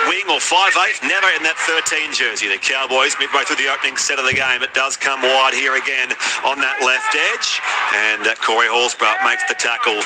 wing or 5'8", never in that 13 jersey. The Cowboys, midway through the opening set of the game, it does come wide here again on that left edge. And Corey Horsburgh makes the tackle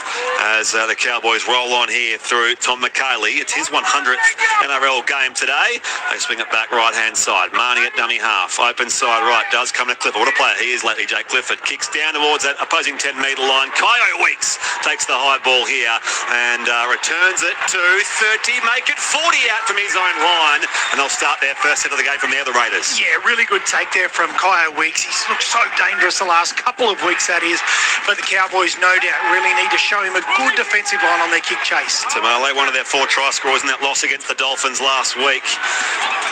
as the Cowboys roll on here through Tom McKaylee. It's his 100th NRL game today. They swing it back right-hand side. Marnie at dummy half. Open side right. Does come to Clifford. What a player he is lately, Jake Clifford. Kicks down towards that opposing 10-metre line. Kyo Weeks takes the high ball here and returns it to 30. Make it 40 out from his own line. And they'll start their first set of the game from the other Raiders. Yeah, really good take there from Kyo Weeks. He's looked so dangerous the last couple of weeks, that is. But the Cowboys, no doubt, really need to show him a good defensive line on their kick chase. Tamale, one of their 4 try scorers in that loss against the Dolphins last week.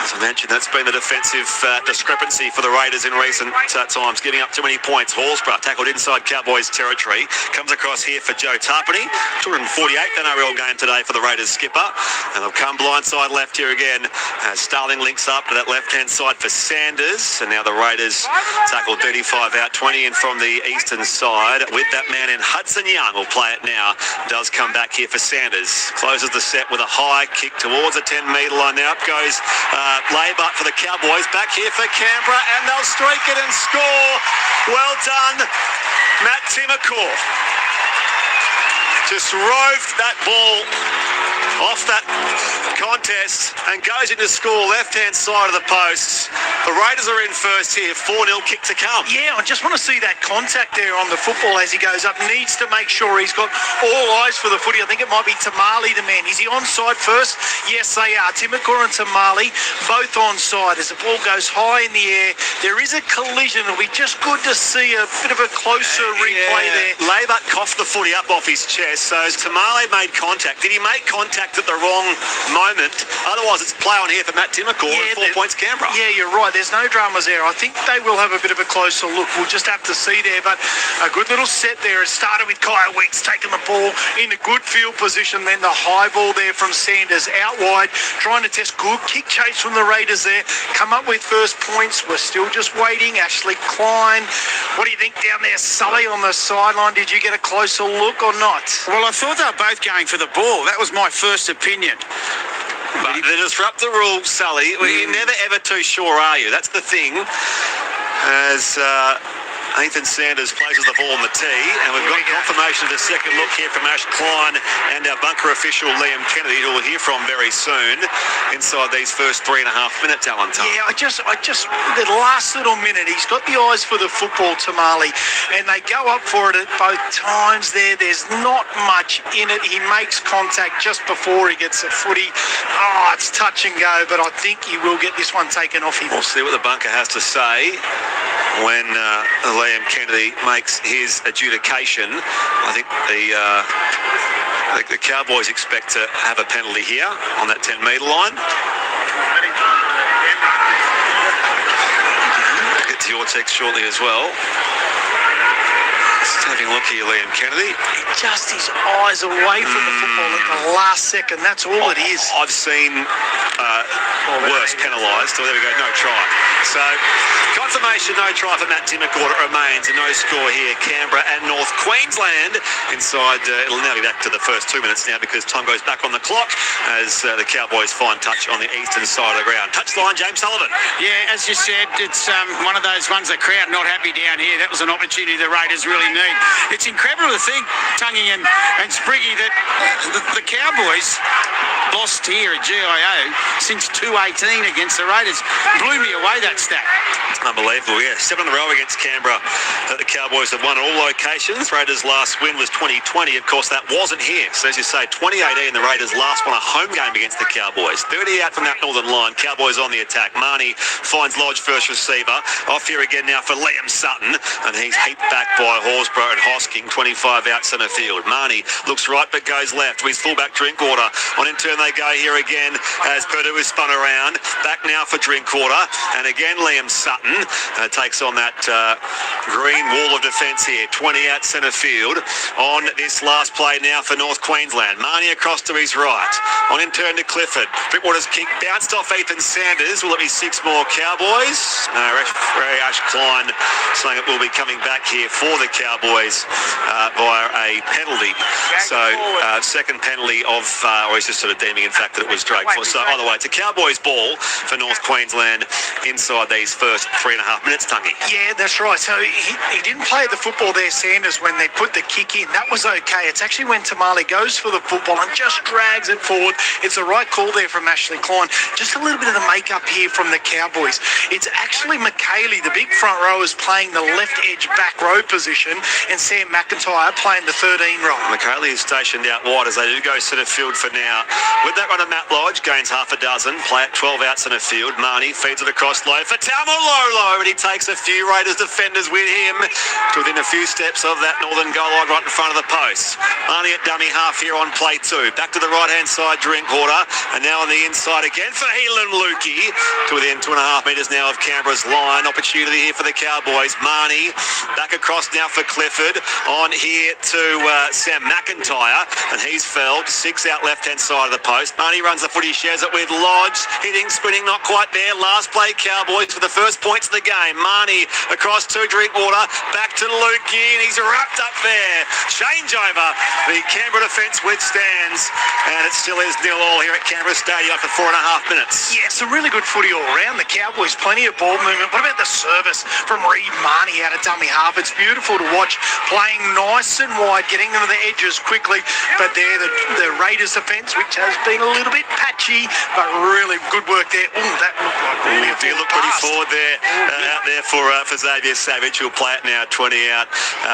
As I mentioned, that's been the defensive discrepancy for the Raiders in recent times, giving up too many points. Horsburgh tackled inside Cowboys territory. Comes across here for Joe Tarpany. 248th NRL game today for the Raiders skipper. And they'll come blindside left here again as Starling links up to that left-hand side for Sanders. And now the Raiders tackle 35 out, 20 in from the eastern side. With that man in Hudson Young will play it now. Does come back here for Sanders. Closes the set with a high kick towards the 10-metre line. Now up goes Labour for the Cowboys. Back here for Canberra, and they'll streak it and score. Well done, Matt Timmercourt. Just roved that ball off that contest and goes into score left-hand side of the posts. The Raiders are in first here, 4-0 kick to come. Yeah, I just want to see that contact there on the football as he goes up. Needs to make sure he's got all eyes for the footy. I think it might be Tamale, the man. Is he onside first? Yes, they are. Timmercourt and Tamale both onside as the ball goes high in the air. There is a collision. It'll be just good to see a bit of a closer replay there. Labour coughed the footy up off his chest, so as Tamale made contact, did he make contact at the wrong moment? Otherwise, it's play on here for Matt Timmercourt and 4 points Canberra. Yeah, you're right. There's no dramas there. I think they will have a bit of a closer look. We'll just have to see there. But a good little set there. It started with Kyo Weeks taking the ball in a good field position. Then the high ball there from Sanders out wide, trying to test good kick chase from the Raiders there. Come up with first points. We're still just waiting. Ashley Klein. What do you think down there, Sully, on the sideline? Did you get a closer look or not? Well, I thought they were both going for the ball. That was my first opinion. But they disrupt the rule, Sully. You're never ever too sure, are you? That's the thing. As Ethan Sanders places the ball on the tee, and we've got confirmation of the second look here from Ash Klein and our bunker official Liam Kennedy, who we'll hear from very soon inside these first 3.5 minutes, Alan. Yeah, I just the last little minute, he's got the eyes for the football, Tamale, and they go up for it at both times there. There's not much in it. He makes contact just before he gets the footy. Oh, it's touch and go, but I think he will get this one taken off him. We'll see what the bunker has to say when Liam Kennedy makes his adjudication. I think the Cowboys expect to have a penalty here on that 10-metre line. I'll get to your text shortly as well. Just having a look here, Liam Kennedy. Just his eyes away from the football at the last second. That's all it is. I've seen worse penalised. So there we go, no try. So confirmation, no try for Matt Timmercourt. It remains a no score here. Canberra and North Queensland inside. It'll now be back to the first 2 minutes now because time goes back on the clock as the Cowboys find touch on the eastern side of the ground. Touchline, James Sullivan. Yeah, as you said, it's one of those ones, the crowd not happy down here. That was an opportunity the Raiders really need. It's incredible to think, Tungy and Spriggy, that the Cowboys lost here at GIO since 218 against the Raiders. Blew me away, that stat. Unbelievable, yeah. 7 in a row against Canberra that the Cowboys have won at all locations. Raiders' last win was 2020. Of course, that wasn't here. So as you say, 2018, the Raiders last won a home game against the Cowboys. 30 out from that northern line. Cowboys on the attack. Marnie finds Lodge first receiver. Off here again now for Liam Sutton. And he's heaped back by Horsburgh and Hosking. 25 out centre field. Marnie looks right but goes left with fullback Drinkwater. On in turn they go here again as Purdue is spun around. Back now for Drinkwater. And again Liam Sutton takes on that green wall of defence here. 20 out centre field on this last play now for North Queensland. Marnie across to his right. On in turn to Clifford. Drinkwater's kick bounced off Ethan Sanders. Will it be 6 more Cowboys? No, referee Ash Klein saying it will be coming back here for the Cowboys. Cowboys via a penalty. So second penalty of, or he's just sort of deeming in fact that it was dragged for. So either way, it's a Cowboys ball for North Queensland inside these first 3.5 minutes, Tungy. Yeah, that's right. So he didn't play the football there, Sanders, when they put the kick in. That was okay. It's actually when Tamale goes for the football and just drags it forward. It's the right call there from Ashley Klein. Just a little bit of the makeup here from the Cowboys. It's actually McKaylee, the big front row, is playing the left edge back row position, and Sam McIntyre playing the 13 row. McKaylee is stationed out wide as they do go centre field for now. With that run of Matt Lodge, gains half a dozen. Play at 12 out centre field. Marnie feeds it across low for Tamalolo, and he takes a few Raiders defenders with him to within a few steps of that northern goal line right in front of the post. Marnie at dummy half here on play 2. Back to the right-hand side, Drinkwater, and now on the inside again for Heelan Lukey to within 2.5 metres now of Canberra's line. Opportunity here for the Cowboys. Marnie back across now for Clifford. On here to Sam McIntyre, and he's felled. 6 out left-hand side of the post. Marnie runs the footy, shares it with Lodge. Hitting, sprinting, not quite there. Last play, Cowboys for the first points of the game. Marnie across to Drinkwater. Back to Lukey, and he's wrapped up there. Changeover. The Canberra defence withstands, and it still is 0-0 here at Canberra Stadium after 4.5 minutes. Yeah, some really good footy all around. The Cowboys, plenty of ball movement. What about the service from Reid Marnie out of dummy half? It's beautiful to watch, playing nice and wide, getting them to the edges quickly. But there, the Raiders defence, which has been a little bit patchy, but really good work there. Ooh, that looked like really a look pretty forward there, out there for Xavier Savage, who'll play it now 20 out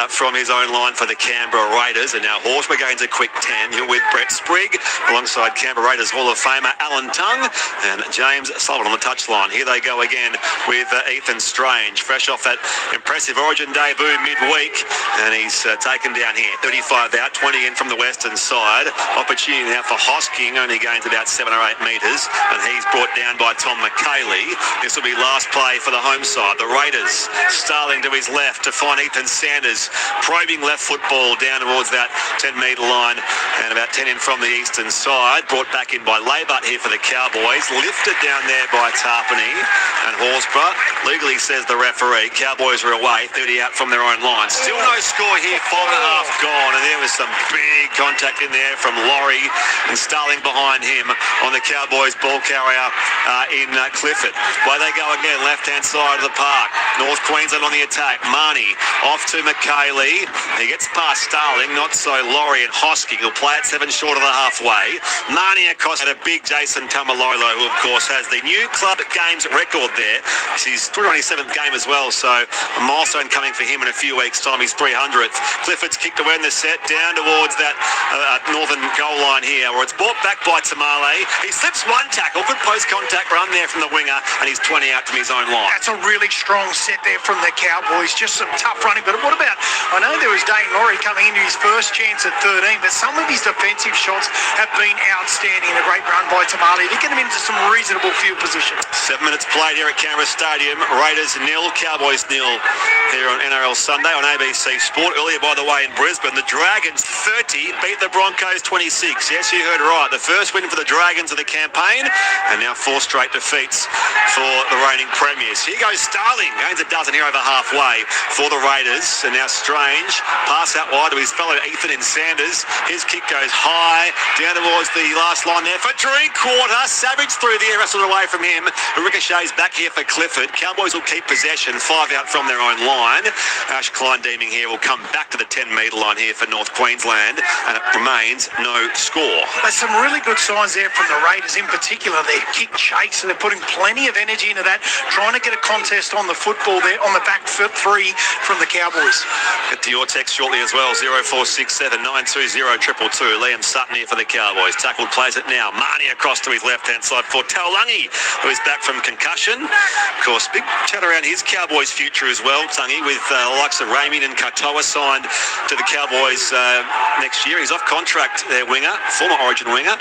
from his own line for the Canberra Raiders. And now Horsburgh gains a quick 10 here with Brett Sprigg alongside Canberra Raiders Hall of Famer Alan Tongue and James Sullivan on the touchline. Here they go again with Ethan Strange, fresh off that impressive Origin debut midweek, and he's taken down here. 35 out, 20 in from the western side. Opportunity now for Hosking, only gains about 7 or 8 metres, and he's brought down by Tom McKaylee. This will be last play for the home side. The Raiders, Starling to his left to find Ethan Sanders, probing left football down towards that 10-metre line, and about 10 in from the eastern side. Brought back in by Laybutt here for the Cowboys. Lifted down there by Tarpany and Horsburgh. Legally, says the referee, Cowboys are away, 30 out from their own line. Still no score here, 5.5 gone, and there was some big contact in there from Laurie and Starling behind him on the Cowboys ball carrier in Clifford. Way they go again, left-hand side of the park. North Queensland on the attack. Marnie off to McKaylee. He gets past Starling, not so Laurie and Hosking. He'll play it 7 short of the halfway. Marnie across at a big Jason Tamalolo, who of course has the new club games record there. It's his 27th game as well, so a milestone coming for him in a few weeks' time. He's 300th. Clifford's kicked to win the set down towards that northern goal line here, where it's brought back by Tamale. He slips one tackle, good post-contact run there from the winger, and he's 20 out from his own line. That's a really strong set there from the Cowboys. Just some tough running. But what about, I know there was Dane Laurie coming into his first chance at 13, but some of his defensive shots have been outstanding, and a great run by Tamale to get him into some reasonable field position. 7 minutes played here at Canberra Stadium. Raiders 0, Cowboys 0 here on NRL Sunday on ABC Sport. Earlier, by the way, in Brisbane, the Dragons 30 beat the Broncos 26. Yes, you heard right. The first win for the Dragons of the campaign, and now 4 straight defeats for the reigning premiers. Here goes Starling. Gains a dozen here over halfway for the Raiders. And now Strange. Pass out wide to his fellow Ethan and Sanders. His kick goes high down towards the last line there for Drinkwater. Savage through there, wrestled away from him. Ricochets back here for Clifford. Cowboys will keep possession, 5 out from their own line. Ash Klein deeming here will come back to the 10-metre line here for North Queensland, and it remains no score. There's some really good signs there from the Raiders, in particular their kick chase, and they're putting plenty of energy into that, trying to get a contest on the football there, on the back foot 3 from the Cowboys. Get to your text shortly as well, 0467 920 222. Liam Sutton here for the Cowboys. Tackled, plays it now. Marnie across to his left-hand side for Taulungi, who is back from concussion. Of course, big chat around his Cowboys future as well, Tungy, with the likes of Raymond and Katoa signed to the Cowboys next year. He's off contract, their winger, former Origin winger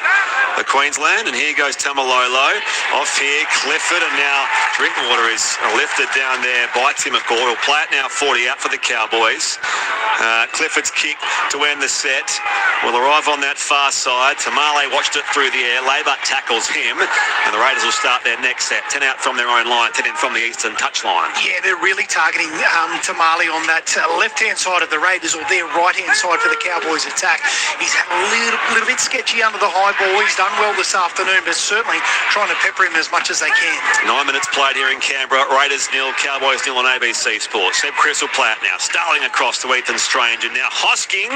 for Queensland. And here goes Tamalolo. Off here, Clifford, and now Drinkwater is lifted down there by Tim McCall. He'll play it now 40 out for the Cowboys. Clifford's kick to end the set will arrive on that far side. Tamale watched it through the air. Laybutt tackles him, and the Raiders will start their next set. 10 out from their own line, 10 in from the eastern touchline. Yeah, they're really targeting Tamale on that left-hand side of the Raiders, or their right-hand side for the Cowboys attack. He's had a little bit sketchy under the high ball. He's done well this afternoon, but certainly trying to pepper him as much as they can. 9 minutes played here in Canberra. Raiders 0, Cowboys 0 on ABC Sports. Seb Chris will play it now. Starling across to Ethan Strange, and now Hosking,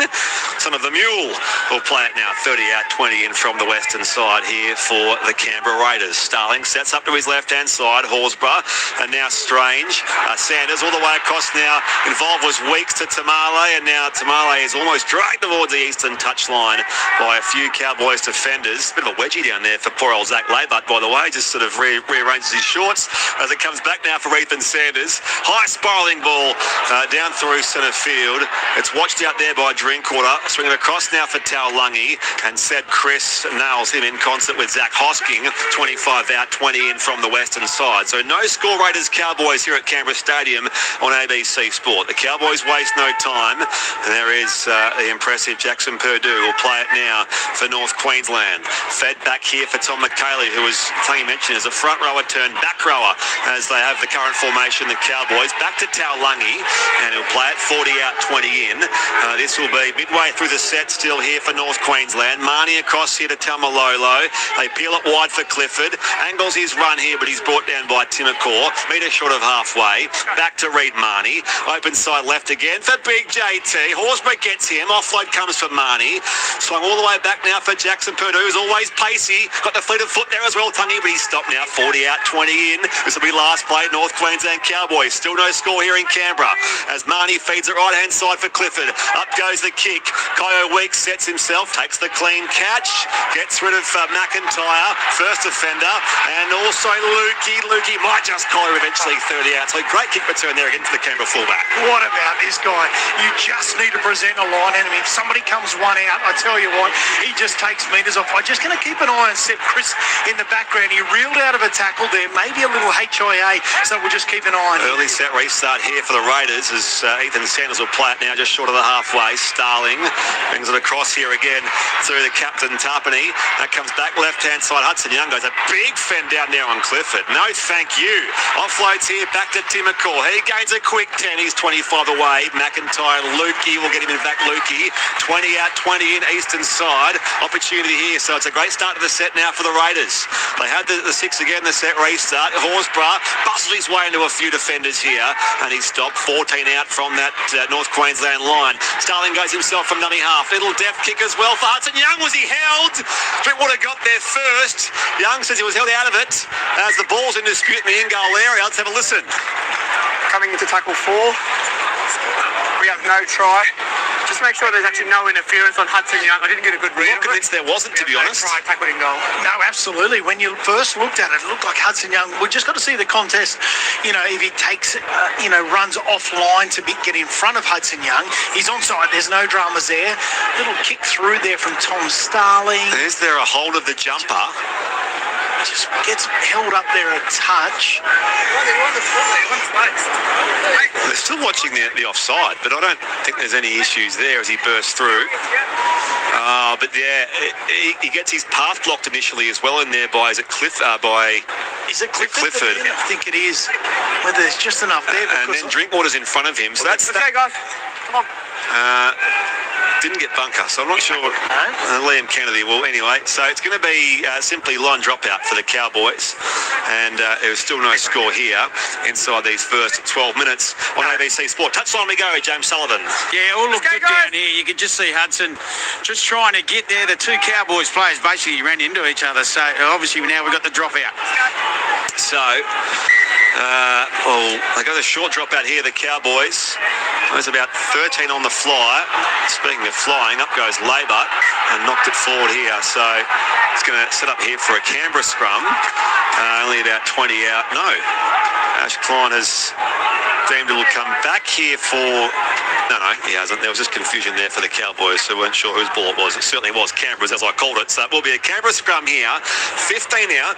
son of the Mule, will play it now. 30 out, 20 in from the western side here for the Canberra Raiders. Starling sets up to his left-hand side. Horsburgh, and now Strange. Sanders all the way across now. Involved was Weeks to Tamale, and now Tamale is almost dragged towards the eastern touchline by a few Cowboys defenders. Bit of a wedgie down there for poor old Zach Laybutt, by the way. Just sort of rearranges his shorts as it comes back now for Ethan Sanders. High spiralling ball down through centre field. It's watched out there by Drinkwater. Swinging across now for Taulungi, and Seb Chris nails him in concert with Zach Hosking. 25 out, 20 in from the western side. So no score, Raiders Cowboys here at Canberra Stadium on ABC Sport. The Cowboys waste no time, and there is the impressive Jackson Purdue will play it now for North Queensland. Fed back here for Tom McKaylee, who was, Tangy mentioned, is a front rower turned back rower as they have the current formation, the Cowboys. Back to Taulungi, and he'll play it 40 out, 20 in. This will be midway through the set still here for North Queensland. Marnie across here to Tamalolo. They peel it wide for Clifford. Angles his run here, but he's brought down by Timacor. Metre short of halfway. Back to Reid Marnie. Open side left again for Big JT. Horsburgh gets him. Offload comes for Marnie. Swung all the way back now for Jackson Purdue, who's always pacey. Got the fleet of foot there as well, Tungy, but he's stopped now. 40 out, 20 in. This will be last play, North Queensland Cowboys. Still no score here in Canberra as Marnie feeds it right-hand side for Clifford. Up goes the kick. Kyo Weeks sets himself, takes the clean catch, gets rid of McIntyre, first offender, and also Lukey. Lukey might just collar eventually 30 out. So great kick return there against the Canberra fullback. What about this guy? You just need to present a line enemy. If somebody comes one out, I tell you what, he just takes metres off. I'm just going to keep an eye on Seb Chris in the background. He reeled out of a tackle there, maybe a little HIA, so we'll just keep an eye on him. Early set restart here for the Raiders as Ethan Sanders will play it now just short of the halfway. Starling brings it across here again through the captain Tarpany. That comes back left-hand side. Hudson Young goes a big fend down there on Clifford. No thank you. Offloads here back to Timacor. He gains a quick 10. He's 25 away. McIntyre, Lukey will get him in back. Lukey 20 out, 20 in eastern side. Opportunity here. So it's a great start to the set now for the Raiders. They had the 6 again, the set restart. Horsburgh bustled his way into a few defenders here, and he stopped 14 out from that North Queensland line. Starling goes himself from dummy half. Little deft kick as well for Hudson Young. Was he held? Drinkwater got there first. Young says he was held out of it as the ball's in dispute in the in-goal area. Let's have a listen. Coming into tackle 4, we have no try. Just make sure there's actually no interference on Hudson Young. I didn't get a good read. I'm not convinced there wasn't, to be honest. No try, tackle in goal. No, absolutely. When you first looked at it, it looked like Hudson Young. We just got to see the contest. You know, if he takes, runs offline to get in front of Hudson Young, he's onside. There's no dramas there. Little kick through there from Tom Starling. Is there a hold of the jumper? Just gets held up there a touch. They're still watching the offside, but I don't think there's any issues there as he bursts through. But yeah, he gets his path blocked initially as well in there by, is it Clifford? Is it Clifford? I think it is. Whether there's just enough there. And then Drinkwater's in front of him. So that's okay, guys. Come on. Didn't get bunker, so I'm not sure. Liam Kennedy will anyway. So it's going to be simply line dropout for the Cowboys, and there was still no score here inside these first 12 minutes on ABC Sport. Touchline we go, James Sullivan. Yeah, all look good down here. You could just see Hudson just trying to get there. The two Cowboys players basically ran into each other. So obviously now we've got the dropout. So, they got a short dropout here, the Cowboys. There's about 13 on the fly. Speaking of flying, up goes Laybutt and knocked it forward here. So it's going to set up here for a Canberra scrum. Only about 20 out. No, Ash Klein has deemed it will come back here for... No, he hasn't. There was just confusion there for the Cowboys, so weren't sure whose ball it was. It certainly was Canberra's, as I called it. So it will be a Canberra scrum here. 15 out,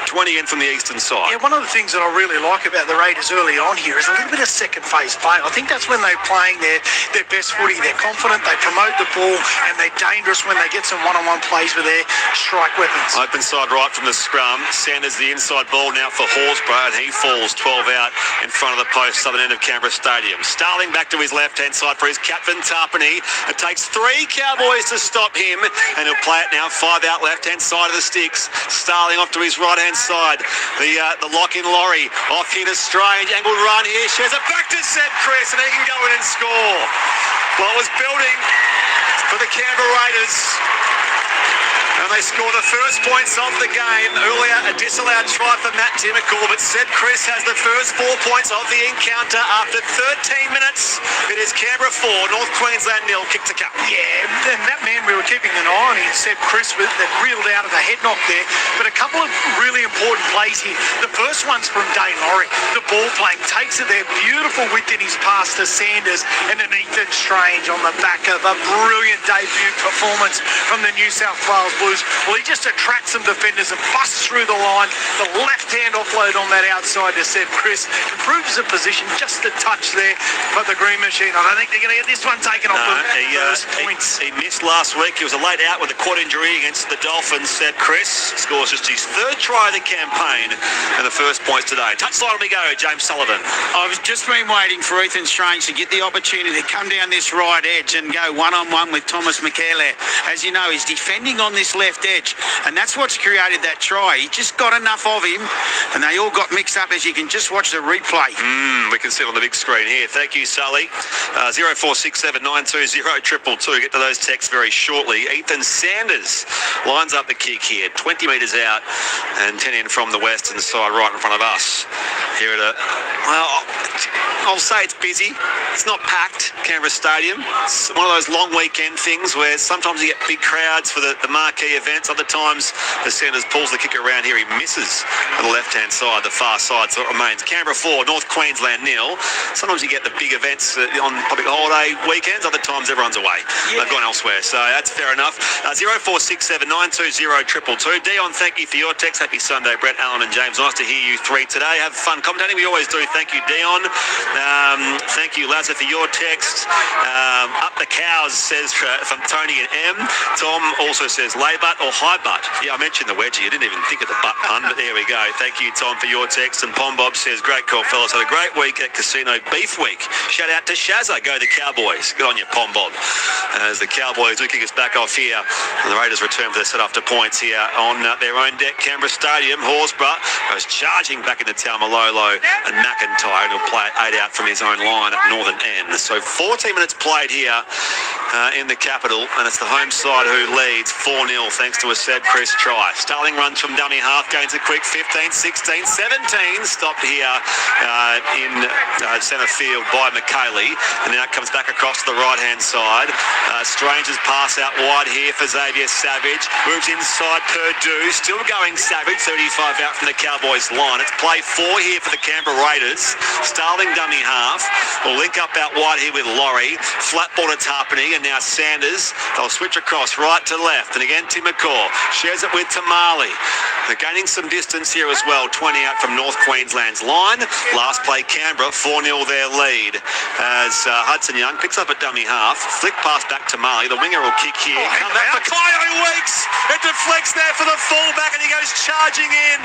20 in from the eastern side. Yeah, one of the things that I really like about the Raiders early on here is a little bit of second phase play. I think that's when they're playing their best footy. They're confident, they promote the ball, and they're dangerous when they get some one-on-one plays with their strike weapons. Open side right from the scrum. Sanders the inside ball now for Horsburgh, and he falls 12 out in front of the post, southern end of Canberra Stadium. Starling back to his left-hand side for his captain, Tarpany. It takes 3 Cowboys to stop him, and he'll play it now 5 out left-hand side of the sticks. Starling off to his right-hand side. The lock-in Laurie off here to Strange. Angled run here. Shares it back to Seb Chris, and he can go in and score. Well, it was building for the Canberra Raiders. And they score the first points of the game. Earlier, a disallowed try for Matt Timmickle, but Seb Chris has the first 4 points of the encounter after 13 minutes. It is Canberra 4, North Queensland 0, kick to cup. Yeah, and that man we were keeping an eye on, Seb Chris, that reeled out of the head knock there. But a couple of really important plays here. The first one's from Dane Laurie. The ball playing takes it there, beautiful width in his pass to Sanders, and then Ethan Strange on the back of a brilliant debut performance from the New South Wales Blues. Well, he just attracts some defenders and busts through the line. The left-hand offload on that outside to Seb Chris improves the position just a touch there. But the Green Machine, I don't think they're going to get this one taken off the first points. He missed last week. He was a late out with a quad injury against the Dolphins. Seb Chris scores just his 3rd try of the campaign and the first points today. Touchline we go, James Sullivan. I've just been waiting for Ethan Strange to get the opportunity to come down this right edge and go one-on-one with Thomas McKellar. As you know, he's defending on this left edge, and that's what's created that try. He just got enough of him, and they all got mixed up, as you can just watch the replay. We can see it on the big screen here. Thank you, Sully. 0467 920 222. Get to those texts very shortly. Ethan Sanders lines up the kick here, 20 metres out and 10 in from the western side, right in front of us. Here at I'll say it's busy. It's not packed, Canberra Stadium. It's one of those long weekend things where sometimes you get big crowds for the marquee events. Other times, the Sanders pulls the kick around here. He misses on the left-hand side, the far side. So it remains Canberra 4, North Queensland 0. Sometimes you get the big events on public holiday weekends. Other times, everyone's away. Yeah. They've gone elsewhere. So that's fair enough. 0467 920 222. Dion, thank you for your text. Happy Sunday, Brett, Alan and James. Nice to hear you 3 today. Have fun commentating. We always do. Thank you, Dion. Thank you, Lazar, for your text. Up the cows, says from Tony and M. Tom also says lay butt or high butt. Yeah, I mentioned the wedgie. I didn't even think of the butt pun, but there we go. Thank you, Tom, for your text. And Pom Bob says, great call, fellas. Had a great week at Casino Beef Week. Shout out to Shazza. Go the Cowboys. Good on you, Pom Bob. As the Cowboys do kick us back off here, and the Raiders return for their set after points here on their own deck, Canberra Stadium. Horsburgh goes charging back into Taumalolo, and McIntyre, and he'll play it 8 out from his own line at northern end. So 14 minutes played here in the capital, and it's the home side who leads 4-0 thanks to a Seb Chris try. Starling runs from dummy half, gains a quick 15, 16, 17. Stopped here in centre field by McKaylee, and now it comes back across to the right-hand side. Stranger's pass out wide here for Xavier Savage. Moves inside Purdue, still going Savage, 35 out from the Cowboys line. It's play 4 here for the Canberra Raiders. Starling dummy half. Will link up out wide here with Laurie. Flat ball to Tarpany, and now Sanders. They'll switch across right to left, and again Tim McCaw shares it with Tamale. They're gaining some distance here as well. 20 out from North Queensland's line. Last play Canberra, 4-0 their lead as Hudson Young picks up a dummy half. Flick pass back to Marley. The winger will kick here. Come back for Kyo Weeks. It deflects there for the fullback, and he goes charging in.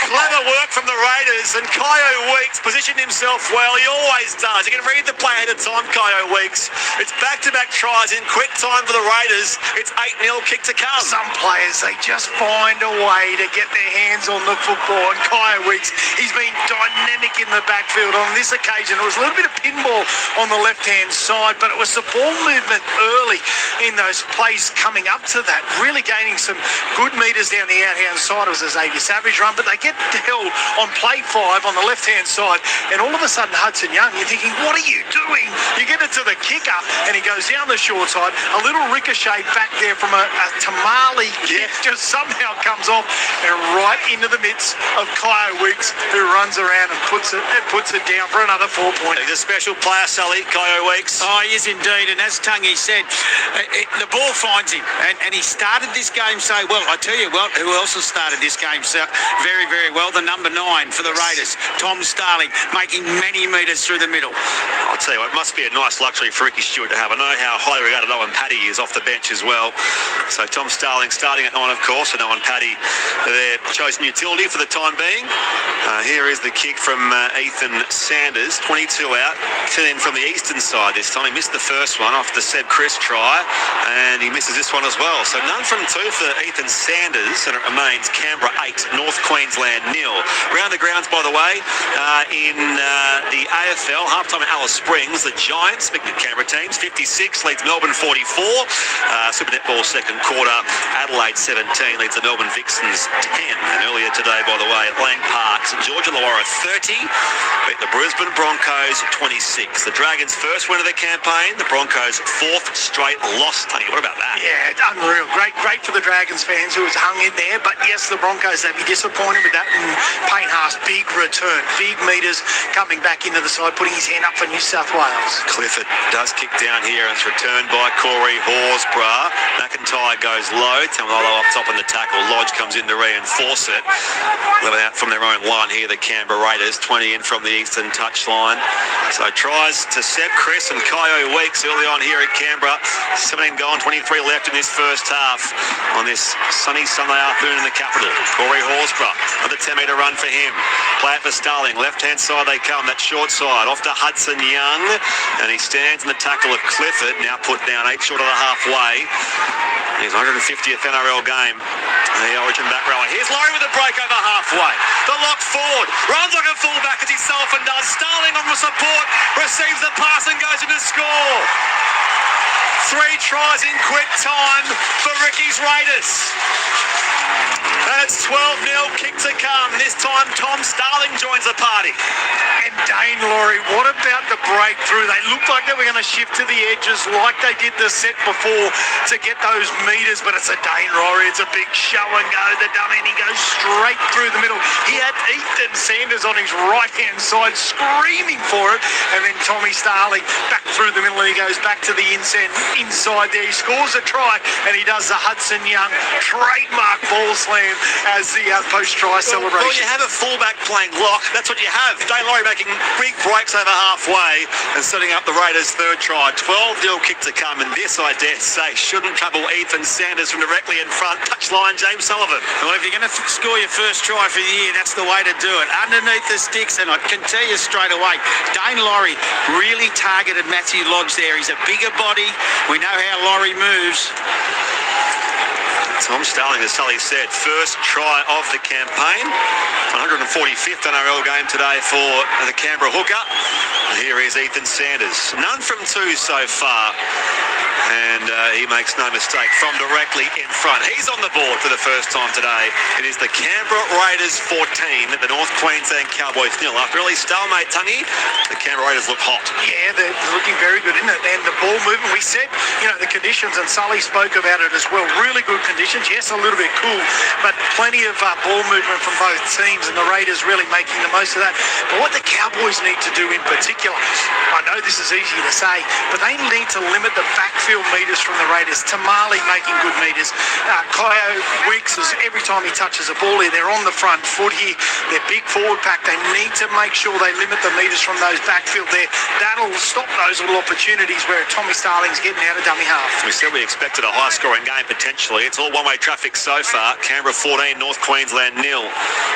Clever work from the Raiders, and Kyo Weeks positioned himself well. He always does. You can read the play ahead of time, Kyo Weeks. It's back-to-back tries in quick time for the Raiders. It's 8-0 kick to come. Some players, they just find a way to get their hands on the football, and Kyo Weeks, he's been dynamic in the backfield. On this occasion, it was a little bit of pinball on the left-hand side, but it was the ball movement early in those plays coming up to that, really gaining some good metres down the out-hand side. It was a Xavier Savage run, but they They get held on play 5 on the left-hand side, and all of a sudden Hudson Young, you're thinking, what are you doing? You get it to the kicker, and he goes down the short side. A little ricochet back there from a tamale kick just somehow comes off and right into the midst of Kyo Weeks, who runs around and puts it down for another 4 points. He's a special player, Sully, Kyo Weeks. Oh, he is indeed, and as Tungy said, the ball finds him, and he started this game so well. I tell you what, who else has started this game so very, very well? The number 9 for the Raiders, Tom Starling, making many metres through the middle. I'll tell you what, it must be a nice luxury for Ricky Stewart to have. I know how highly regarded Owen Paddy is off the bench as well. So Tom Starling starting at 9, of course, and Owen Paddy, their chosen utility for the time being. Here is the kick from Ethan Sanders, 22 out, 10 in from the eastern side this time. He missed the first one off the Seb Chris try, and he misses this one as well. So none from 2 for Ethan Sanders, and it remains Canberra 8, North Queensland 0. Round the grounds, by the way, in the AFL, halftime at Alice Springs, the Giants, speaking of Canberra teams, 56 leads Melbourne 44. Super Netball second quarter, Adelaide 17 leads the Melbourne Vixens 10. And earlier today, by the way, at Lang Park, St George Illawarra 30 beat the Brisbane Broncos 26. The Dragons' first win of the campaign, the Broncos' 4th straight loss. Tony, what about that? Yeah, it's unreal. Great for the Dragons fans who was hung in there. But yes, the Broncos, they'd be disappointed with that. And Payne Haas, big return, big metres coming back into the side, putting his hand up for New South Wales. Clifford does kick down here, and it's returned by Corey Horsburgh. McIntyre goes low. Tamalolo up top in the tackle. Lodge comes in to reinforce it. 11 out from their own line here, the Canberra Raiders. 20 in from the eastern touchline. So tries to Seb Chris and Kyo Weeks early on here at Canberra. 17 gone, 23 left in this first half on this sunny Sunday afternoon in the capital. Corey Horsburgh, another 10-metre run for him. Play it for Starling. Left-hand side they come. That short side off to Hudson Young, and he stands in the tackle of Clifford. Now put down 8 short of the halfway. His 150th NRL game. The Origin back rower. Here's Laurie with a break over halfway. The lock forward. Runs like a fullback as he so often does. Starling on the support. Receives the pass and goes in to score. 3 tries in quick time for Ricky's Raiders. And it's 12-0, kick to come. This time Tom Starling joins the party. And Dane Laurie, what about the breakthrough? They looked like they were going to shift to the edges like they did the set before to get those metres, but it's a Dane Laurie. It's a big show and go. The dummy, and he goes straight through the middle. He had Ethan Sanders on his right-hand side screaming for it, and then Tommy Starling back through the middle, and he goes back to the inside there. He scores a try, and he does the Hudson Young trademark ball slam as the post-try celebration. Well, you have a fullback playing lock. That's what you have. Dane Laurie making big breaks over halfway and setting up the Raiders' 3rd try. 12-0 kick to come, and this, I dare say, shouldn't trouble Ethan Sanders from directly in front. Touchline, James Sullivan. Well, if you're going to score your first try for the year, that's the way to do it. Underneath the sticks, and I can tell you straight away, Dane Laurie really targeted Matthew Lodge there. He's a bigger body. We know how Laurie moves. Tom Starling, as Sully said, first try of the campaign. 145th NRL game today for the Canberra hooker. Here is Ethan Sanders. None from 2 so far. And he makes no mistake from directly in front. He's on the board for the first time today. It is the Canberra Raiders 14 at the North Queensland Cowboys 0. After early stalemate, Tungy, the Canberra Raiders look hot. Yeah, they're looking very good, isn't it? And the ball movement, we said, the conditions, and Sully spoke about it as well. Really good conditions. Yes, a little bit cool, but plenty of ball movement from both teams, and the Raiders really making the most of that. But what the Cowboys need to do in particular, I know this is easy to say, but they need to limit the backfield metres from the Raiders. Tamale making good metres. Kyo Weeks, every time he touches a ball here, they're on the front foot here. They're big forward pack. They need to make sure they limit the metres from those backfield there. That'll stop those little opportunities where Tommy Starling's getting out of dummy half. We said we expected a high-scoring game potentially. It's all one-way traffic so far. Canberra 14, North Queensland 0.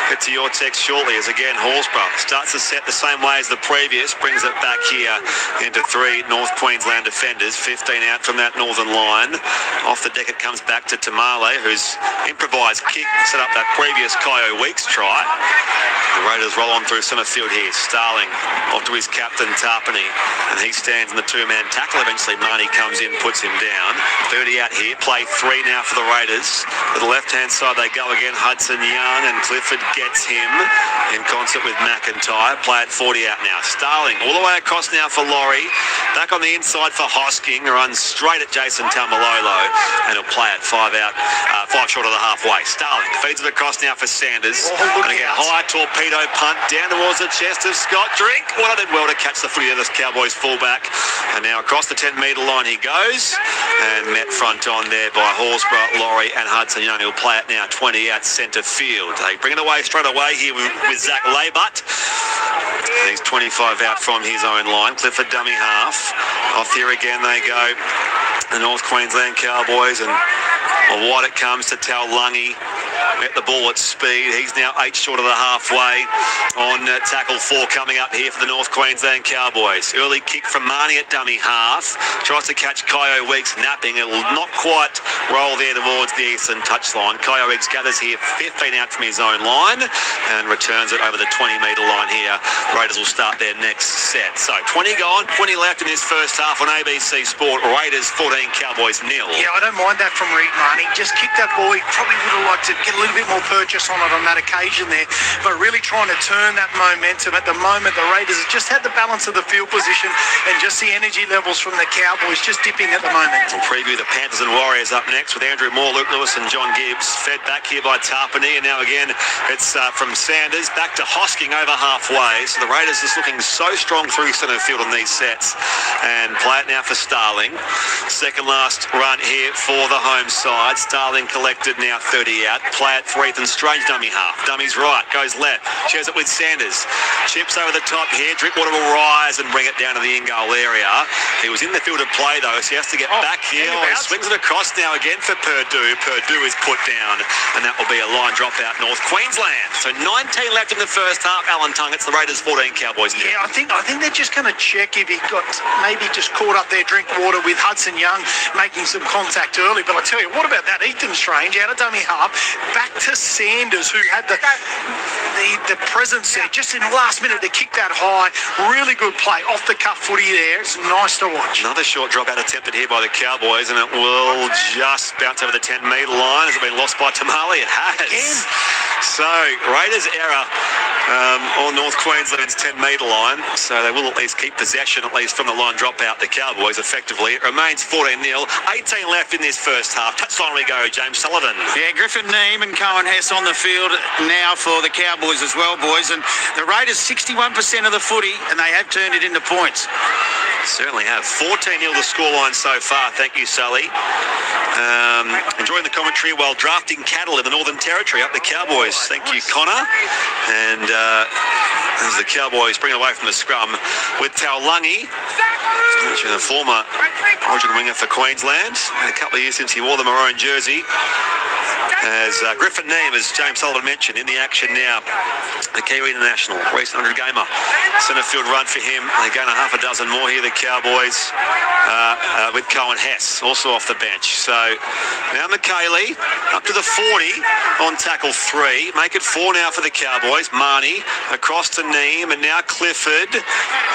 Get to your text shortly as again Horsburgh starts the set the same way as the previous, brings it back here into 3 North Queensland defenders. 15 out from that northern line. Off the deck it comes back to Tamale, whose improvised kick set up that previous Kyo Weeks try. The Raiders roll on through centre field here. Starling off to his captain Tarpany, and he stands in the 2-man tackle. Eventually Marnie comes in, puts him down. 30 out here. Play 3 now for the Raiders. To the left-hand side they go again. Hudson Young, and Clifford gets him in concert with McIntyre. Play at 40 out now. Starling all the way across now for Laurie. Back on the inside for Hosking. Runs straight at Jason Taumalolo. And he'll play at 5 out, 5 short of the halfway. Starling feeds it across now for Sanders. And again, high torpedo punt down towards the chest of Scott Drink. Well, did well to catch the footy of this Cowboys fullback. And now across the 10-metre line he goes. And met front on there by Horsburgh, Laurie and Hudson Young. He'll play it now 20 out centre field. They bring it away straight away here with Zach Laybutt. He's 25 out from his own line. Clifford dummy half. Off here again they go. The North Queensland Cowboys, and wide it comes to Taulungi. Met the ball at speed. He's now 8 short of the halfway on tackle 4 coming up here for the North Queensland Cowboys. Early kick from Marnie at dummy half. Tries to catch Kyo Weeks napping. It will not quite roll there towards the eastern touchline. Kyo Weeks gathers here 15 out from his own line and returns it over the 20-metre line here. Raiders will start their next set. So 20 gone, 20 left in this first half on ABC Sport. Raiders 14, Cowboys 0. Yeah, I don't mind that from Reed Marnie. Just kick that ball. He probably would have liked to get a little bit more purchase on it on that occasion there, but really trying to turn that momentum. At the moment, the Raiders have just had the balance of the field position and just the energy levels from the Cowboys just dipping at the moment. We'll preview the Panthers and Warriors up next with Andrew Moore, Luke Lewis and John Gibbs. Fed back here by Tarpany, and now again it's from Sanders back to Hosking over halfway. So the Raiders is looking so strong through centre field on these sets, and play it now for Starling. Second last run here for the home side. Starling collected now 30 out. Play it for Ethan Strange, dummy half. Dummy's right, goes left, shares it with Sanders. Chips over the top here. Drinkwater will rise and bring it down to the in-goal area. He was in the field of play though, so he has to get back here. He swings it across now again for Purdue. Purdue is put down, and that will be a line drop out North Queensland. So 19 left in the first half. Alan Tongue, it's the Raiders 14, Cowboys 0. Yeah, I think they're just going to check if he got maybe just caught up there Drinkwater with Hudson Young making some contact early. But I tell you, what about that Ethan Strange out of dummy half, back to Sanders, who had the presence there just in the last minute to kick that high. Really good play, off the cuff footy there. It's nice to watch. Another short drop out attempted here by the Cowboys, and it will just bounce over the 10-metre line. Has it been lost by Tamale? It has. Again. So Raiders error on North Queensland's 10-metre line, so they will at least keep possession, at least from the line drop out, the Cowboys effectively. It remains 14-0, 18 left in this first half. Touchline we go, James Sullivan. Yeah, Griffin Neame and Cohen Hess on the field now for the Cowboys as well, boys. And the Raiders 61% of the footy, and they have turned it into points. Certainly have. 14-0 the scoreline so far. Thank you, Sully. Enjoying the commentary while drafting cattle in the Northern Territory up the Cowboys. Thank you, Connor. And as the Cowboys bring it away from the scrum with Taulungi, the former Origin winger for Queensland. A couple of years since he wore the maroon jersey. As Griffin Neame, as James Sullivan mentioned, in the action now. The Kiwi international, recent 100-gamer. Centre field run for him. They gain a half a dozen more here, the Cowboys, with Cohen Hess, also off the bench. So now McKaylee up to the 40 on tackle 3. Make it 4 now for the Cowboys. Marnie across to Neame, and now Clifford.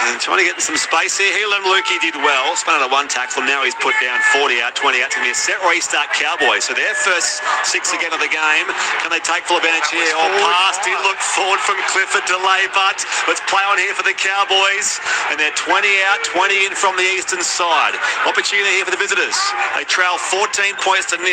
And trying to get some space here. Helen Lukey did well. Spun out a 1 tackle. Now he's put down 40 out, 20 out. It's going to be a set restart Cowboys. So their first 6 again of the game. Can they take full advantage here? Oh, pass did look forward from Clifford to Laybutt. Let's play on here for the Cowboys. And they're 20 out, 20 in from the eastern side. Opportunity here for the visitors. They trail 14 points to 0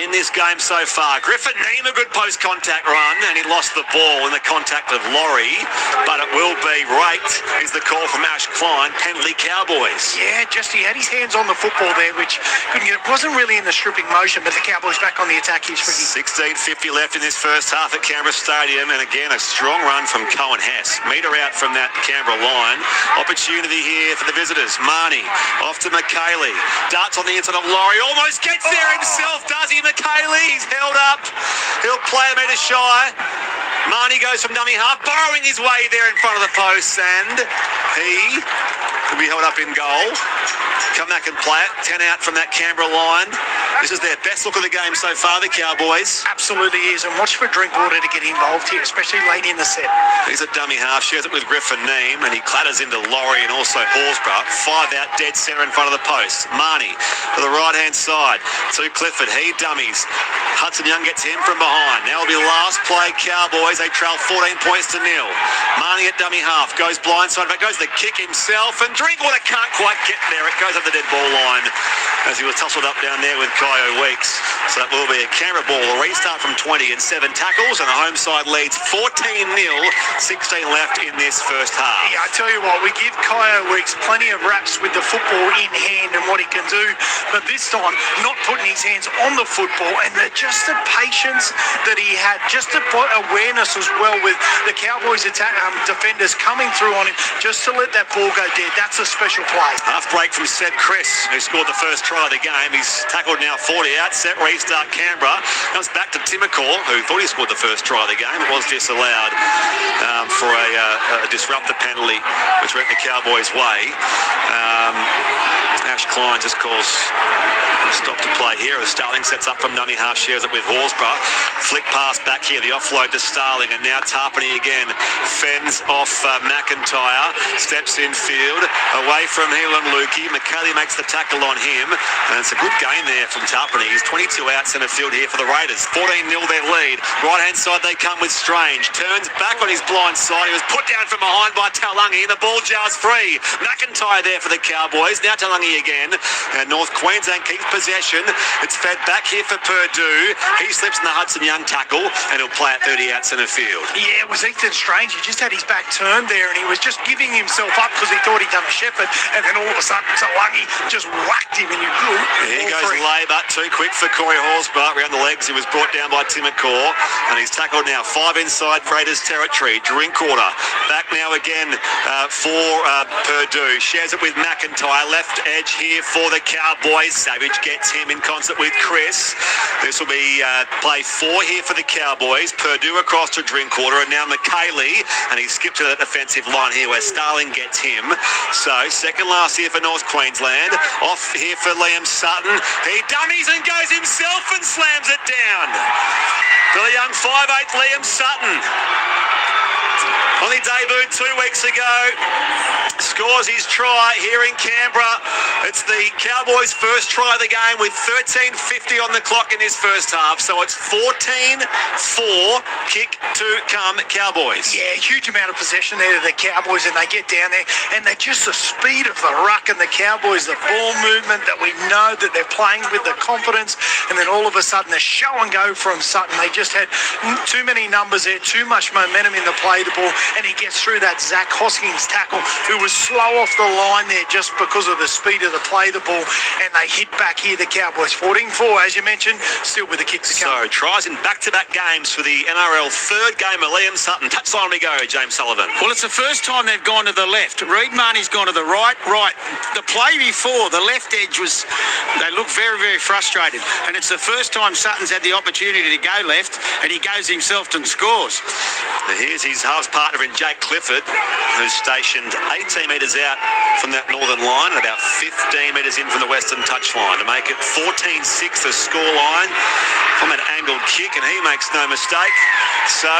in this game so far. Griffin Neame, a good post-contact run, and he lost the ball in the contact of Laurie, but it will be raked, is the call from Ash Klein. Penalty Cowboys. Yeah, just he had his hands on the football there, which couldn't get, wasn't really in the stripping motion, but the Cowboys back on the attack here. 16:50 left in this first half at Canberra Stadium, and again a strong run from Cohen Hess. Metre out from that Canberra line. Opportunity here for the visitors. Marnie off to McKaylee. Darts on the inside of Laurie. Almost gets there himself, does he? McKaylee, he's held up. He'll play a metre shy. Marnie goes from dummy half, borrowing his way there in front of the posts, and he could be held up in goal. Come back and play it. 10 out from that Canberra line. This is their best look of the game so far, the Cowboys. Absolutely is, and watch for Drinkwater to get involved here, especially late in the set. He's a dummy half, shares it with Griffin Neem, and he clatters into Laurie and also Horsburgh. 5 out dead centre in front of the post. Marnie to the right-hand side to Clifford. He dummies. Hudson Young gets him from behind. Now will be last play Cowboys. They trail 14 points to 0. Marnie at dummy half. Goes blindside, but goes the kick himself, and Drinkwater can't quite get there. It goes up the dead ball line as he was tussled up down there with Kyo Weeks. So that will be a Canberra ball. A restart from 20 and 7 tackles, and the home side leads 14-0. 16 left in this first half. Yeah, I tell you what, we give Kyo Weeks plenty of raps with the football in hand and what he can do, but this time not putting his hands on the football, and just the patience that he had, just the awareness as well with the Cowboys defenders coming through on him, just to let that ball go dead. That's a special play. Half break from Seth Chris, who scored the first try of the game. He's tackled now 40 out. Set restart Canberra. Comes back to Timacor, who thought he scored the first try of the game. It was disallowed for a disruptor penalty, which went the Cowboys' way. Ash Klein just calls stop to play here as Starling sets up from dummy half, shares it with Horsburgh. Flick pass back here, the offload to Starling, and now Tarpany again fends off McIntyre, steps in field, away from Helan Lukey. McKaylee makes the tackle on him, and it's a good game there from Tarpany. He's 22 out centre field here for the Raiders. 14-0 their lead. Right-hand side they come with Strange. Turns back on his blind side. He was put down from behind by Taulagi, and the ball jars free. McIntyre there for the Cowboys. Now Taulagi again, and North Queensland keeps possession. It's fed back here for Purdue. He slips in the Hudson Young tackle, and he'll play at 30 out centre field. Yeah, it was Ethan Strange. He just had his back turned there, and he was just giving himself up because he thought he'd done a Shepherd, and then all of a sudden Taulagi just whacked him, and he blew. Here goes Labour, too quick for Corey Horsburgh. Around the legs, he was brought down by Timacor, and he's tackled now 5 inside Raiders territory. Drinkwater back now again for Purdue. Shares it with McIntyre. Left edge here for the Cowboys. Savage gets him in concert with Chris. This will be play 4 here for the Cowboys. Purdue across to Drinkwater, and now McKaylee, and he skipped to that defensive line here where Starling gets him. So second last here for North Queensland. Off here for Liam Sutton. He dummies and goes himself and slams it down. For the young 5'8" Liam Sutton. Only debuted 2 weeks ago. Scores his try here in Canberra. It's the Cowboys' first try of the game with 13:50 on the clock in his first half. So it's 14-4, kick to come Cowboys. Yeah, huge amount of possession there to the Cowboys, and they get down there, and they're just the speed of the ruck and the Cowboys, the ball movement that we know that they're playing with, the confidence, and then all of a sudden the show and go from Sutton. They just had too many numbers there, too much momentum in the play the ball, and he gets through that Zach Hoskins tackle, who was slow off the line there just because of the speed of the play the ball, and they hit back here, the Cowboys. 14-4, as you mentioned, still with the kicks to come. So tries in back-to-back games for the NRL. Third game of Liam Sutton. Touchline we go, James Sullivan. Well, it's the first time they've gone to the left. Reid Marnie's gone to the right. The play before, the left edge was, they look very, very frustrated. And it's the first time Sutton's had the opportunity to go left, and he goes himself and scores. Here's his halves partner in Jake Clifford, who's stationed 18 metres out from that northern line and about 15 metres in from the western touchline to make it 14-6 the scoreline from an angled kick, and he makes no mistake. So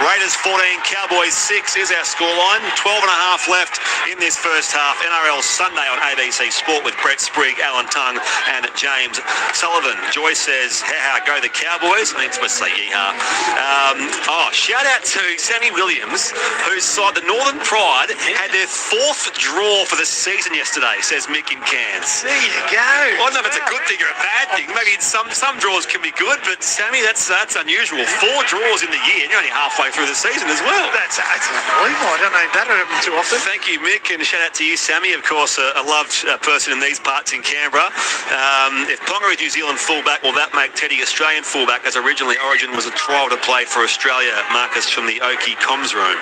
Raiders 14, Cowboys 6 is our scoreline. 12 and a half left in this first half. NRL Sunday on ABC Sport with Brett Sprigg, Alan Tung and James Sullivan. Joy says, ha go the Cowboys. I think it's supposed to say yeehaw. Shout out to Sammy Williams, whose side, the Northern Pride, had their 4th draw for the season yesterday, says Mick in Cairns. There you go. I don't know if it's a good thing or a bad thing. Maybe some draws can be good, but Sammy, that's unusual. 4 draws in the year, and you're only halfway through the season as well. That's unbelievable. I don't know if that happens too often. Thank you, Mick, and shout out to you, Sammy. Of course, a loved person in these parts in Canberra. If Ponga is New Zealand fullback, will that make Teddy Australian fullback, as originally Origin was a trial to play for Australia? Australia, Marcus from the Oki comms room.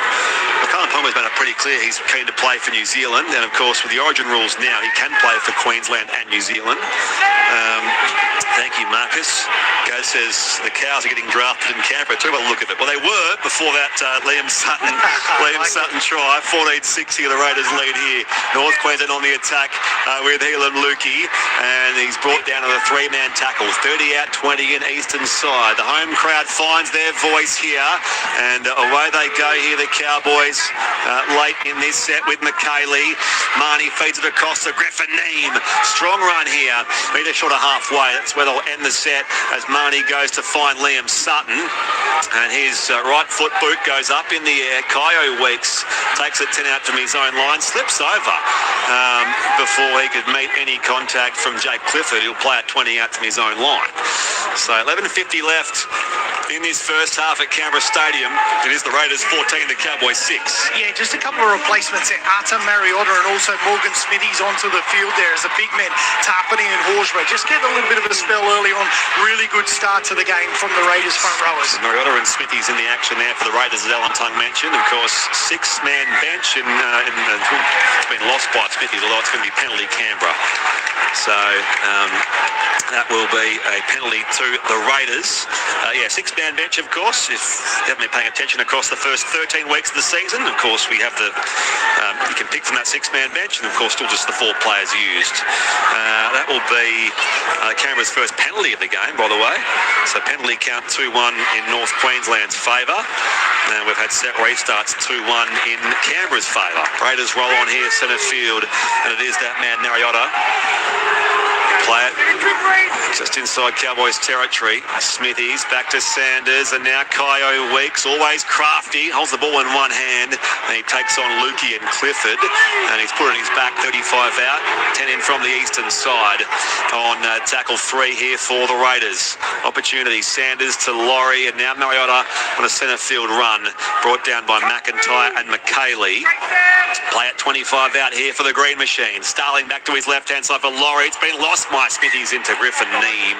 Colin Palmer's made it pretty clear he's keen to play for New Zealand, and of course with the Origin rules now, he can play for Queensland and New Zealand. Thank you, Marcus. Go says the Cows are getting drafted in Canberra. Talk about the look of it. Well, they were before that Liam Sutton try. 14-60 of the Raiders lead here. North Queensland on the attack with Helam Lukey, and he's brought down to the three-man tackle. 30 out, 20 in eastern side. The home crowd finds their voice here, and away they go here, the Cowboys, late in this set with McKaylee. Marnie feeds it across to Griffin Neem. Strong run here. Metre short of halfway. That's where they'll end the set as Marnie goes to find Liam Sutton, and his right foot boot goes up in the air. Kyo Weeks takes it 10 out from his own line, slips over before he could meet any contact from Jake Clifford, who'll play at 20 out from his own line. So 11:50 left in this first half at Canberra Stadium. It is the Raiders 14, the Cowboys 6. Yeah, just a couple of replacements there. Arta Mariota and also Morgan Smithies onto the field there as the big men, Tarpany and Horsburgh. Just get a little bit of a spell early on. Really good start to the game from the Raiders front rowers. Mariota and Smithies in the action there for the Raiders, as Alan Tung mentioned. Of course, six-man bench, and it's been lost by Smithies, although it's going to be penalty Canberra. So that will be a penalty to the Raiders. Six-man bench, of course. If you haven't been paying attention across the first 13 weeks of the season, of course, we have you can pick from that six-man bench, and of course, still just the 4 players used. That will be Canberra's first penalty of the game, by the way. So penalty count 2-1 in North Queensland's favour. And we've had set restarts 2-1 in Canberra's favour. Raiders roll on here, centre field, and it is that man, Mariota. Play it just inside Cowboys territory. Smithies back to Sanders, and now Kyo Weeks, always crafty, holds the ball in one hand, and he takes on Lukey and Clifford, and he's put it in his back. 35 out, 10 in from the eastern side on tackle 3 here for the Raiders. Opportunity, Sanders to Laurie, and now Mariota on a centre field run, brought down by McIntyre and McKaylee. Play at 25 out here for the Green Machine. Starling back to his left-hand side for Laurie. It's been lost by Smithies into Griffin Neem.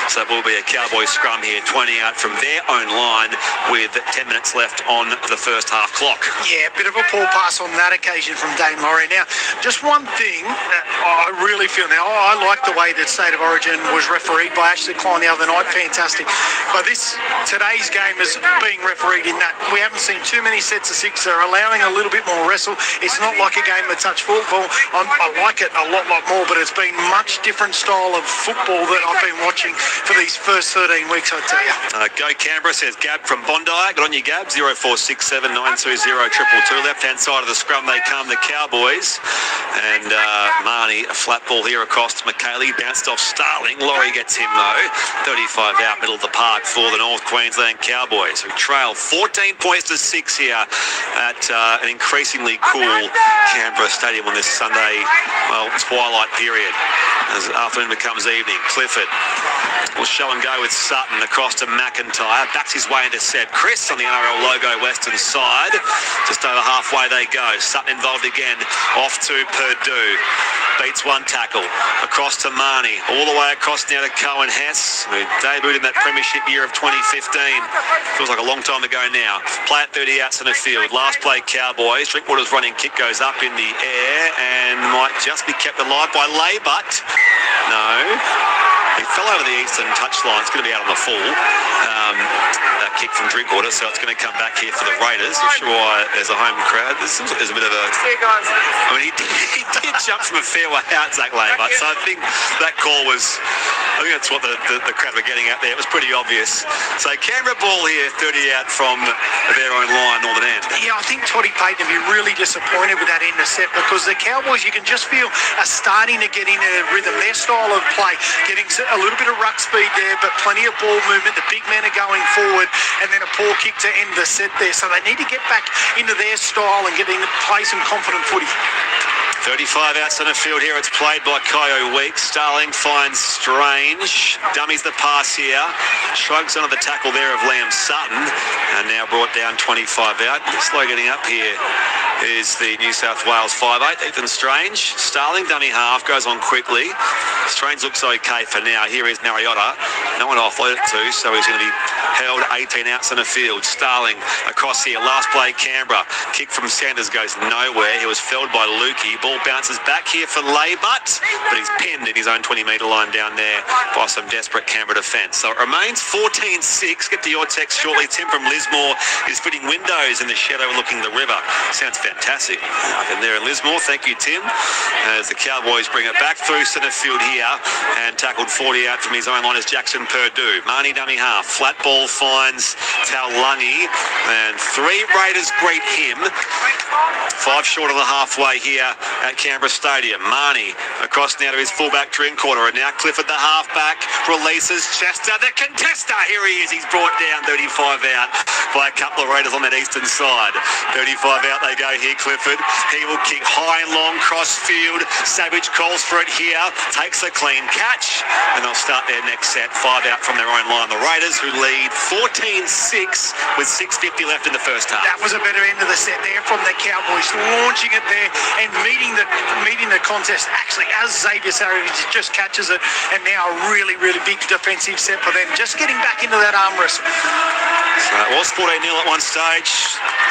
So it will be a Cowboy scrum here, 20 out from their own line with 10 minutes left on the first half clock. Yeah, a bit of a poor pass on that occasion from Dane Laurie. Now, just one thing that I really feel now, I like the way that State of Origin was refereed by Ashley Klein the other night. Fantastic. But today's game is being refereed in that we haven't seen too many sets of 6. They're allowing a little bit more wrestle. It's not like a game of touch football. I like it a lot more, but it's been much different style of football that I've been watching for these first 13 weeks, I tell you. Go Canberra, says Gab from Bondi. Good on you, Gab. 0467 920 222. Left-hand side of the scrum they come, the Cowboys. And Marnie, a flat ball here across to McKaylee. Bounced off Starling. Laurie gets him, though. 35 out, middle of the park for the North Queensland Cowboys, who trail 14 points to 6 here at an increasingly cool Canberra Stadium on this Sunday, twilight period, as afternoon becomes evening. Clifford will show and go with Sutton across to McIntyre. Backs his way into Seb Chris on the NRL logo western side. Just over halfway they go. Sutton involved again. Off to Purdue. Beats one tackle. Across to Marnie. All the way across now to Cohen Hess, who debuted in that premiership year of 2015. Feels like a long time ago now. Play at 30 out centre field. Last play Cowboys. Drinkwater's running kick goes up in the air and might just be kept alive by Lay, but no. He fell over the eastern touchline. It's going to be out on the full. That kick from Drinkwater, so it's going to come back here for the Raiders. Not sure why there's a home crowd. There's a bit of a... I mean, he did jump from a fair way out, Zach Lay, so I think that call was... I think that's what the crowd were getting at there. It was pretty obvious. So Canberra ball here, 30 out from their own line, northern end. Yeah, I think Toddy Payton will be really disappointed with that intercept, because the Cowboys, you can just feel, are starting to get into rhythm. Their style of play, getting a little bit of ruck speed there, but plenty of ball movement. The big men are going forward, and then a poor kick to end the set there. So they need to get back into their style and get in play some confident footy. 35 out centre field here. It's played by Kyo Weeks. Starling finds Strange. Dummies the pass here. Shrugs onto the tackle there of Liam Sutton. And now brought down 25 out. Slow getting up here is the New South Wales 5'8", Ethan Strange. Starling, dummy half, goes on quickly. Strange looks okay for now. Here is Mariota. No one to offload it to, so he's going to be held 18 out centre field. Starling across here. Last play, Canberra. Kick from Sanders goes nowhere. He was felled by Lukey. Ball bounces back here for Laybutt, but he's pinned in his own 20-metre line down there by some desperate Canberra defence. So it remains 14-6. Get to your text shortly. Tim from Lismore is fitting windows in the shadow looking the river. Sounds fantastic. Up in there in Lismore. Thank you, Tim. As the Cowboys bring it back through centre field here and tackled 40 out from his own line is Jackson Purdue. Marnie dummy half. Flat ball finds Taulungi and 3 Raiders greet him. 5 short of the halfway here at Canberra Stadium. Marnie across now to his fullback Drinkwater, and now Clifford the halfback releases Chester the contester. Here he is. He's brought down 35 out by a couple of Raiders on that eastern side. 35 out they go here, Clifford. He will kick high and long cross field. Savage calls for it here, takes a clean catch, and they'll start their next set. 5 out from their own line. The Raiders who lead 14-6 with 6:50 left in the first half. That was a better end of the set there from the Cowboys, launching it there and meeting the contest actually as Xavier Savage just catches it, and now a really big defensive set for them, just getting back into that arm wrestle. So it was 14-0 at one stage.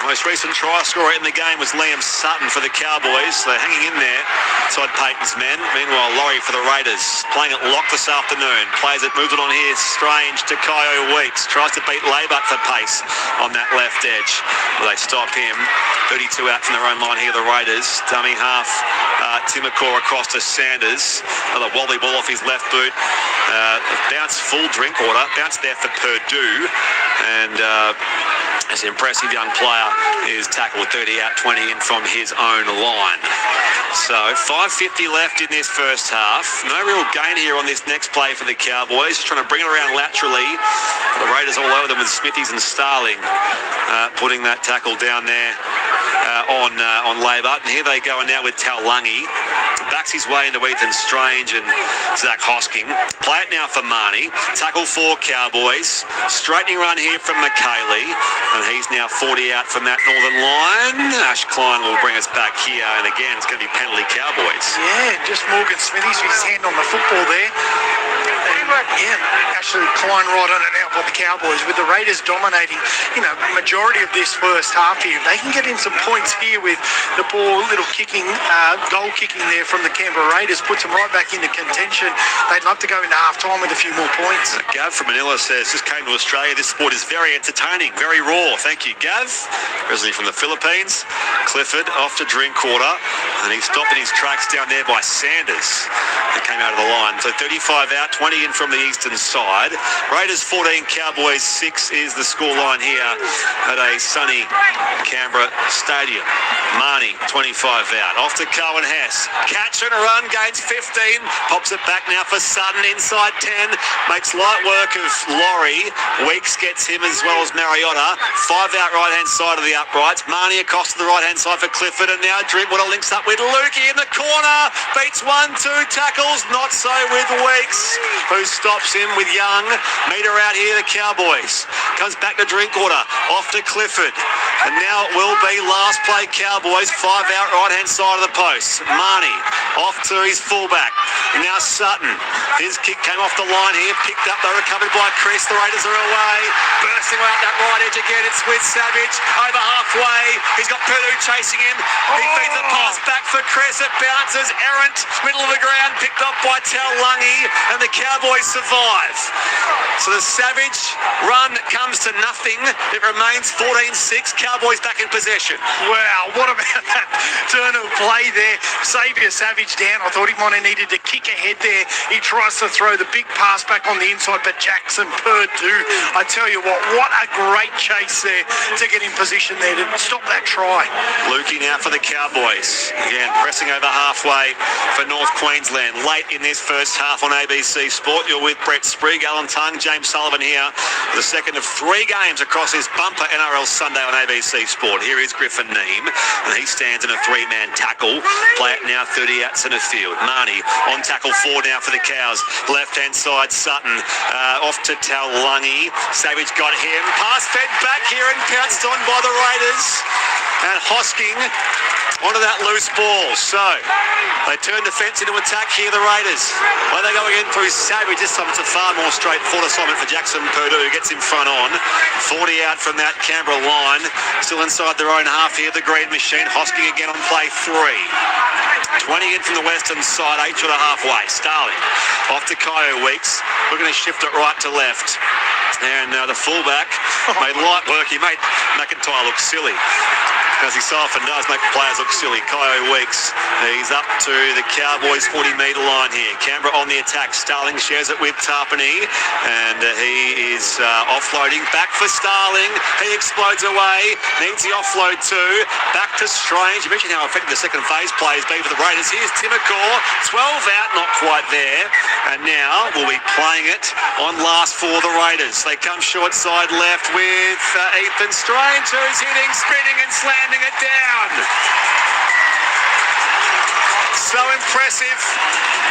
The most recent try scorer in the game was Liam Sutton for the Cowboys. They're hanging in there inside Payton's men. Meanwhile, Laurie for the Raiders playing it lock this afternoon. Plays it, moves it on here. Strange to Kyo Weeks. Tries to beat Laybutt for pace on that left edge. Well, they stop him. 32 out from their own line here, the Raiders. Dummy half, Timacor across to Sanders. Another wobbly ball off his left boot. Bounce full Drinkwater. Bounce there for Purdue. And this impressive young player is tackled 30 out, 20 in from his own line. So 5:50 left in this first half. No real gain here on this next play for the Cowboys. Just trying to bring it around laterally. The Raiders all over them with Smithies and Starling putting that tackle down there on Laybutt. And here they go and now with Taulungi. Backs his way into Ethan Strange and Zach Hosking. Play it now for Marnie. Tackle for Cowboys. Straightening run here from McKaylee. And he's now 40 out from that northern line. Ash Klein will bring us back here. And again, it's going to be penalty Cowboys. Yeah, just Morgan Smithies with his hand on the football there. Yeah, actually Klein right on it out by the Cowboys with the Raiders dominating, majority of this first half here. They can get in some points here with the ball, little kicking, goal kicking there from the Canberra Raiders, puts them right back into contention. They'd love to go into half-time with a few more points. Gav from Manila says, just came to Australia. This sport is very entertaining, very raw. Thank you, Gav. Originally from the Philippines. Clifford off to Drinkwater, and he's stopped in his tracks down there by Sanders. He came out of the line. So 35 out, 20 in from the eastern side. Raiders 14, Cowboys 6 is the scoreline here at a sunny Canberra stadium. Marnie 25 out. Off to Cohen Hess. Catch and run, gains 15. Pops it back now for Sutton inside 10. Makes light work of Laurie. Weeks gets him as well as Mariota. 5 out right-hand side of the uprights. Marnie across to the right-hand side for Clifford, and now Drinkwater links up with Lukey in the corner. Beats 1-2 tackles. Not so with Weeks, who stops him with Young. Meter out here, the Cowboys. Comes back to Drinkwater. Off to Clifford. And now it will be last play Cowboys. 5 out right-hand side of the post. Marnie off to his fullback. And now Sutton. His kick came off the line here. Picked up, though, recovered by Chris. The Raiders are away. Bursting out that right edge again. It's with Savage. Over halfway. He's got Purdue chasing him. He feeds the pass back for Chris. It bounces. Errant. Middle of the ground. Picked up by Taulungi. And the Cowboys survive. So the Savage run comes to nothing. It remains 14-6. Cowboys back in possession. Wow, what about that turn of play there? Xavier Savage down. I thought he might have needed to kick ahead there. He tries to throw the big pass back on the inside, but Jackson Purdue, I tell you what a great chase there to get in position there to stop that try. Lukey now for the Cowboys. Again, pressing over halfway for North Queensland. Late in this first half on ABC Sport. You're with Brett Sprigg, Alan Tung, James Sullivan here. The second of 3 games across his bumper NRL Sunday on ABC Sport. Here is Griffin Neame, and he stands in a 3-man tackle. Play it now 30 out centre field. Marnie on tackle 4 now for the Cows. Left-hand side, Sutton off to Taulungi. Savage got him. Pass fed back here and pounced on by the Raiders. And Hosking onto that loose ball. So they turn defence into attack here, the Raiders. Well, they go again through Savage. This time it's a far more straightforward assignment for Jackson Purdue, who gets in front on. 40 out from that Canberra line. Still inside their own half here, the Green Machine. Hosking again on play 3. 20 in from the western side, 8 to the halfway. Starling off to Kyo Weeks. We're going to shift it right to left. And the fullback made light work. He made McIntyre look silly, as he so often does make players look silly. Kyo Weeks, he's up to the Cowboys 40-metre line here. Canberra on the attack. Starling shares it with Tarpany, and he is offloading. Back for Starling. He explodes away. Needs the offload too. Back to Strange. You mentioned how effective the second phase play has been for the Raiders. Here's Timacor. 12 out, not quite there. And now we'll be playing it on last for the Raiders. They come short side left with Ethan Strange, who's hitting, spinning and slamming it down. So impressive.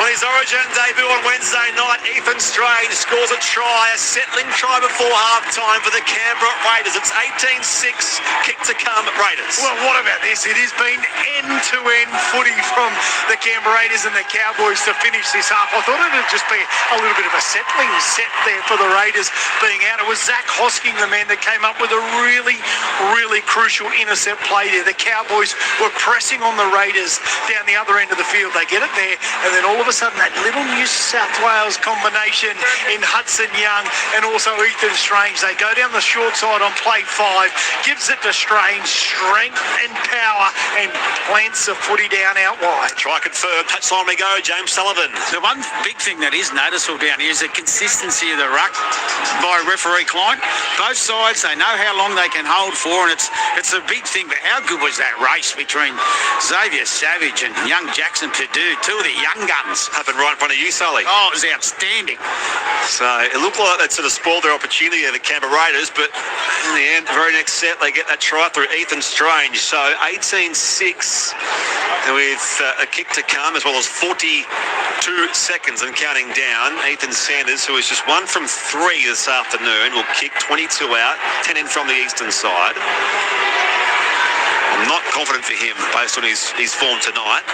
On his Origin debut on Wednesday night, Ethan Strange scores a try, a settling try before half-time for the Canberra Raiders. It's 18-6, kick to come, Raiders. Well, what about this? It has been end-to-end footy from the Canberra Raiders and the Cowboys to finish this half. I thought it would just be a little bit of a settling set there for the Raiders being out. It was Zach Hosking, the man that came up with a really, really crucial intercept play there. The Cowboys were pressing on the Raiders down the other end of the field. They get it there, and then all of a sudden that little New South Wales combination in Hudson Young and also Ethan Strange, they go down the short side on play 5, gives it to Strange, strength and power, and plants the footy down out wide. Try confirmed. Touchline we go. James Sullivan. The one big thing that is noticeable down here is the consistency of the ruck by referee Klein. Both sides, they know how long they can hold for, and it's a big thing. But how good was that race between Xavier Savage and young Jackson Purdue, two of the young guns? Happened right in front of you, Sully. Oh, it was outstanding. So it looked like that sort of spoiled their opportunity there, the Canberra Raiders, but in the end, the very next set, they get that try through Ethan Strange. So 18-6 with a kick to come, as well as 42 seconds and counting down. Ethan Sanders, who is just 1 from 3 this afternoon, will kick 22 out, 10 in from the eastern side. I'm not confident for him based on his form tonight.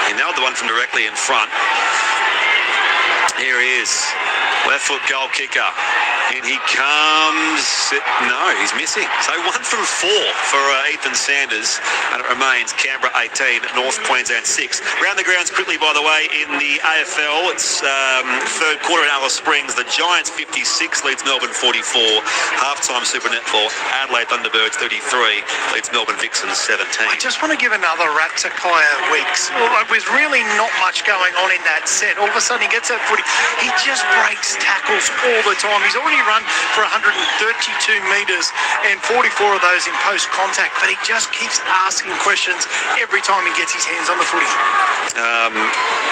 He nailed the one from directly in front. Here he is, left foot goal kicker. In he comes. No, he's missing. So 1 from 4 for Ethan Sanders. And it remains Canberra 18, North Queensland 6. Round the grounds quickly, by the way, in the AFL. It's third quarter in Alice Springs. The Giants 56 leads Melbourne 44. Halftime Super Netball. Adelaide Thunderbirds 33 leads Melbourne Vixens 17. I just want to give another rap to Kyo Weeks. Well, it was really not much going on in that set. All of a sudden he gets that footy. He just breaks tackles all the time. He's already run for 132 metres and 44 of those in post contact, but he just keeps asking questions every time he gets his hands on the footy.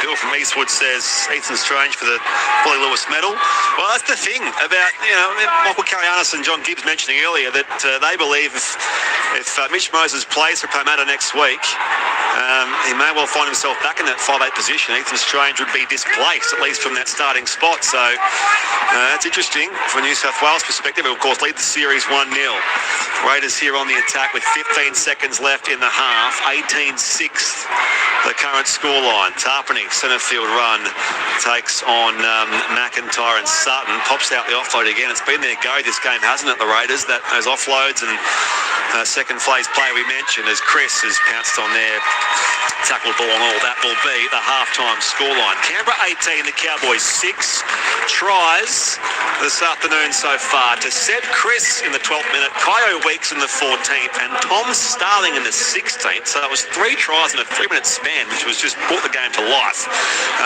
Bill from Eastwood says Ethan Strange for the Polly Lewis medal. Well, that's the thing about, Michael Carianis and John Gibbs mentioning earlier that they believe if Mitch Moses plays for Parramatta next week, he may well find himself back in that 5'8 position. Ethan Strange would be displaced, at least from that starting spot. So that's interesting from a New South Wales perspective. Of course, lead the series 1-0. Raiders here on the attack with 15 seconds left in the half. 18-6, the current scoreline. Tarpany, centre field run, takes on McIntyre and Sutton. Pops out the offload again. It's been their go this game, hasn't it, the Raiders? Those offloads and second phase play we mentioned as Chris has pounced on their tackle ball and all. That will be the halftime scoreline. Canberra 18, the Cowboys 6. Tries this afternoon so far to Seb Chris in the 12th minute, Kyo Weeks in the 14th, and Tom Starling in the 16th. So that was 3 tries in a 3-minute span, which was just brought the game to life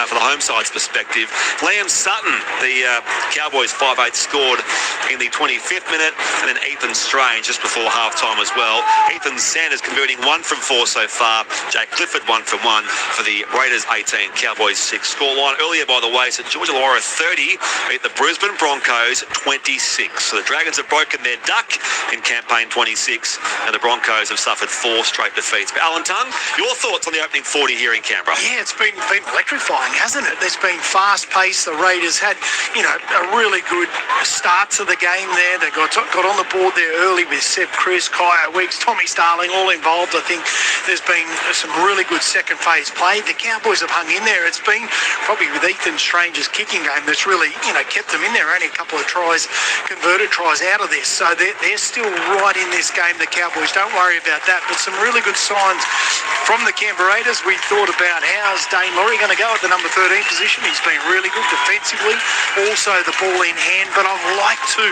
for the home side's perspective. Liam Sutton, the Cowboys 5'8", scored in the 25th minute, and then Ethan Strange just before halftime as well. Ethan Sanders converting 1 from 4 so far. Jake Clifford 1 from 1 for the Raiders 18, Cowboys 6 scoreline. Earlier, by the way, St George Illawarra 30 beat the Brisbane Broncos 26. So the Dragons have broken their duck in campaign 26, and the Broncos have suffered 4 straight defeats. But Alan Tongue, your thoughts on the opening 40 here in Canberra? Yeah, it's been electrifying, hasn't it? There's been fast-paced. The Raiders had, a really good start to the game there. They got on the board there early with Seb Chris, Kaya Wiggs, Tommy Starling, all involved. I think there's been some really good second phase play. The Cowboys have hung in there. It's been probably with Ethan Strange's kicking game that's really, kept them in there. Only a couple of converted tries out of this. So they're still right in this game, the Cowboys. Don't worry about that. But some really good signs from the Canberra Raiders. We thought about how's Dane Laurie going to go at the number 13 position. He's been really good defensively. Also the ball in hand. But I've liked to,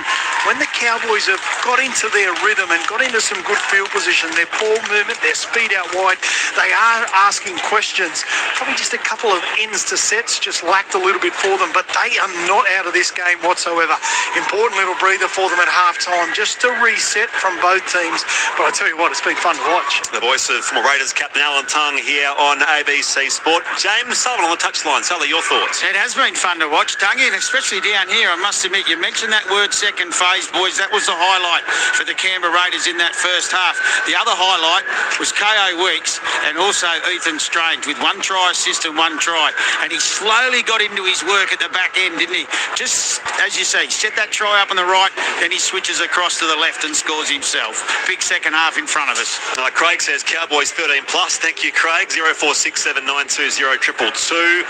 when the Cowboys have got into their rhythm and got into some good field position, their ball movement, their speed out wide, they are asking questions. Probably just a couple of ends to sets just lacked a little bit for them, but they are not out of this game whatsoever. Important little breather for them at half-time, just to reset from both teams. But I tell you what, it's been fun to watch. The voice of former Raiders captain Alan Tongue here on ABC Sport. James Sullivan on the touchline. Sully, your thoughts? It has been fun to watch, Tungy, and especially down here. I must admit, you mentioned that word second phase, boys. That was the highlight for the Canberra Raiders in that first half. The other highlight was K.O. Weeks and also Ethan Strange with one try assist and one try. And he slowly got into his work at the back end, didn't he? Just, as you say, set that try up on the right, then he switches across to the left and scores himself. Big second half in front of us. Craig says Cowboys 13 plus. Thank you, Craig. 0467920222.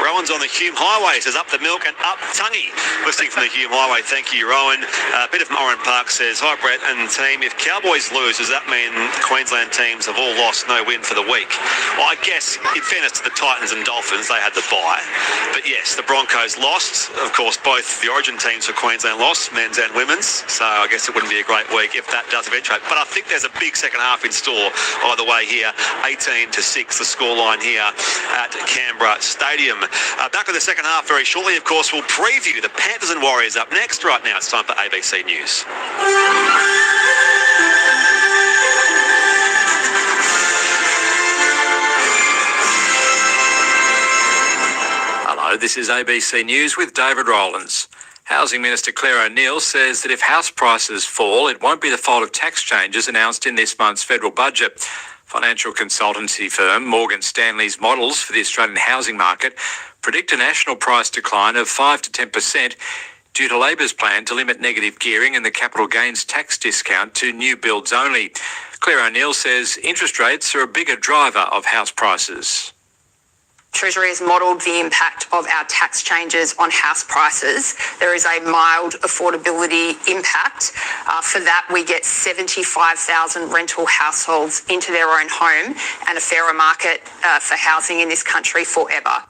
Rowan's on the Hume Highway. Says up the milk and up Tungy. Listening from the Hume Highway. Thank you, Rowan. Peter from Oran Park says, hi, Brett and team. If Cowboys lose, does that mean Queensland teams have all lost, no win for the week? Well, I guess, in fairness to the Titans and Dolphins, they had the bye. But yes, the Broncos lost. Of course, both the origin teams for Queensland lost, men's and women's. So I guess it wouldn't be a great week if that does eventuate. But I think there's a big second half in store either way here. 18-6, the scoreline here at Canberra Stadium. Back with the second half very shortly. Of course, we'll preview the Panthers and Warriors up next. Right now, it's time for ABC News. Hello, this is ABC News with David Rowlands. Housing Minister Claire O'Neil says that if house prices fall, it won't be the fault of tax changes announced in this month's federal budget. Financial consultancy firm Morgan Stanley's models for the Australian housing market predict a national price decline of 5 to 10% due to Labor's plan to limit negative gearing and the capital gains tax discount to new builds only. Claire O'Neil says interest rates are a bigger driver of house prices. Treasury has modelled the impact of our tax changes on house prices. There is a mild affordability impact. For that, we get 75,000 rental households into their own home and a fairer market for housing in this country forever.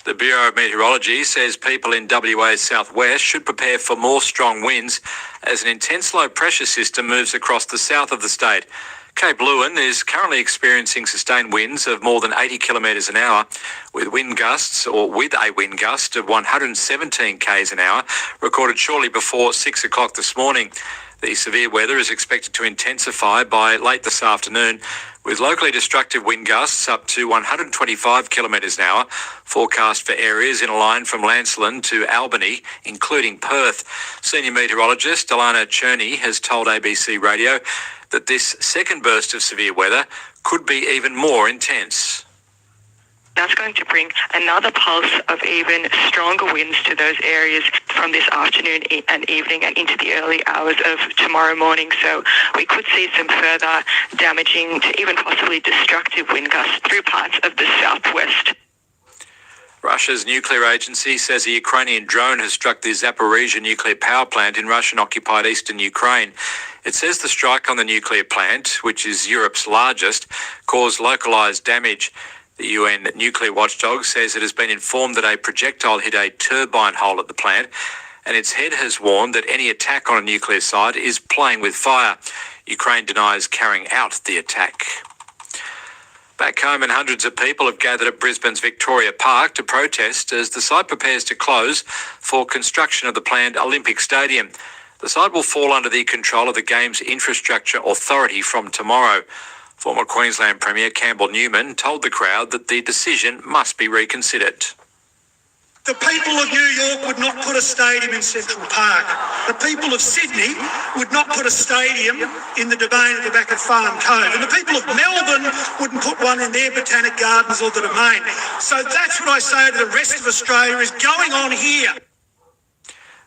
The Bureau of Meteorology says people in WA's southwest should prepare for more strong winds as an intense low pressure system moves across the south of the state. Cape Leeuwin is currently experiencing sustained winds of more than 80 kilometres an hour, with a wind gust of 117 k's an hour recorded shortly before 6 o'clock this morning. The severe weather is expected to intensify by late this afternoon, with locally destructive wind gusts up to 125 kilometres an hour forecast for areas in a line from Lancelin to Albany, including Perth. Senior meteorologist Alana Cherney has told ABC Radio that this second burst of severe weather could be even more intense. That's going to bring another pulse of even stronger winds to those areas from this afternoon and evening and into the early hours of tomorrow morning. So we could see some further damaging to even possibly destructive wind gusts through parts of the southwest. Russia's nuclear agency says a Ukrainian drone has struck the Zaporizhzhia nuclear power plant in Russian-occupied eastern Ukraine. It says the strike on the nuclear plant, which is Europe's largest, caused localised damage. The UN nuclear watchdog says it has been informed that a projectile hit a turbine hole at the plant, and its head has warned that any attack on a nuclear site is playing with fire. Ukraine denies carrying out the attack. Back home, and hundreds of people have gathered at Brisbane's Victoria Park to protest as the site prepares to close for construction of the planned Olympic Stadium. The site will fall under the control of the Games Infrastructure Authority from tomorrow. Former Queensland Premier Campbell Newman told the crowd that the decision must be reconsidered. The people of New York would not put a stadium in Central Park. The people of Sydney would not put a stadium in the Domain at the back of Farm Cove. And the people of Melbourne wouldn't put one in their Botanic Gardens or the Domain. So that's what I say to the rest of Australia is going on here.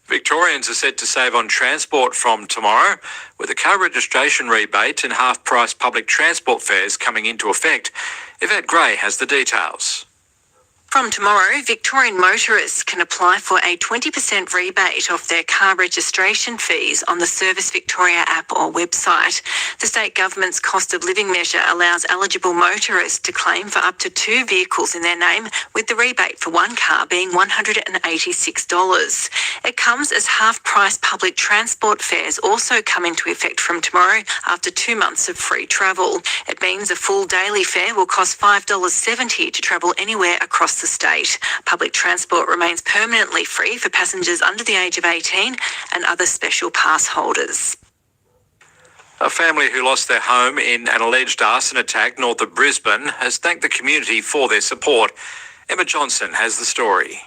Victorians are set to save on transport from tomorrow, with a car registration rebate and half-price public transport fares coming into effect. Yvette Gray has the details. From tomorrow, Victorian motorists can apply for a 20% rebate off their car registration fees on the Service Victoria app or website. The state government's cost of living measure allows eligible motorists to claim for up to 2 vehicles in their name, with the rebate for one car being $186. It comes as half-price public transport fares also come into effect from tomorrow after 2 months of free travel. It means a full daily fare will cost $5.70 to travel anywhere across the state. Public transport remains permanently free for passengers under the age of 18 and other special pass holders. A family who lost their home in an alleged arson attack north of Brisbane has thanked the community for their support. Emma Johnson has the story.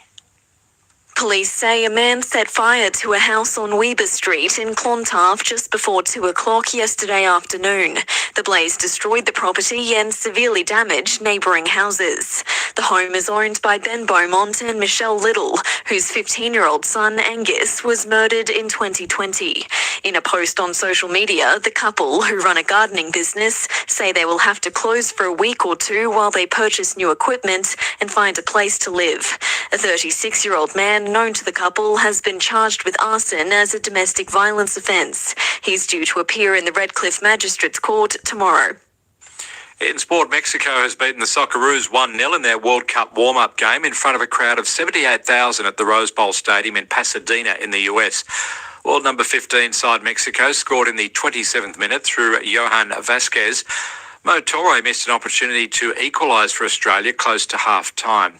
Police say a man set fire to a house on Weber Street in Clontarf just before 2 o'clock yesterday afternoon. The blaze destroyed the property and severely damaged neighbouring houses. The home is owned by Ben Beaumont and Michelle Little, whose 15-year-old son Angus was murdered in 2020. In a post on social media, the couple, who run a gardening business, say they will have to close for a week or two while they purchase new equipment and find a place to live. A 36-year-old man known to the couple has been charged with arson as a domestic violence offence. He's due to appear in the Redcliffe Magistrates Court tomorrow. In sport, Mexico has beaten the Socceroos 1-0 in their World Cup warm-up game in front of a crowd of 78,000 at the Rose Bowl Stadium in Pasadena in the US. World number 15 side Mexico scored in the 27th minute through Johan Vasquez. Mo Torre missed an opportunity to equalise for Australia close to half-time.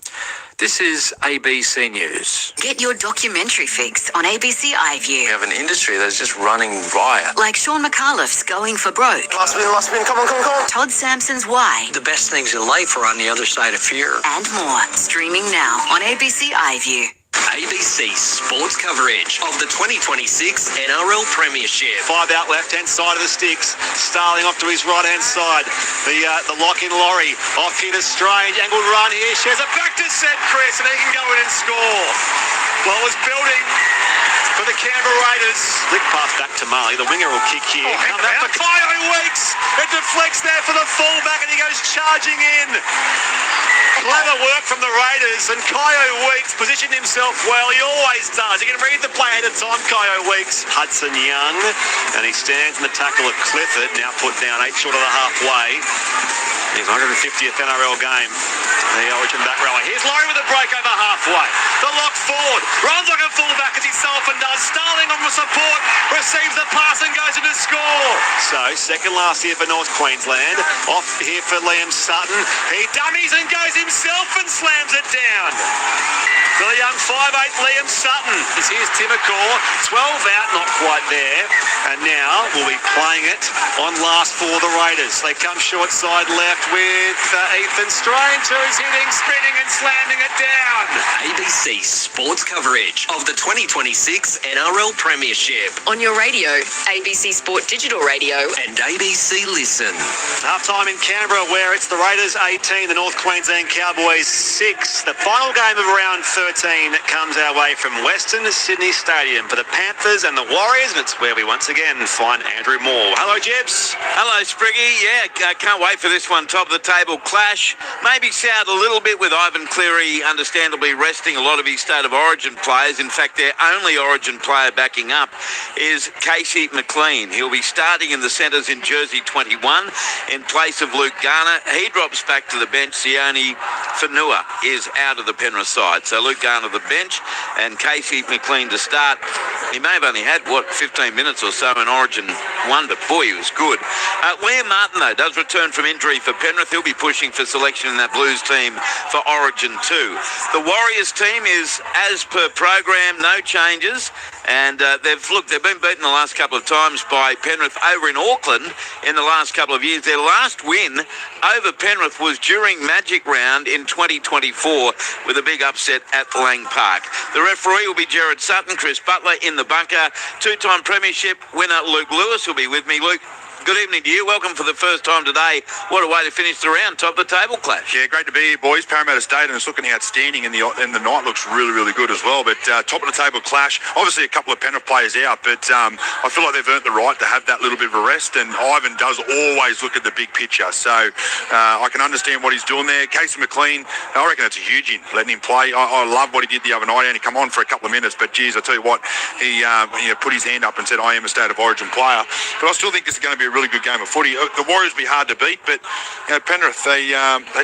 This is ABC News. Get your documentary fix on ABC iView. We have an industry that's just running riot. Like Sean McAuliffe's Going for Broke. Last spin, come on. Todd Sampson's Why. The best things in life are on the other side of fear. And more. Streaming now on ABC iView. ABC sports coverage of the 2026 NRL Premiership. 5 out left-hand side of the sticks. Starling off to his right-hand side. The lock-in Laurie. Off here to Strange. Angled run here. Shares it back to St. Chris, and he can go in and score. Well, it was building for the Canberra Raiders. Flick pass back to Marley. The winger will kick here. Come back for Kyo Weeks. It deflects there for the fullback, and he goes charging in. Clever work from the Raiders, and Kyo Weeks positioned himself well. He always does. He can read the play ahead of time, Kyo Weeks. Hudson Young, and he stands in the tackle of Clifford, now put down 8 short of the halfway. His 150th NRL game. The Origin back rower. Here's Laurie with a break over halfway. The lock forward. Runs like a fullback as he so often does. Starling on the support. Receives the pass and goes in to score. So, second last year for North Queensland. Off here for Liam Sutton. He dummies and goes himself and slams it down. So the young 5'8" Liam Sutton. Here's Timacor. 12 out, not quite there. And now we'll be playing it on last for the Raiders. They come short side left with Ethan Strange, who's hitting, spinning and slamming it down. ABC sports coverage of the 2026 NRL Premiership. On your radio, ABC Sport Digital Radio. And ABC Listen. Half-time in Canberra, where it's the Raiders 18, the North Queensland Cowboys 6. The final game of round 13 comes our way from Western Sydney Stadium for the Panthers and the Warriors, and it's where we once again find Andrew Moore. Hello, Jebs. Hello, Spriggy. Yeah, can't wait for this one. Top of the table clash. Maybe soured a little bit with Ivan Cleary understandably resting a lot of his State of Origin players. In fact, their only Origin player backing up is Casey McLean. He'll be starting in the centres in jersey 21 in place of Luke Garner. He drops back to the bench. Sione Fanua is out of the Penrith side. So Luke Garner the bench and Casey McLean to start. He may have only had, 15 minutes or so in Origin 1, but boy, he was good. Liam Martin, though, does return from injury for Penrith. He'll be pushing for selection in that Blues team for Origin 2. The Warriors team is, as per program, no changes. And they've been beaten the last couple of times by Penrith over in Auckland in the last couple of years. Their last win over Penrith was during Magic Round in 2024 with a big upset at Lang Park. The referee will be Gerard Sutton. Chris Butler in the bunker. Two-time premiership winner Luke Lewis will be with me. Luke, Good evening to you. Welcome for the first time today. What a way to finish the round. Top of the table clash. Yeah, great to be here, boys. Parramatta Stadium is looking outstanding, and the night looks really, really good as well. But top of the table clash. Obviously, a couple of Penrith players out, but I feel like they've earned the right to have that little bit of a rest. And Ivan does always look at the big picture, so I can understand what he's doing there. Casey McLean, I reckon it's a huge in letting him play. I love what he did the other night, and he come on for a couple of minutes. But geez, I tell you what, he put his hand up and said, "I am a State of Origin player." But I still think this is going to be a really good game of footy. The Warriors will be hard to beat, but Penrith, they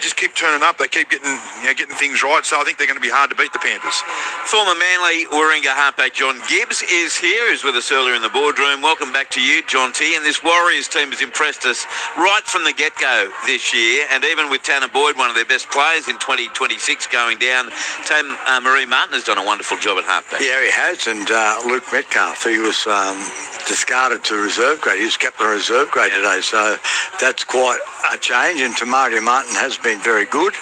just keep turning up. They keep getting things right. So I think they're going to be hard to beat, the Panthers. Former Manly Warringah halfback John Gibbs is here. He was with us earlier in the boardroom. Welcome back to you, John T. And this Warriors team has impressed us right from the get-go this year. And even with Tanner Boyd, one of their best players in 2026, going down, Marie Martin has done a wonderful job at halfback. Yeah, he has. And Luke Metcalf, he was discarded to reserve grade. He was kept on reserve grade today. So that's quite a change. And Tamari Martin has been very good.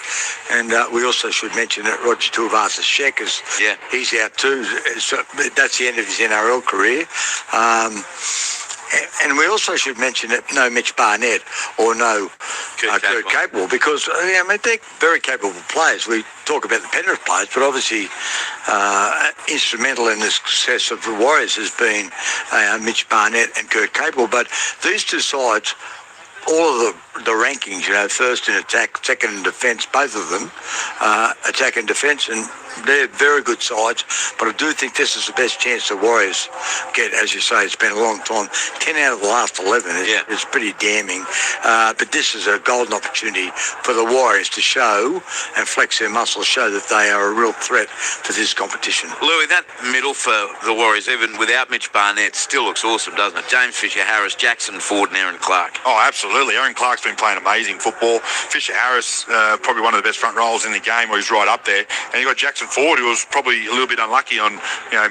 And we also should mention that Roger Tuivasa-Sheck he's out too. So that's the end of his NRL career. And we also should mention that no Mitch Barnett or no Kurt Capewell, because they're very capable players. We talk about the Penrith players, but obviously instrumental in the success of the Warriors has been Mitch Barnett and Kurt Capewell. But these two sides, all of the rankings, first in attack, second in defence, both of them, attack and defence, and they're very good sides. But I do think this is the best chance the Warriors get. As you say, it's been a long time. 10 out of the last 11 is pretty damning. But this is a golden opportunity for the Warriors to show and flex their muscles, show that they are a real threat for this competition. Louis, that middle for the Warriors, even without Mitch Barnett, still looks awesome, doesn't it? James Fisher-Harris, Jackson Ford and Aaron Clark. Oh, absolutely. Aaron Clark's been playing amazing football. Fisher-Harris, probably one of the best front rows in the game, where he's right up there. And you got Jackson Ford, who was probably a little bit unlucky on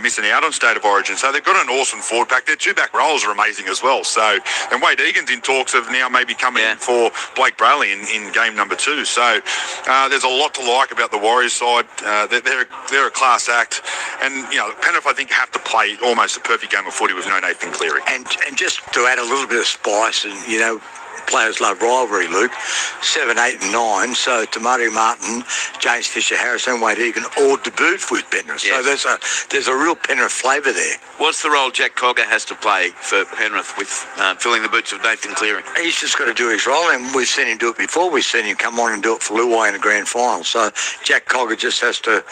missing out on State of Origin. So they've got an awesome forward pack. Their two back rows are amazing as well. So, and Wade Egan's in talks of now maybe coming in for Blake Brayley in game number 2. So there's a lot to like about the Warriors side. They're a class act, and Penrith, I think, have to play almost a perfect game of footy with no Nathan Cleary. And just to add a little bit of spice, and players love rivalry, Luke. 7, 8 and 9. So Tamari Martin, James Fisher-Harris and Wade Egan all debuted with Penrith. Yes. So there's a real Penrith flavour there. What's the role Jack Cogger has to play for Penrith with filling the boots of Nathan Cleary? He's just got to do his role, and we've seen him do it before. We've seen him come on and do it for Luai in the grand final. So Jack Cogger just has to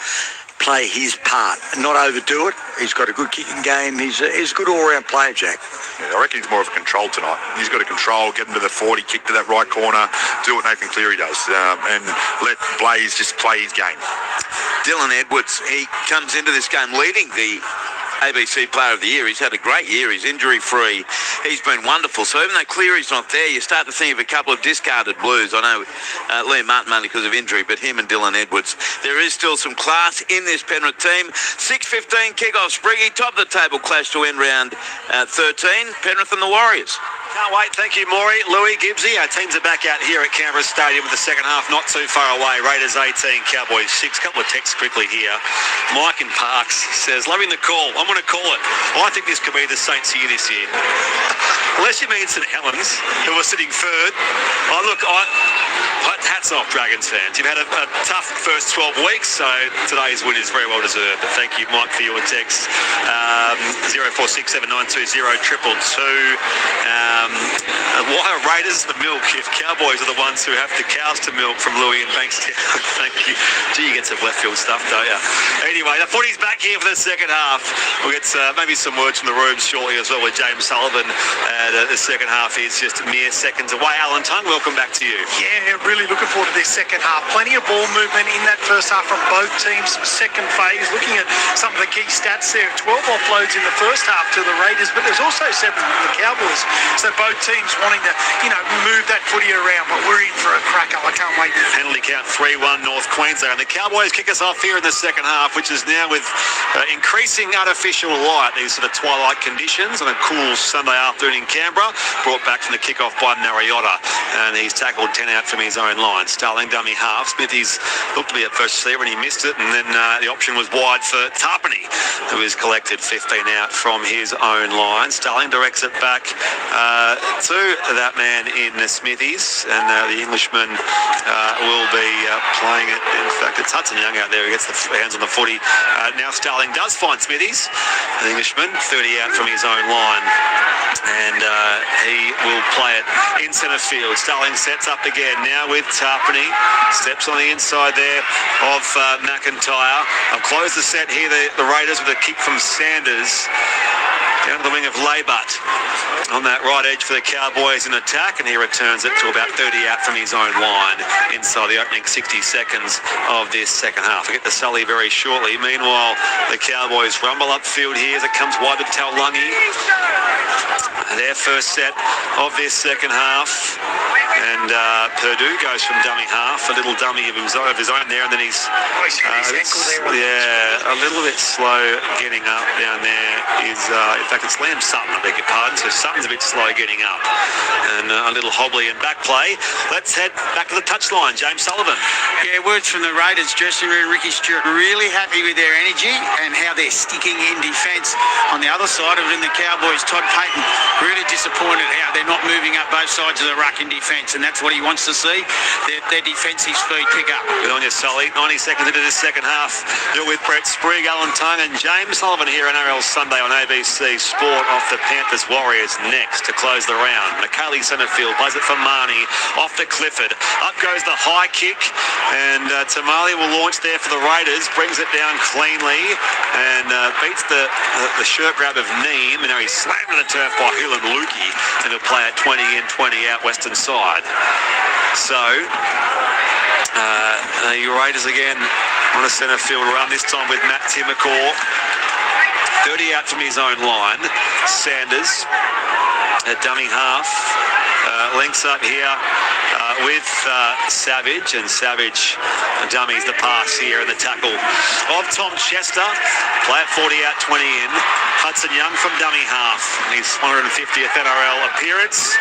play his part, not overdo it. He's got a good kicking game. He's a good all-round player, Jack. Yeah, I reckon he's more of a control tonight. He's got to control, get him to the 40, kick to that right corner, do what Nathan Cleary does, and let Blaze just play his game. Dylan Edwards, he comes into this game leading the ABC Player of the Year. He's had a great year. He's injury-free. He's been wonderful. So even though Cleary's not there, you start to think of a couple of discarded Blues. I know Liam Martin mainly because of injury, but him and Dylan Edwards. There is still some class in this Penrith team. 6:15 kick-off. Spriggy, top of the table clash to end round 13. Penrith and the Warriors. Can't wait. Thank you, Maury. Louis, Gibbsy. Our teams are back out here at Canberra Stadium with the second half not too far away. Raiders 18, Cowboys 6. Couple of texts quickly here. Mike in Parks says, loving the call. I'm going to call it. I think this could be the Saints' year this year. Unless you mean St Helens, who are sitting third. Hats off, Dragons fans. You've had a tough first 12 weeks, so today's win is very well deserved. But thank you, Mike, for your text. 0467920222. Why are Raiders the milk if Cowboys are the ones who have the cows to milk from Louis and Bankstown? Thank you. Gee, you get some left field stuff, don't you? Anyway, the footy's back here for the second half. We'll get maybe some words from the room shortly as well with James Sullivan. The second half is just mere seconds away. Alan Tung, welcome back to you. Yeah, really looking forward to this second half. Plenty of ball movement in that first half from both teams. Second phase, looking at some of the key stats there. 12 offloads in the first half to the Raiders, but there's also 7 from the Cowboys. So both teams wanting to, move that footy around, but we're in for a cracker. I can't wait. Penalty count 3-1 North Queensland. The Cowboys kick us off here in the second half, which is now with increasing artificial light, these sort of twilight conditions on a cool Sunday afternoon in Canberra, brought back from the kick-off by Mariota. And he's tackled 10 out from his own line. Starling dummy half. Smithies looked to be at first receiver and he missed it, and then the option was wide for Tarpany, who has collected 15 out from his own line. Starling directs it back to that man in Smithies, and the Englishman will be playing it. In fact, it's Hudson Young out there who gets the hands on the footy. Now Starling does find Smithies, the Englishman, 30 out from his own line, and he will play it in centre field. Starling sets up again now with Tarpany, steps on the inside there of McIntyre. I'll close the set here, the Raiders, with a kick from Sanders down to the wing of Laybutt on that right edge for the Cowboys in attack, and he returns it to about 30 out from his own line inside the opening 60 seconds of this second half. We'll get to Sully very shortly. Meanwhile, the Cowboys rumble upfield here as it comes wide to Taulungi. Their first set of this second half, and Purdue goes from dummy half, a little dummy of his own there, and then he's a little bit slow getting up down there. In fact, it's Liam Sutton, I beg your pardon, so Sutton's a bit slow getting up, and a little hobbly in back play. Let's head back to the touchline. James Sullivan. Yeah, words from the Raiders dressing room. Ricky Stewart really happy with their energy and how they're sticking in defence. On the other side of it, in the Cowboys, Todd Payton really disappointed how they're not moving up both sides of the ruck in defence, and that's what he wants to see, their defensive speed pick up. Good on you, Sully. 90 seconds into this second half. You're with Brett Sprigg, Alan Tongue, and James Sullivan here on NRL Sunday on ABC Sport. Off the Panthers Warriors next to close the round. McKaylee centre field, plays it for Marnie, off to Clifford. Up goes the high kick, and Tamale will launch there for the Raiders, brings it down cleanly, and beats the shirt grab of Neem, and now he's slammed to the turf by Hulan Lukey, and he'll play at 20 in, 20 out western side. So, the Raiders again on a centre field run, this time with Matt Timmacore. 30 out from his own line. Sanders at dummy half. Links up here with Savage, and Savage dummies the pass here and the tackle of Tom Chester. Play at 40 out, 20 in. Hudson Young from dummy half. His 150th NRL appearance,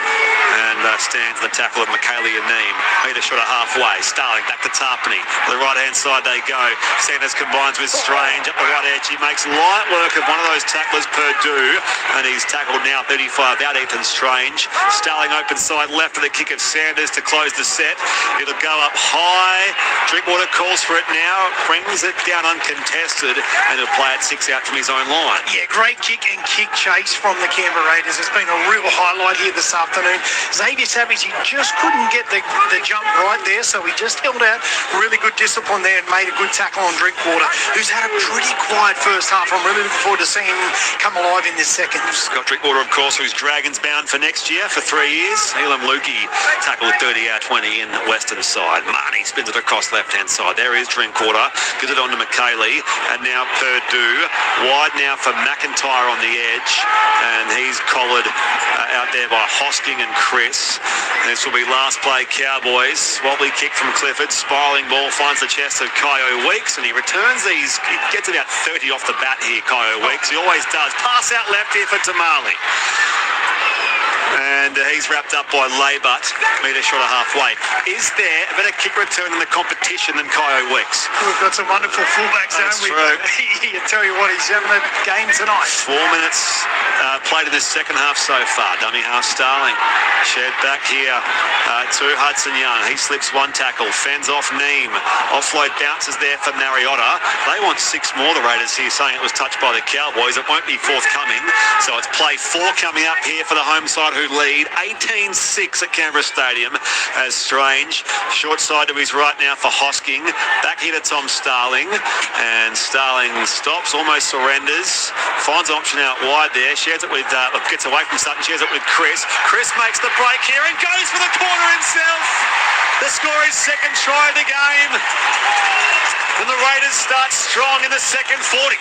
and stands the tackle of McKaylee and Neem. Metre shot at halfway. Starling back to Tarpany. The right-hand side they go. Sanders combines with Strange up the right edge. He makes light work of one of those tacklers, Purdue, and he's tackled now 35 out, Ethan Strange. Starling open side left for the kick of Sanders to close the set. It'll go up high. Drinkwater calls for it now, brings it down uncontested, and he'll play it 6 out from his own line. Yeah, great kick and kick chase from the Canberra Raiders. It's been a real highlight here this afternoon. Xavier Savage, he just couldn't get the jump right there, so he just held out. Really good discipline there and made a good tackle on Drinkwater, who's had a pretty quiet first half. I'm really looking forward to seeing him come alive in this second. Scott Drinkwater, of course, who's Dragons bound for next year for 3 years. Elam Lukey tackled 30 out, 20 in western side. Marnie spins it across left-hand side. There is Drinkwater. Gives it on to McKaylee. And now Purdue. Wide now for McIntyre on the edge. And he's collared out there by Hosking and Chris. And this will be last play Cowboys. Wobbly kick from Clifford. Spiralling ball finds the chest of Kyo Weeks. And he returns these. He gets about 30 off the bat here, Kyo Weeks. He always does. Pass out left here for Tamale. And he's wrapped up by Laybutt, metre short of halfway. Is there a better kick return in the competition than Kyo Weeks? We've got some wonderful fullbacks, haven't we? I tell you what, he's having a game tonight. 4 minutes played in this second half so far. Dummy half Starling. Shared back here to Hudson Young. He slips one tackle, fends off Neem. Offload bounces there for Nariotta. They want 6 more, the Raiders here, saying it was touched by the Cowboys. It won't be forthcoming. So it's play 4 coming up here for the home side, who lead 18-6 at Canberra Stadium as Strange. Short side to his right now for Hosking. Back here to Tom Starling. And Starling stops, almost surrenders. Finds option out wide there. Shares it with, gets away from Sutton, shares it with Chris. Chris makes the break here and goes for the corner himself. The score is second try of the game. And the Raiders start strong in the second 40.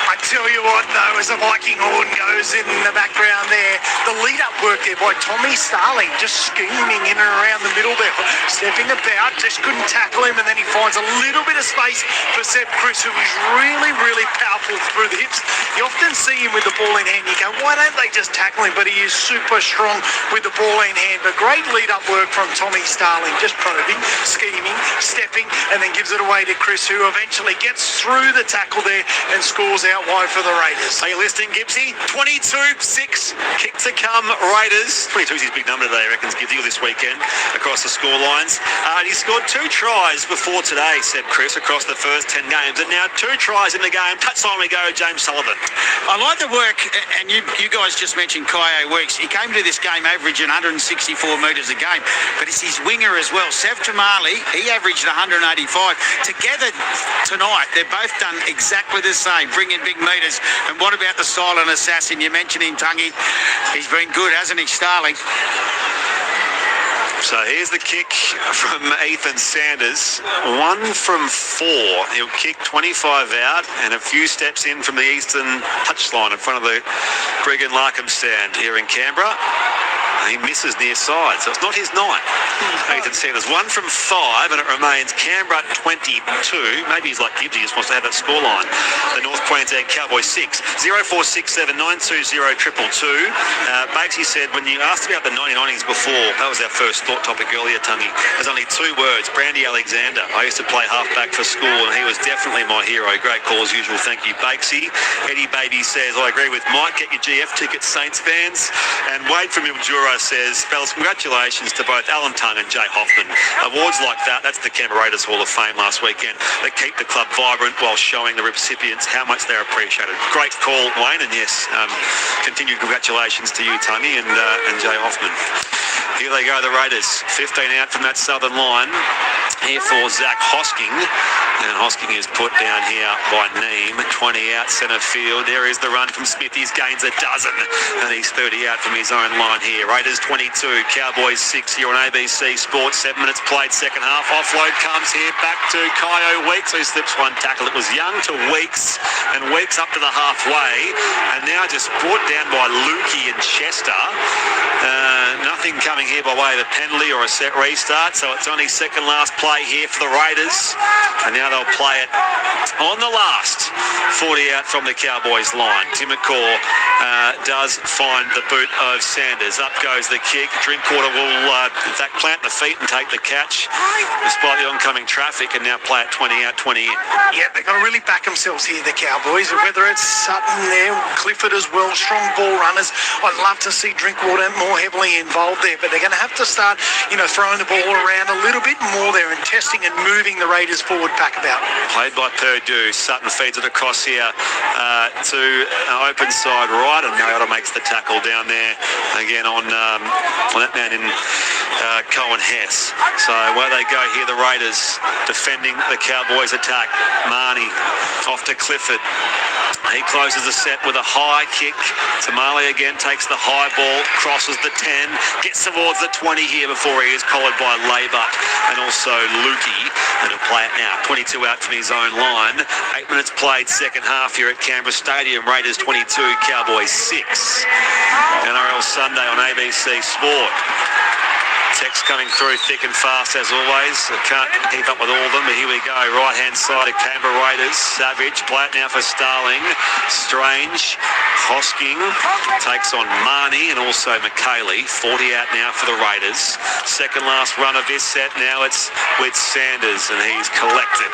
I I tell you what, though, as the Viking horn goes in the background there, the lead-up work there by Tommy Starling, just scheming in and around the middle there, stepping about, just couldn't tackle him, and then he finds a little bit of space for Seb Chris, who is really, really powerful through the hips. You often see him with the ball in hand. You go, why don't they just tackle him? But he is super strong with the ball in hand. But great lead-up work from Tommy Starling, just probing, scheming, stepping, and then gives it away to Chris, who eventually gets through the tackle there and scores out wide for the Raiders. Are you listening, Gibbsy? 22-6. Kick to come, Raiders. 22 is his big number today, reckons Gibbsy, this weekend across the score lines. And he scored 2 tries before today, said Chris, across the first 10 games. And now 2 tries in the game. Touchline we go, James Sullivan. I like the work, and you guys just mentioned Kye Weeks. He came to this game averaging 164 metres a game, but it's his winger as well. Sav Tamali, he averaged 185. Together tonight, they've both done exactly the same, bringing big metres. And what about the silent assassin? You mentioned him, Tungy. He's been good, hasn't he, Starling? So here's the kick from Ethan Sanders. 1 from 4. He'll kick 25 out and a few steps in from the eastern touchline in front of the Gregan Larkham stand here in Canberra. He misses near side, so it's not his night. Ethan Sanders, 1 from 5, and it remains Canberra 22. Maybe he's like Gibbsy, just wants to have that scoreline. The North Queensland Cowboys 6. 0467 920 222. Bakesy said, when you asked about the 1990s before, that was our first thought topic earlier, Tungy. There's only 2 words, Brandy Alexander. I used to play halfback for school, and he was definitely my hero. Great call as usual. Thank you, Bakesy. Eddie Baby says, I agree with Mike. Get your GF tickets, Saints fans. And Wade from Mildura says, fellas, congratulations to both Alan Tung and Jay Hoffman. Awards like that, that's the Canberra Raiders Hall of Fame last weekend, that keep the club vibrant while showing the recipients how much they're appreciated. Great call, Wayne, and yes, continued congratulations to you, Tungy, and Jay Hoffman. Here they go, the Raiders. 15 out from that southern line. Here for Zach Hosking. And Hosking is put down here by Neem. 20 out centre field. There is the run from Smith. He gains a dozen. And he's 30 out from his own line here. Raiders 22, Cowboys 6 here on ABC Sports. 7 minutes played, second half. Offload comes here back to Kye Weeks, who slips one tackle. It was Young to Weeks, and Weeks up to the halfway. And now just brought down by Lukey and Chester. Nothing coming here by way of a penalty or a set restart, so it's only second last play here for the Raiders, and now they'll play it on the last 40 out from the Cowboys line. Tim McCaw does find the boot of Sanders. Up goes the kick. Drinkwater will in fact plant the feet and take the catch despite the oncoming traffic, and now play it 20 out, 20 in. Yeah, they've got to really back themselves here, the Cowboys, whether it's Sutton there, Clifford as well, strong ball runners. I'd love to see Drinkwater more heavily involved there, but they're going to have to start, throwing the ball around a little bit more there and testing and moving the Raiders forward back about. Played by Purdue. Sutton feeds it across here to open side right, and Mariota makes the tackle down there again on that man in Cohen Hess. So where they go here, the Raiders defending the Cowboys attack. Marnie off to Clifford. He closes the set with a high kick. Tamale again takes the high ball, crosses the 10, gets towards the 20 here before he is collared by Laybutt and also Lukey. And he'll play it now. 22 out from his own line. 8 minutes played, second half here at Canberra Stadium. Raiders 22, Cowboys 6. NRL Sunday on ABC Sport. Text coming through thick and fast as always. I can't keep up with all of them, but here we go. Right-hand side of Canberra Raiders. Savage. Play it now for Starling. Strange. Hosking takes on Marnie and also McKaylee. 40 out now for the Raiders. Second last run of this set. Now it's with Sanders, and he's collected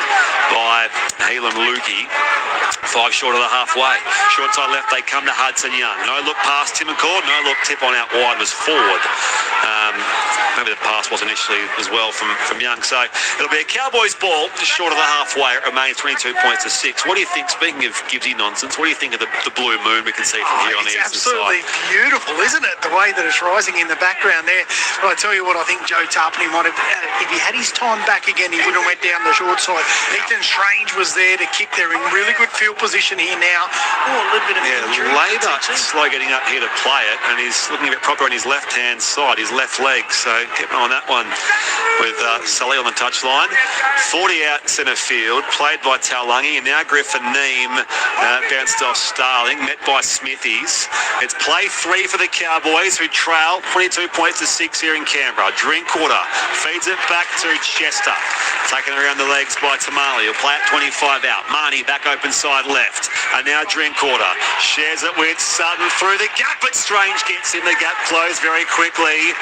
by Helam Lukey. 5 short of the halfway. Short side left, they come to Hudson Young. No look past Tim McCord. No look, tip on out wide was forward. Maybe the pass was initially as well from Young. So it'll be a Cowboys ball just short of the halfway. It remains 22 points to 6. What do you think, speaking of Gibbsy nonsense, what do you think of the blue moon we can see from here on the It's eastern absolutely side. beautiful, isn't it? The way that it's rising in the background there. But I tell you what, I think Joe Tarpany might have, if he had his time back again, he would have went down the short side. Ethan Strange was there to kick. They're in really good field position here now. Oh, a little bit of injury. Labour slow getting up here to play it, and he's looking a bit proper on his left-hand side, his left leg. So keep an eye on that one with Sully on the touchline. 40 out centre field, played by Taulungi, and now Griffin Neem bounced off Starling, met by Smithies. It's play 3 for the Cowboys, who trail 22 points to 6 here in Canberra. Drinkwater feeds it back to Chester, taken around the legs by Tamale. He'll play it 25 out. Marnie back open side left, and now Drinkwater shares it with Sutton through the gap, but Strange gets in the gap closed very quickly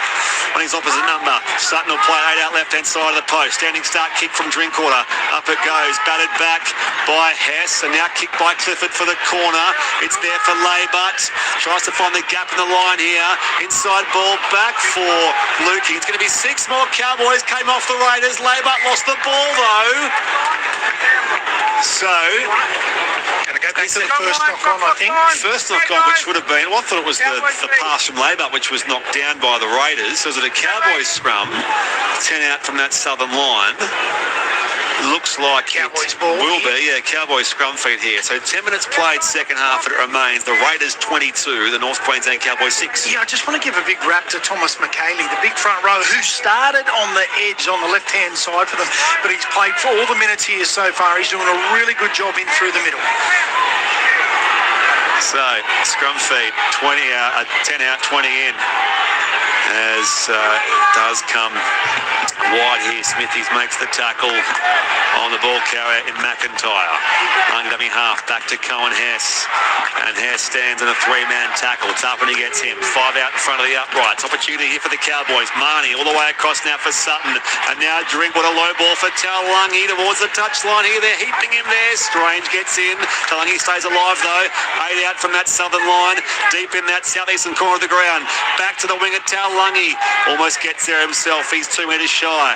on his opposite number. Sutton will play 8 out left-hand side of the post. Standing start kick from Drinkwater. Up it goes, batted back by Hess, and now kicked by Clifford for the corner. It's there for Laybutt. Tries to find the gap in the line here. Inside ball back for Lukey. It's going to be 6 more Cowboys came off the Raiders. Laybutt lost the ball though. So, going to go back to the first knock on, I think. First knock on, which would have been, well, I thought it was the pass from Laybutt, which was knocked down by the Raiders. So is it a Cowboys scrum? 10 out from that southern line. Looks like Cowboys ball will be, Cowboys scrum feed here. So 10 minutes played, second half it remains. The Raiders 22, the North Queensland Cowboys 6. Yeah, I just want to give a big rap to Thomas McKaylee, the big front row, who started on the edge on the left-hand side for them, but he's played for all the minutes here so far. He's doing a really good job in through the middle. So, scrum feed, 10 out, 20 in. As does come wide here. Smithies makes the tackle on the ball carrier in McIntyre. Long dummy half back to Cohen Hess. And Hess stands in a 3-man tackle. Tarpany gets him. 5 out in front of the uprights. Opportunity here for the Cowboys. Marnie all the way across now for Sutton. And now Drinkwater, low ball for Taulungi towards the touchline here. They're heaping him there. Strange gets in. Taulungi stays alive though. 8 out from that southern line. Deep in that southeastern corner of the ground. Back to the wing at Taulungi. Almost gets there himself. He's 2 metres shy.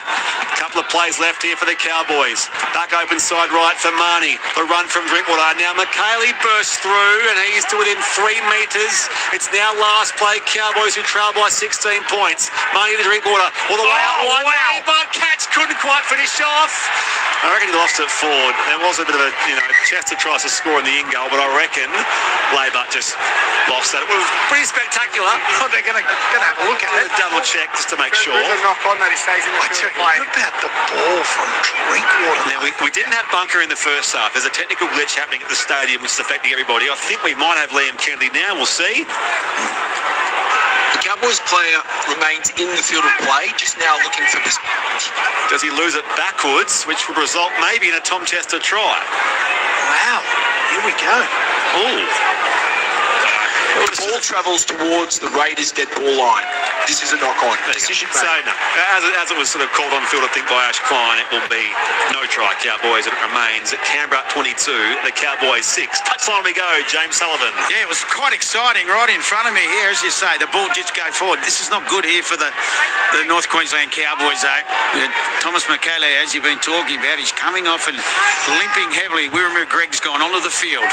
Couple of plays left here for the Cowboys. Back open side right for Marnie. The run from Drinkwater. Now McKaylee bursts through and he's to within 3 metres. It's now last play Cowboys who trail by 16 points. Marnie to Drinkwater. All the way out wide. Wow. But catch couldn't quite finish off. I reckon he lost it forward. There was a bit of a, Chester tries to score in the in goal, but I reckon Laybutt just lost that. It was pretty spectacular. Oh, they're going to have a look at it. Double check just to make sure. There's a knock on that he stays in the field. What about the ball from Drinkwater? Now, we didn't have Bunker in the first half. There's a technical glitch happening at the stadium which is affecting everybody. I think we might have Liam Kennedy now. We'll see. The Cowboys player remains in the field of play, just now looking for this. Does he lose it backwards, which would result maybe in a Tom Chester try? Wow. Here we go. Ooh. The ball travels towards the Raiders' dead ball line. This is a knock-on. Decision made. So, no, as it was sort of called on field, I think, by Ash Klein, it will be no try Cowboys, and it remains at Canberra 22, the Cowboys 6. Touchline we go, James Sullivan. Yeah, it was quite exciting right in front of me here. As you say, the ball did go forward. This is not good here for the North Queensland Cowboys, though. Thomas McKaylee, as you've been talking about, he's coming off and limping heavily. Wiremu Gregg's gone onto the field.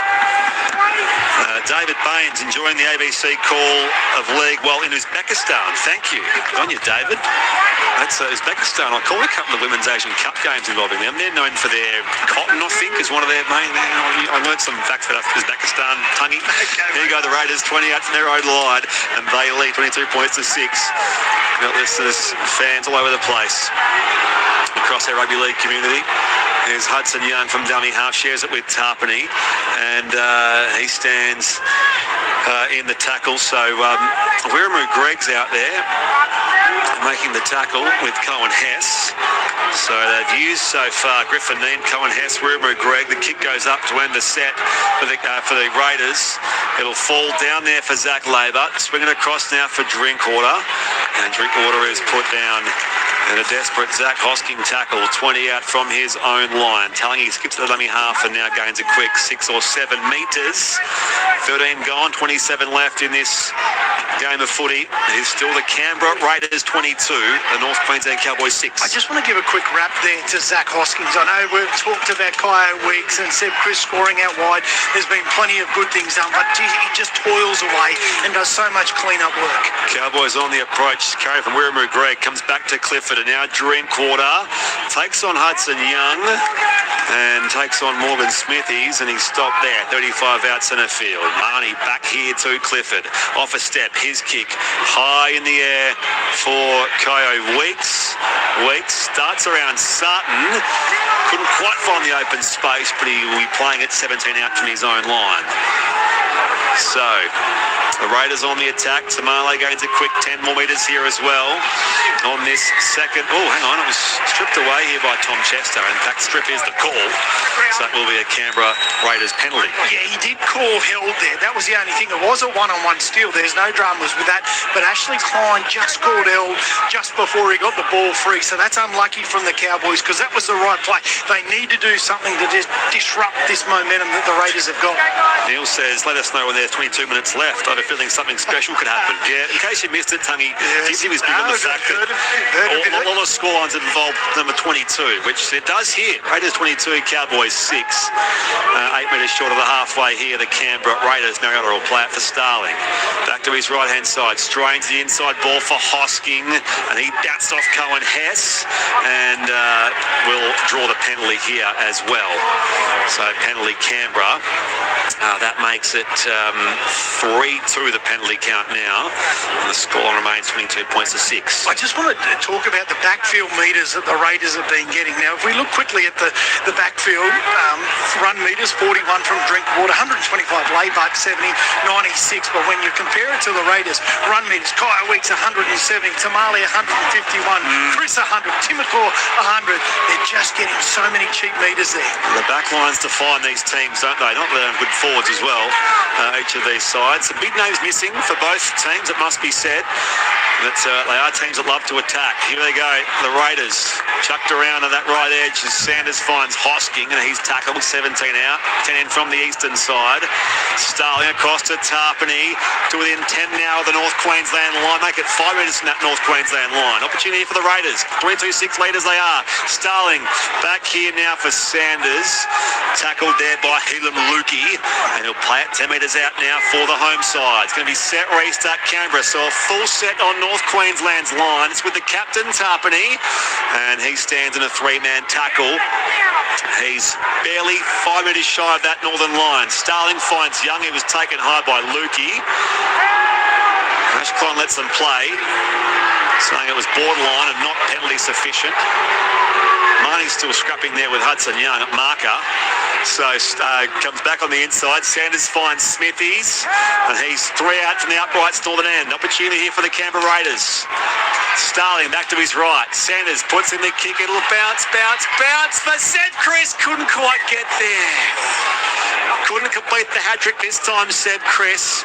David Baines enjoying the ABC call of league while in Uzbekistan. Thank you. Good on you, David. That's Uzbekistan. I called a couple of Women's Asian Cup games involving them. They're known for their cotton, I think, is one of their main. I learned some facts about Uzbekistan. Tungy. Here you go, the Raiders 20 out from their own line, and they lead 22 points to 6. Got listeners, fans all over the place across our rugby league community. There's Hudson Young from dummy half, shares it with Tarpany, and he stands in the tackle. So Wiremu Gregg's out there making the tackle with Cohen Hess. So they've used so far Griffin Neem, Cohen Hess, Wiremu Gregg. The kick goes up to end the set for the Raiders. It'll fall down there for Zach Laybutt. Swinging across now for Drinkwater. And Drinkwater is put down And a desperate Zach Hosking tackle, 20 out from his own line. Telling he skips the dummy half and now gains a quick 6 or 7 metres. 13 gone, 27 left in this game of footy. It is still the Canberra Raiders 22, the North Queensland Cowboys 6. I just want to give a quick wrap there to Zach Hoskins. I know we've talked about Kyo Weeks and Seb Chris scoring out wide. There's been plenty of good things done, but he just toils away and does so much clean-up work. Cowboys on the approach. Carry from Wiremu Greg comes back to Clifford, and now Drinkwater takes on Hudson Young and takes on Morgan Smithies, and he's stopped there. 35 out centre field. Marnie back here to Clifford. Off a step, his kick high in the air for Kyo Weeks. Weeks starts around Sutton. Couldn't quite find the open space, but he will be playing at 17 out from his own line. So, the Raiders on the attack. Tamale gains a quick 10 more metres here as well on this second. Oh, hang on. It was stripped away here by Tom Chester. In fact, strip is the call. So that will be a Canberra Raiders penalty. Yeah, he did call held there. That was the only thing. It was a one-on-one steal. There's no dramas with that. But Ashley Klein just called held just before he got the ball free. So that's unlucky from the Cowboys because that was the right play. They need to do something to disrupt this momentum that the Raiders have got. Neil says, let us know when there's 22 minutes left. I have a feeling something special could happen. Yeah, in case you missed it, Tungy, he was big on the fact that a lot of scorelines involved number 22, which it does here. Raiders 22, Cowboys 6. 8 metres short of the halfway here, the Canberra Raiders. Mariota will play it for Starling. Back to his right-hand side. Strains the inside ball for Hosking, and he bounced off Cohen Hess and will draw the penalty here as well. So penalty Canberra. That makes it 3-2 the penalty count now. And the score remains 22 points to 6. I just want to talk about the backfield meters that the Raiders have been getting. Now, if we look quickly at the backfield, run meters, 41 from Drinkwater, 125 Laybuck, 70, 96. But when you compare it to the Raiders, run meters, Kyo Weeks 170, Tamale 151, Chris 100, Timothy 100. They're just getting so many cheap meters there. The back lines define these teams, don't they? Not that they're good forwards as well, each of these sides. Some big names missing for both teams, it must be said. But they are teams that love to attack. Here they go, the Raiders chucked around on that right edge as Sanders finds Hosking, and he's tackled 17 out, 10 in from the eastern side. Starling across to Tarpany to within 10 now of the North Queensland line. Make it 5 metres from that North Queensland line. Opportunity for the Raiders. 22-6 leaders they are. Starling back here now for Sanders. Tackled there by Helam Lukey, and he'll play it 10 metres out now for the home side. It's going to be set restart Canberra, so a full set on North Queensland's line. It's with the captain Tarpany, and he stands in a 3-man tackle. He's barely 5 metres shy of that northern line. Starling finds Young. He was taken high by Lukey. Ashcon lets them play, saying it was borderline and not penalty sufficient. Marnie's still scrapping there with Hudson Young at marker. So comes back on the inside. Sanders finds Smithies, and he's 3 out from the uprights northern end. Opportunity here for the Canberra Raiders. Starling back to his right. Sanders puts in the kick. It'll bounce. For Seb Chris couldn't quite get there. Couldn't complete the hat-trick this time, Seb Chris.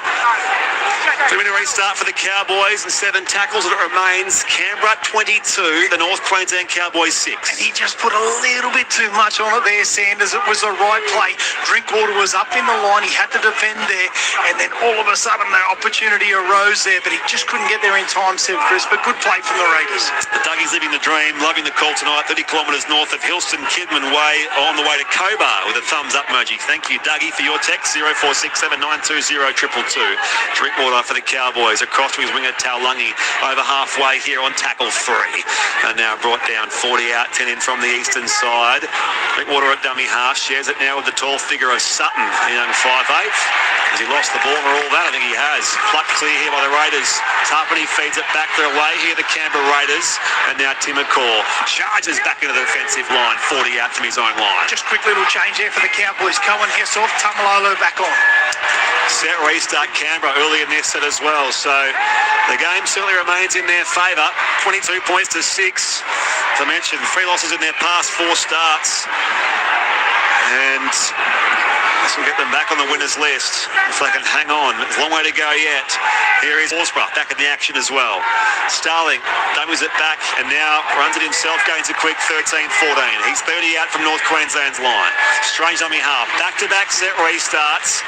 3-minute restart for the Cowboys and 7 tackles, and it remains Canberra 22, the North Queensland Cowboys 6. And he just put a little bit too much on it there, Sanders. It was the right play. Drinkwater was up in the line. He had to defend there, and then all of a sudden the opportunity arose there, but he just couldn't get there in time, Seb Chris. But good play from the Raiders. The Duggies living the dream, loving the call tonight. 30 kilometres north of Hilston Kidman Way, on the way to Cobar with a thumbs up emoji. Thank you, Dougie, for your text. 0467920222. Drinkwater for the Cowboys across to his winger Taulungi, over halfway here on tackle 3, and now brought down 40 out, 10 in from the eastern side. Drinkwater at dummy half, shares it now with the tall figure of Sutton, a young 5'8". Has he lost the ball or all that? I think he has. Plucked clear here by the Raiders. Tarpany feeds it back their way here, the Canberra Raiders, and now Tim McCaw charges back into the defensive line, 40 out from his own line. Just quick little change there for the Cowboys. Cohen Hess off, Tamalolo back on. Set restart Canberra early in this set as well, so the game certainly remains in their favour. 22 points to 6. As I mentioned, 3 losses in their past 4 starts, and This will get them back on the winners list if they can hang on. There's a long way to go yet. Here is Horsburgh back in the action as well. Starling dummies it back and now runs it himself, gains a quick 13-14. He's 30 out from North Queensland's line. Strange on me half. Back-to-back set restarts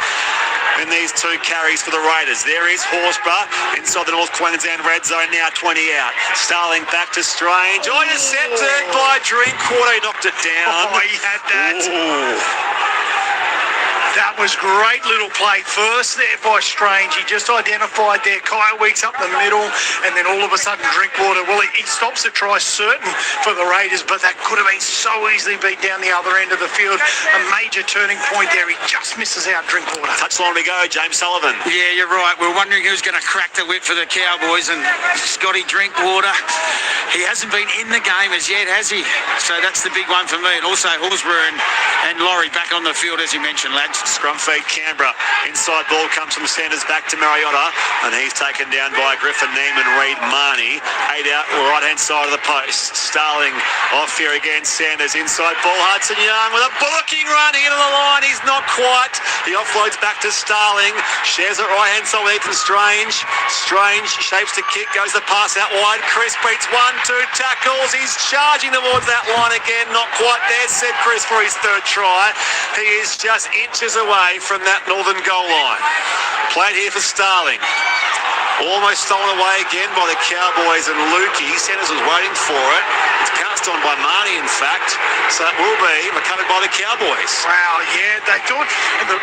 in these two carries for the Raiders. There is Horsburgh inside the North Queensland red zone, now 20 out. Starling back to Strange. Oh, intercepted by Drinkwater. He knocked it down. Oh, he had that. Ooh. That was great little play first there by Strange. He just identified there Kyle Weeks up the middle, and then all of a sudden Drinkwater, well, he stops the try certain for the Raiders, but that could have been so easily beat down the other end of the field. A major turning point there. He just misses out Drinkwater. Touchline we go, James Sullivan. Yeah, you're right. We're wondering who's going to crack the whip for the Cowboys, and Scotty Drinkwater, he hasn't been in the game as yet, has he? So that's the big one for me. And also Horsburgh and Laurie back on the field, as you mentioned, lads. Scrum feed Canberra. Inside ball comes from Sanders back to Mariota, and he's taken down by Griffin, Neiman, Reid, Marnie. 8 out, right-hand side of the post. Starling off here again. Sanders inside ball. Hudson Young with a bullocking run into the line. He's not quite. The offload's back to Starling. Shares it right-hand side with Ethan Strange. Strange shapes the kick, goes the pass out wide. Chris beats 1-2 tackles. He's charging towards that line again. Not quite there, said Chris for his third try. He is just inches away from that northern goal line. Played here for Starling. Almost stolen away again by the Cowboys and Lukey. Sanders was waiting for it. It's pounced on by Marnie, in fact. So it will be recovered by the Cowboys. Wow, yeah, they thought, and the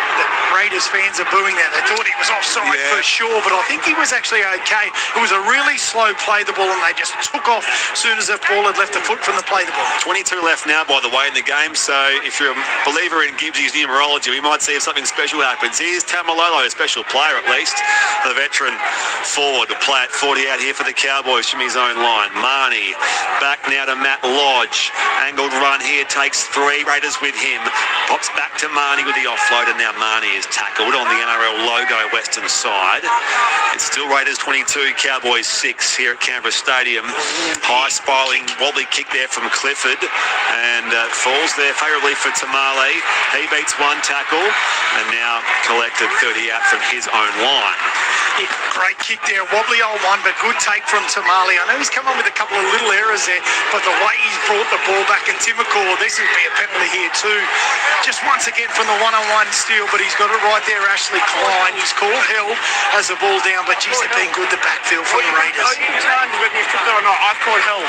Raiders fans are booing that. They thought he was offside for sure, but I think he was actually okay. It was a really slow play the ball, and they just took off as soon as the ball had left the foot from the play the ball. 22 left now, by the way, in the game. So if you're a believer in Gibbsy's numerology, we might see if something special happens. Here's Tamalolo, a special player at least, the veteran forward to play at 40 out here for the Cowboys from his own line. Marnie back now to Matt Lodge. Angled run here, takes 3. Raiders with him. Pops back to Marnie with the offload, and now Marnie is tackled on the NRL logo western side. It's still Raiders 22, Cowboys 6 here at Canberra Stadium. High spiraling wobbly kick there from Clifford, and falls there favourably for Tamale. He beats 1 tackle and now collected 30 out from his own line. Yeah, great kick there, wobbly old one, but good take from Tamale. I know he's come on with a couple of little errors there, but the way he's brought the ball back, and Timacor, this would be a penalty here too. Just once again from the one-on-one steal, but he's got it right there, Ashley Klein. He's called held as the ball down, but geez, they've been good, the backfield for the Raiders. I've called held.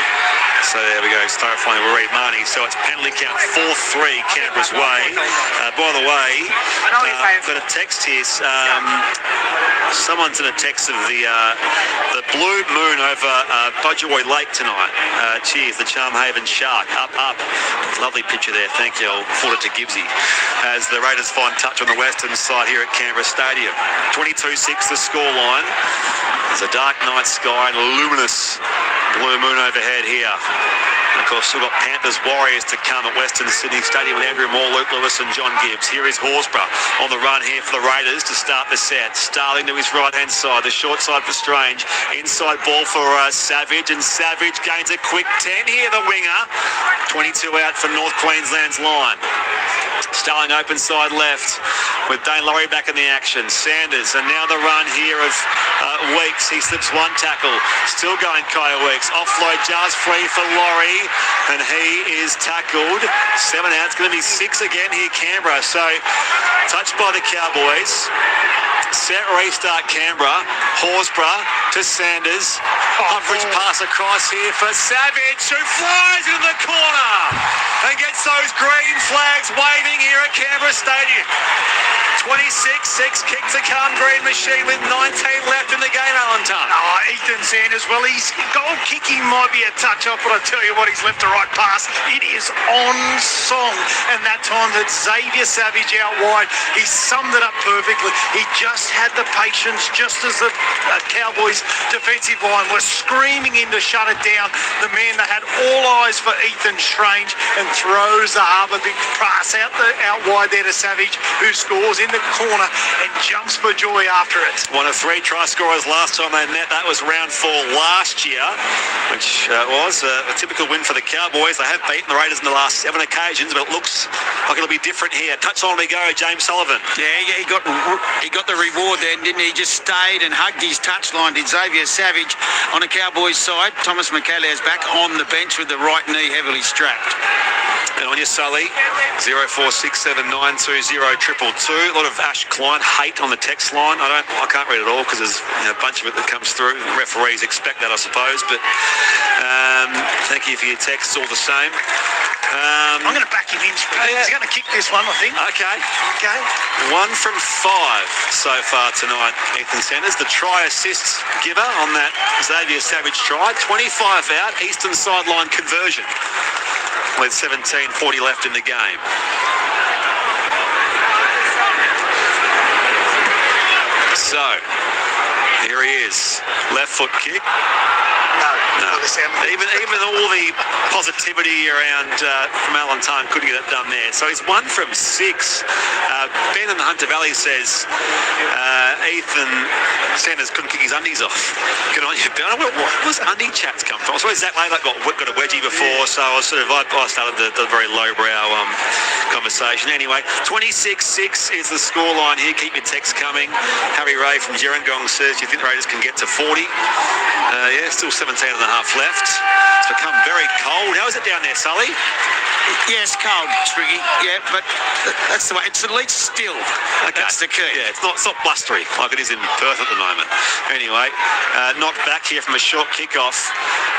So there we go, clarifying with Reid Marnie. So it's penalty count 4-3 Canberra's way. By the way, got a text here. Someone's in a text of the blue moon over Budgeroy Lake tonight. Cheers, the Charmhaven Shark. Up. Lovely picture there. Thank you. I'll forward it to Gibbsy. As the Raiders find touch on the western side here at Canberra Stadium. 22-6 the scoreline. There's a dark night sky and a luminous blue moon overhead here. And of course, we've got Panthers Warriors to come at Western Sydney Stadium with Andrew Moore, Luke Lewis and John Gibbs. Here is Horsburgh on the run here for the Raiders to start the set. Starling to his right-hand side, the short side for Strange. Inside ball for Savage, and Savage gains a quick 10 here, the winger. 22 out from North Queensland's line. Starling open side left with Dane Laurie back in the action. Sanders, and now the run here of Weeks. He slips 1 tackle. Still going Kyle Weeks. Offload just free for Laurie, and he is tackled. 7 out. It's going to be 6 again here, Canberra. So touched by the Cowboys. Set restart Canberra. Horsburgh to Sanders. Coverage pass across here for Savage, who flies into the corner and gets those green flags waving here at Canberra Stadium. 26-6 kick to come, Green Machine with 19 left in the game, Alan Tutt. Ethan Sanders, well, his goal kicking might be a touch off, but I tell you what, he's left a right pass. It is on song, and that time that Xavier Savage out wide, he summed it up perfectly. He just had the patience, just as the Cowboys defensive line was screaming in to shut it down. The man that had all eyes for Ethan Strange, and throws the Harbour big pass out wide there to Savage, who scores in the corner and jumps for joy after it. One of 3 try scorers last time they met. That was round last year, which was a typical win for the Cowboys. They have beaten the Raiders in the last 7 occasions, but it looks like it'll be different here. Touchline we go, James Sullivan. Yeah, he got the reward then, didn't he? He just stayed and hugged his touchline, did Xavier Savage on the Cowboys side. Thomas McCallister's back on the bench with the right knee heavily strapped. And on your Sully, 0467920222. A lot of Ash Klein hate on the text line. I can't read it all because there's a bunch of it that comes through. Referees expect that, I suppose. But thank you for your texts all the same. I'm going to back him in. He's going to kick this one, I think. Okay. 1 from 5 so far tonight, Ethan Sanders. The try assist giver on that Xavier Savage try. 25 out, eastern sideline conversion with 17:40 left in the game. So, here he is. Left foot kick. No. Even all the positivity around from Alan Tan couldn't get it done there. So he's 1 from 6. Ben in the Hunter Valley says Ethan Sanders couldn't kick his undies off. Good on you, Ben. Where was undie chats come from? I suppose Zach Laylock got a wedgie before, so I started the very lowbrow conversation. Anyway, 26-6 is the scoreline here. Keep your texts coming. Harry Ray from Gerringong says, do you think the Raiders can get to 40? Yeah, still 17 and a half left. It's become very cold. How is it down there, Sully? Yes, cold, Spriggy. Yeah, but that's the way. It's at least still. Okay. That's the key. Yeah, it's not blustery like it is in Perth at the moment. Anyway, knocked back here from a short kickoff,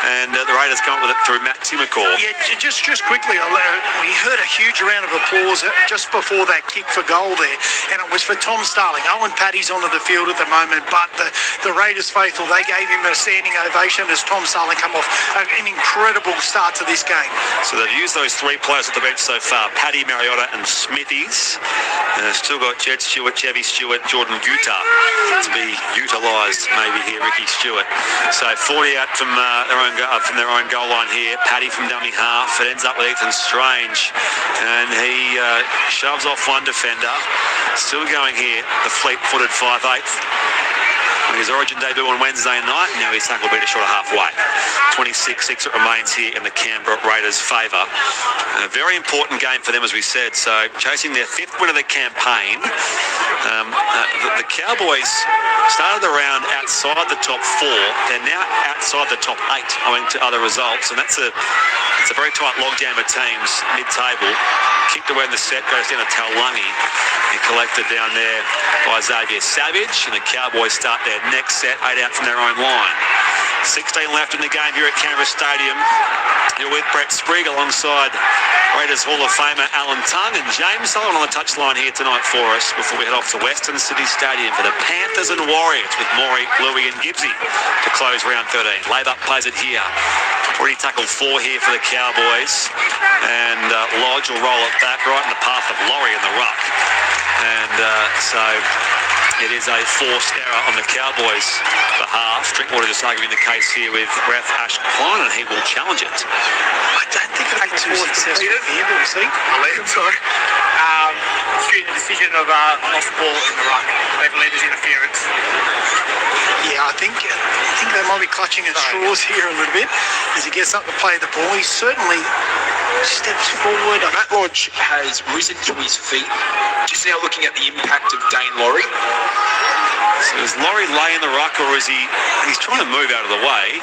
and the Raiders come up with it through Matt Timmercore. Yeah, just quickly, we heard a huge round of applause just before that kick for goal there, and it was for Tom Starling. Owen Paddy's onto the field at the moment, but the Raiders faithful, they gave him a standing ovation as Tom Starling come off. An incredible start to this game. So they've used those 3 players at the bench so far, Paddy, Mariota and Smithies. Still got Jed Stewart, Chevy Stewart, Jordan Guta to be utilised maybe here, Ricky Stewart. So 40 out from their own goal line here. Paddy from dummy half. It ends up with Ethan Strange, and he shoves off one defender. Still going here, the fleet-footed 5'8". His Origin debut on Wednesday night. Now his tackle beat a short of halfway. 26-6 it remains here in the Canberra Raiders' favour. A very important game for them, as we said. So chasing their 5th win of the campaign. The Cowboys started the round outside the top 4. They're now outside the top 8 owing to other results, and it's a very tight logjam of teams mid-table. Kicked away in the set, goes down to Taulungi. And collected down there by Xavier Savage, and the Cowboys start their next set, 8 out from their own line. 16 left in the game here at Canberra Stadium. You're with Brett Sprigg alongside Raiders Hall of Famer Alan Tung and James Sullivan on the touchline here tonight for us before we head off to Western City Stadium for the Panthers and Warriors with Maury, Louie and Gibbsy to close round 13. Laybuck plays it here. Already tackled 4 here for the Cowboys, and Lodge will roll it back right in the path of Laurie in the ruck. And so it is a forced error on the Cowboys' behalf. Drinkwater just arguing the case here with ref Ash Klein, and he will challenge it. I don't think it'll be too successful here, but we'll see. I believe so. Due to the decision of lost ball in the ruck. They believe there's interference. Yeah, I think they might be clutching at straws here a little bit as he gets up to play the ball. He certainly steps forward. Matt Lodge has risen to his feet, just now looking at the impact of Dane Laurie. So is Laurie laying the ruck, or is he's trying to move out of the way?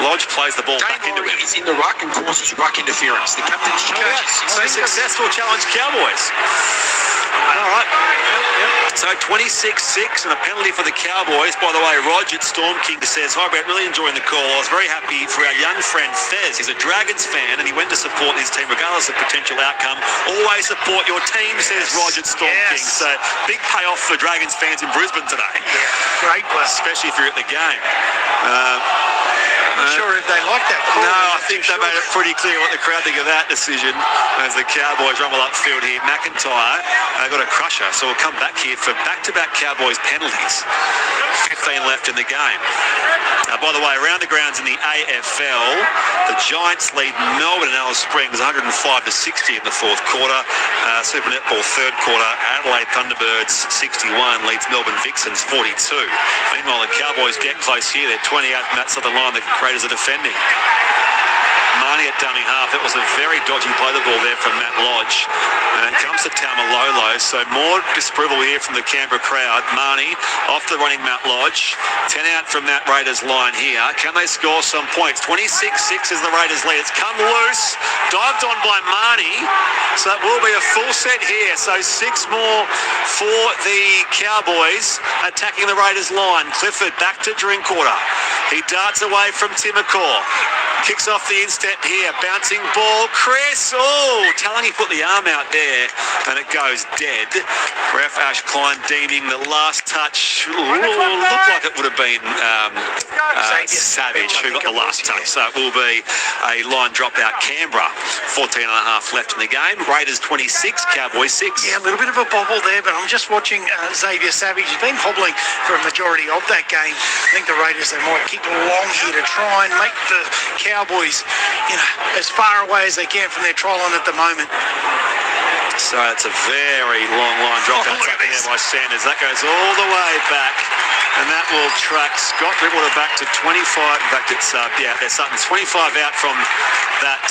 Lodge plays the ball back into him. He's in the ruck and causes ruck interference. The captain's charge is a successful challenge, Cowboys. All right. So 26-6 and a penalty for the Cowboys. By the way, Roger at Storm King says, hi Brett, really enjoying the call. I was very happy for our young friend Fez. He's a Dragons fan and he went to support his team regardless of potential outcome. Always support your team, says Roger at Storm King. So big payoff for Dragons fans in Brisbane today. Yeah, great play. Especially if you're at the game. Not sure if they like that call. No, I think they made it pretty clear what the crowd think of that decision as the Cowboys rumble upfield here. McIntyre got a crusher, so we'll come back here for back-to-back Cowboys penalties. 15 left in the game. By the way, around the grounds in the AFL, the Giants lead Melbourne and Alice Springs 105-60 in the fourth quarter. Super Netball third quarter, Adelaide Thunderbirds 61 leads Melbourne Vixens 42. Meanwhile, the Cowboys get close here. They're 28 from that southern line. The Raiders are defending. Marnie at dummy half. That was a very dodgy play the ball there from Matt Lodge. And it comes to Taumalolo. So more disapproval here from the Canberra crowd. Marnie off the running Matt Lodge. 10 out from that Raiders line here. Can they score some points? 26-6 is the Raiders lead. It's come loose. Dived on by Marnie. So it will be a full set here. So 6 more for the Cowboys attacking the Raiders line. Clifford back to Drinkwater. He darts away from Timacor. Kicks off the instep here. Bouncing ball. Chris. Oh, Talangi put the arm out there and it goes dead. Ref Ash Klein deeming the last touch. Looked like it would have been Savage who got the last touch. So it will be a line dropout. Canberra. 14 and a half left in the game. Raiders 26, Cowboys 6. Yeah, a little bit of a bobble there, but I'm just watching Xavier Savage. He's been hobbling for a majority of that game. I think the Raiders, they might kick along here to try and make the Cowboys, as far away as they can from their try line at the moment. So it's a very long line drop out there by Sanders. That goes all the way back, and that will track Scott Drinkwater back to 25. In fact, it's there's something 25 out from that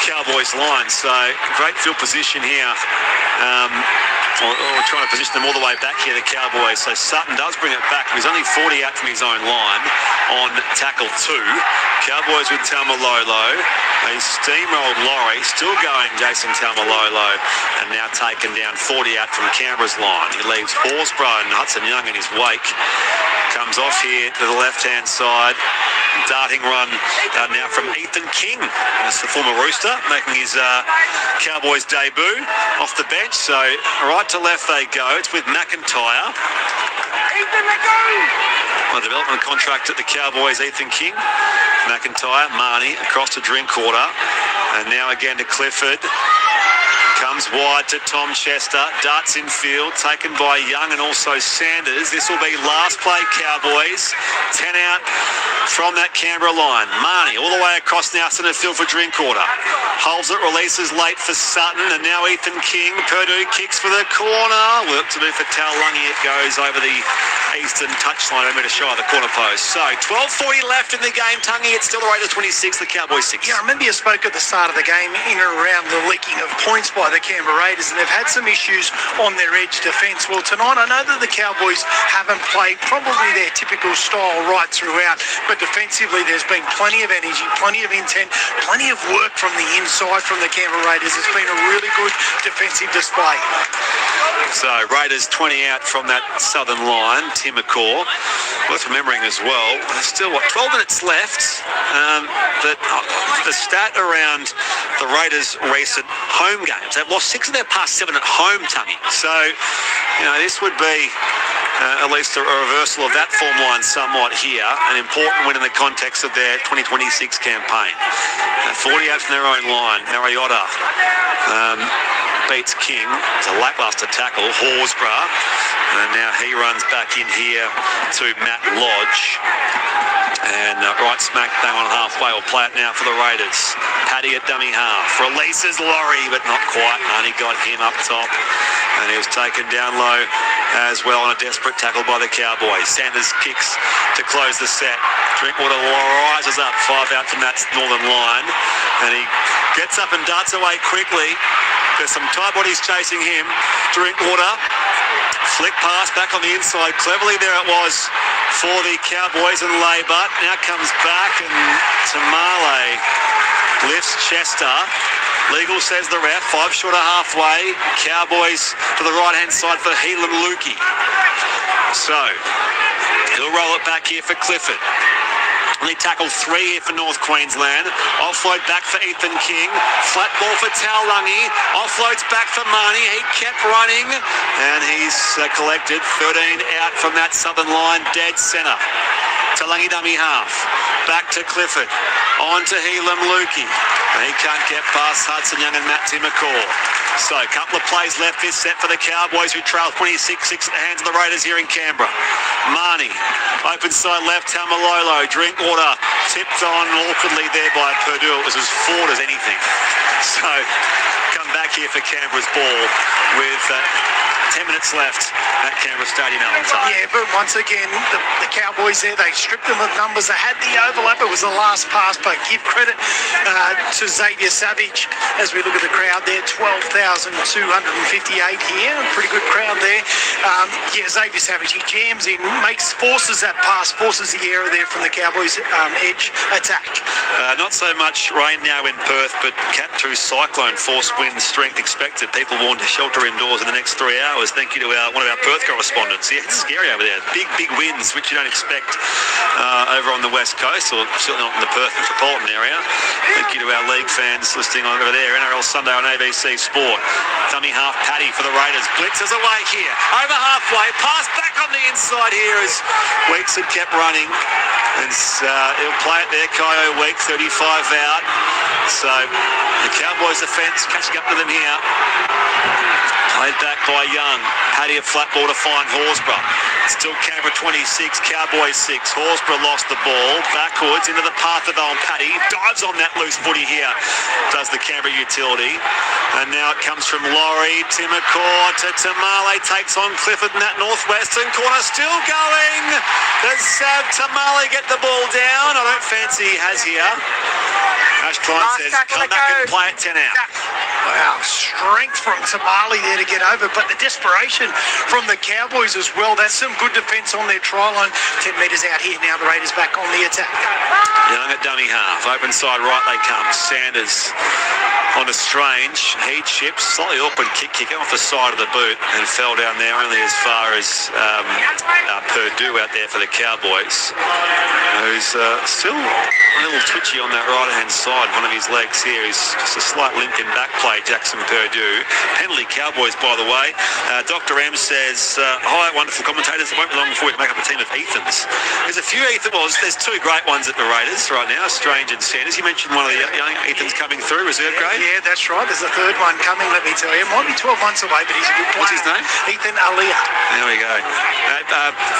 Cowboys line. So great field position here. Or trying to position them all the way back here, the Cowboys. So Sutton does bring it back. He's only 40 out from his own line on tackle 2. Cowboys with Taumalolo. A steamrolled Laurie. Still going, Jason Taumalolo. And now taken down 40 out from Canberra's line. He leaves Horsburgh and Hudson Young in his wake. Comes off here to the left-hand side. Darting run now from Ethan King. That's the former Rooster, making his Cowboys debut off the bench. So right to left they go. It's with McIntyre. On a development contract at the Cowboys, Ethan King. McIntyre, Marnie, across to Drinkwater. And now again to Clifford. Comes wide to Tom Chester. Darts in field, taken by Young and also Sanders. This will be last play, Cowboys. 10 out from that Canberra line. Marnie all the way across now centre field for Drinkwater. Holds it, releases late for Sutton, and now Ethan King. Purdue kicks for the corner. Work to do for Taulungi. It goes over the eastern touchline, over to shy of the corner post. So 12:40 left in the game. Tungy, it's still the Raiders 26, the Cowboys 6. Yeah, I remember you spoke at the start of the game in and around the leaking of points by the Canberra Raiders, and they've had some issues on their edge defence. Well, tonight I know that the Cowboys haven't played probably their typical style right throughout, but defensively there's been plenty of energy, plenty of intent, plenty of work from the inside from the Canberra Raiders. It's been a really good defensive display. So Raiders 20 out from that southern line. Timacor, worth remembering as well. There's still 12 minutes left. The stat around the Raiders' recent home games, they've lost 6 of their past 7 at home, Tungy. So this would be at least a reversal of that form line somewhat here. An important win in the context of their 2026 campaign. 40 out from their own line. Mariota beats King. It's a lackluster tackle. Horsburgh. And now he runs back in here to Matt Lodge. And right smack bang on halfway. We'll play it now for the Raiders. Paddy at dummy half. Releases Laurie, but not quite. Only got him up top. And he was taken down low as well on a desperate tackle by the Cowboys. Sanders kicks to close the set. Drinkwater rises up 5 out from that northern line. And he gets up and darts away quickly. There's some tight bodies chasing him. Drinkwater. Flick pass back on the inside. Cleverly there it was for the Cowboys and Labour. Now comes back and Tamale lifts Chester. Legal says the ref. 5 short of halfway. Cowboys to the right-hand side for Heelan Lukey. So he'll roll it back here for Clifford. Only tackle 3 here for North Queensland. Offload back for Ethan King. Flat ball for Taulungi. Offloads back for Marnie. He kept running and he's collected 13 out from that southern line, dead centre. Talangi dummy half. Back to Clifford. On to Helam Lukey. He can't get past Hudson Young and Matt Timmercore. So a couple of plays left this set for the Cowboys, who trail 26-6 at the hands of the Raiders here in Canberra. Marnie, open side left, Tamalolo, Drinkwater, tipped on awkwardly there by Purdue. It was as forward as anything. So come back here for Canberra's ball with 10 minutes left at Canberra Stadium, Alan. Yeah, but once again, the Cowboys there, they stripped them of numbers. They had the overlap. It was the last pass, but give credit to Xavier Savage as we look at the crowd there. 12,258 here. Pretty good crowd there. Xavier Savage, he jams in, forces that pass, forces the error there from the Cowboys edge attack. Not so much rain now in Perth, but Cat 2 cyclone force wind strength expected. People warned to shelter indoors in the next 3 hours. Thank you to one of our Perth correspondents. Yeah, it's scary over there. Big winds, which you don't expect over on the west coast, or certainly not in the Perth metropolitan area. Thank you to our league fans listening on over there. NRL Sunday on ABC Sport. Dummy half Paddy for the Raiders. Blitzes away here. Over halfway. Pass back on the inside here as Weeks had kept running. And he'll play it there. Kyo Weeks, 35 out. So the Cowboys defence catching up to them here. Played back by Young. Paddy a flat ball to find Horsburgh. Still Canberra 26, Cowboys 6. Horsburgh lost the ball. Backwards into the path of Owen Paddy. Dives on that loose footy here. Does the Canberra utility. And now it comes from Laurie. Timmercore to Tamale. Takes on Clifford in that northwestern corner. Still going. Does Tamale get the ball down? I don't fancy he has here. Ash Klein says, come back and play it 10 out. Wow, strength from Tamale there to get over, but the desperation from the Cowboys as well. That's some good defence on their try line. 10 metres out here now, the Raiders back on the attack. Young at dummy half, open side right they come. Sanders on a strange heat ship, slightly awkward kick off the side of the boot and fell down there only as far as Purdue out there for the Cowboys, who's still a little twitchy on that right-hand side. One of his legs here is just a slight limp in back play, Jackson Purdue. Penalty Cowboys, by the way. Dr. M says, hi, wonderful commentators. It won't be long before we make up a team of Ethans. There's a few there's two great ones at the Raiders right now, Strange and Sanders. You mentioned one of the young Ethans coming through, reserve grade. Yeah, that's right. There's a third one coming, let me tell you. It might be 12 months away, but he's a good player. What's his name? Ethan Alia. There we go.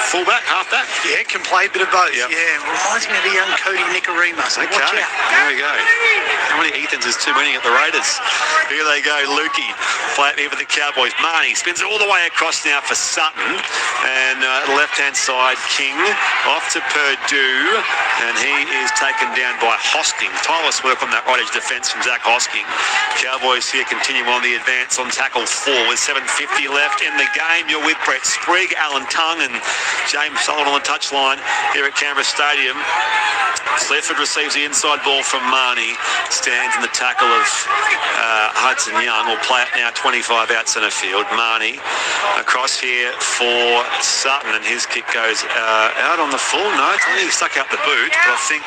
Fullback, halfback? Yeah, can play a bit of both. Yep. Yeah, reminds me of the young Cody Nicarima, so watch out. There we go. How many Ethans is too many at the Raiders? Here they go, Lukey. Play it here for the Cowboys. Marnie spins it all the way across now for Sutton. And left-hand side, King off to Purdue. And he is taken down by Hosking. Tireless work on that right edge defence from Zach Hosking. Cowboys here continue on the advance on tackle 4 with 7:50 left in the game. You're with Brett Sprigg, Alan Tongue and James Sullivan on the touchline here at Canberra Stadium. Clifford receives the inside ball from Marnie. Stands in the tackle of Hudson Young. Will play it now 25 out centre field. Marnie across here for Sutton, and his kick goes out on the full. No, it's only stuck out the boot, but I think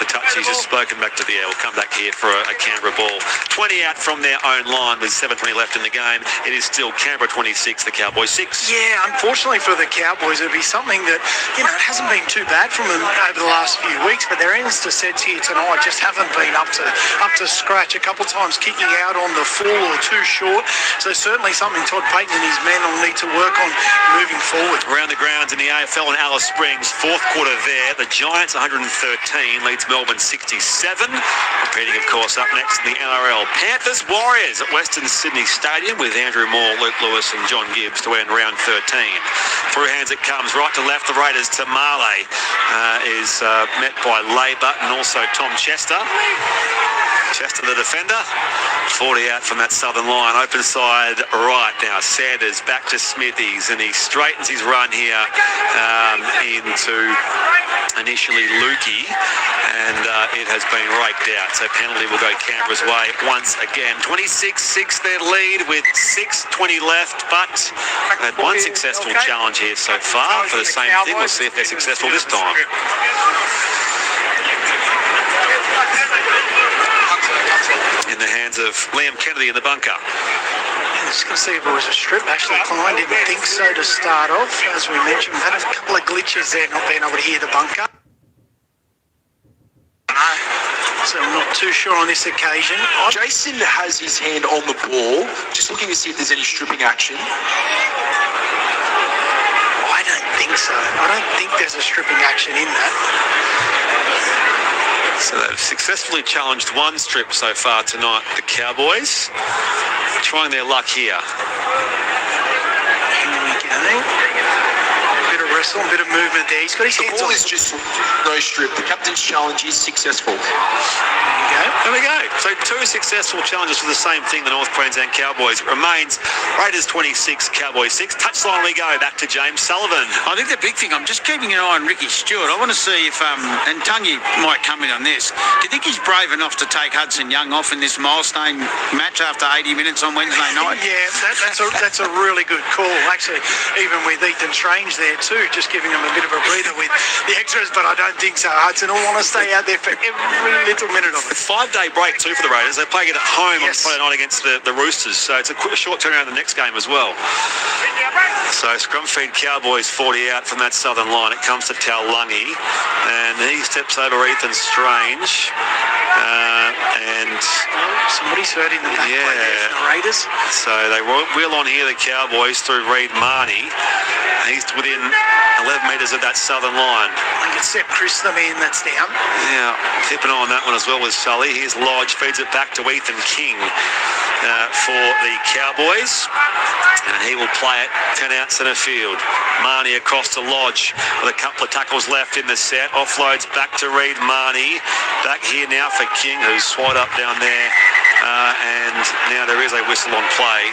the touch he's just spoken back to the air. Will come back here for a Canberra ball. 20 out from their own line with 7:20 left in the game. It is still Canberra 26, the Cowboys 6. Yeah, unfortunately for the Cowboys, it'll be something that, it hasn't been too bad from them over the last few weeks, but their ends to sets here tonight just haven't been up to scratch. A couple of times kicking out on the full or too short. So certainly something Todd Payton and his men will need to work on moving forward. Around the grounds in the AFL in Alice Springs, fourth quarter there. The Giants 113 leads Melbourne 67. Repeating, of course, up next in the NRL. Panthers Warriors at Western Sydney Stadium with Andrew Moore, Luke Lewis and John Gibbs to end round 13. Through hands it comes, right to left. The Raiders to Marley is met by Labour and also Tom Chester. Chester the defender, 40 out from that southern line. Open side right now. Sanders back to Smithies, and he straightens his run here into initially Lukey, and it has been raked out. So penalty will go Canberra's way once again. 26-6 their lead with 6:20 left, but had one successful challenge here so far for the same thing. We'll see if they're successful this time. in the hands of Liam Kennedy in the bunker. Just going to see if it was a strip. Actually, Klein didn't think so to start off. As we mentioned, we've had a couple of glitches there, not being able to hear the bunker. So I'm not too sure on this occasion. Jason has his hand on the ball, just looking to see if there's any stripping action. I don't think so. I don't think there's a stripping action in that. So they've successfully challenged one strip so far tonight, the Cowboys. Trying their luck here. Here we go. Bit of wrestle, a bit of movement there. He's got his hands The on. ball is just no strip. The captain's challenge is successful. There we go. So two successful challenges for the same thing, the North Queensland Cowboys. It remains Raiders 26, Cowboys 6. Touchline we go. Back to James Sullivan. I think the big thing, I'm just keeping an eye on Ricky Stewart. I want to see if, and Tungy might come in on this, do you think he's brave enough to take Hudson Young off in this milestone match after 80 minutes on Wednesday night? Yeah, that's a really good call. Actually, even with Ethan Strange there too, just giving him a bit of a breather with the extras, but I don't think so. Hudson will want to stay out there for every little minute of it. 5-day break too for the Raiders. They play it at home on Friday night against the Roosters, so it's a short turnaround in the next game as well. So scrum feed Cowboys 40 out from that southern line. It comes to Taulungi, and he steps over Ethan Strange, and somebody's hurt in the back play there for the Raiders. So they wheel on here, the Cowboys, through Reid Marnie. He's within 11 metres of that southern line. I think it's Sepp Chris, the man that's down. Yeah, keep an eye on that one as well with Sully. Here's Lodge, feeds it back to Ethan King for the Cowboys. And he will play it 10 out centre field. Marnie across to Lodge with a couple of tackles left in the set. Offloads back to Reid Marnie. Back here now for King, who's swat up down there. And now there is a whistle on play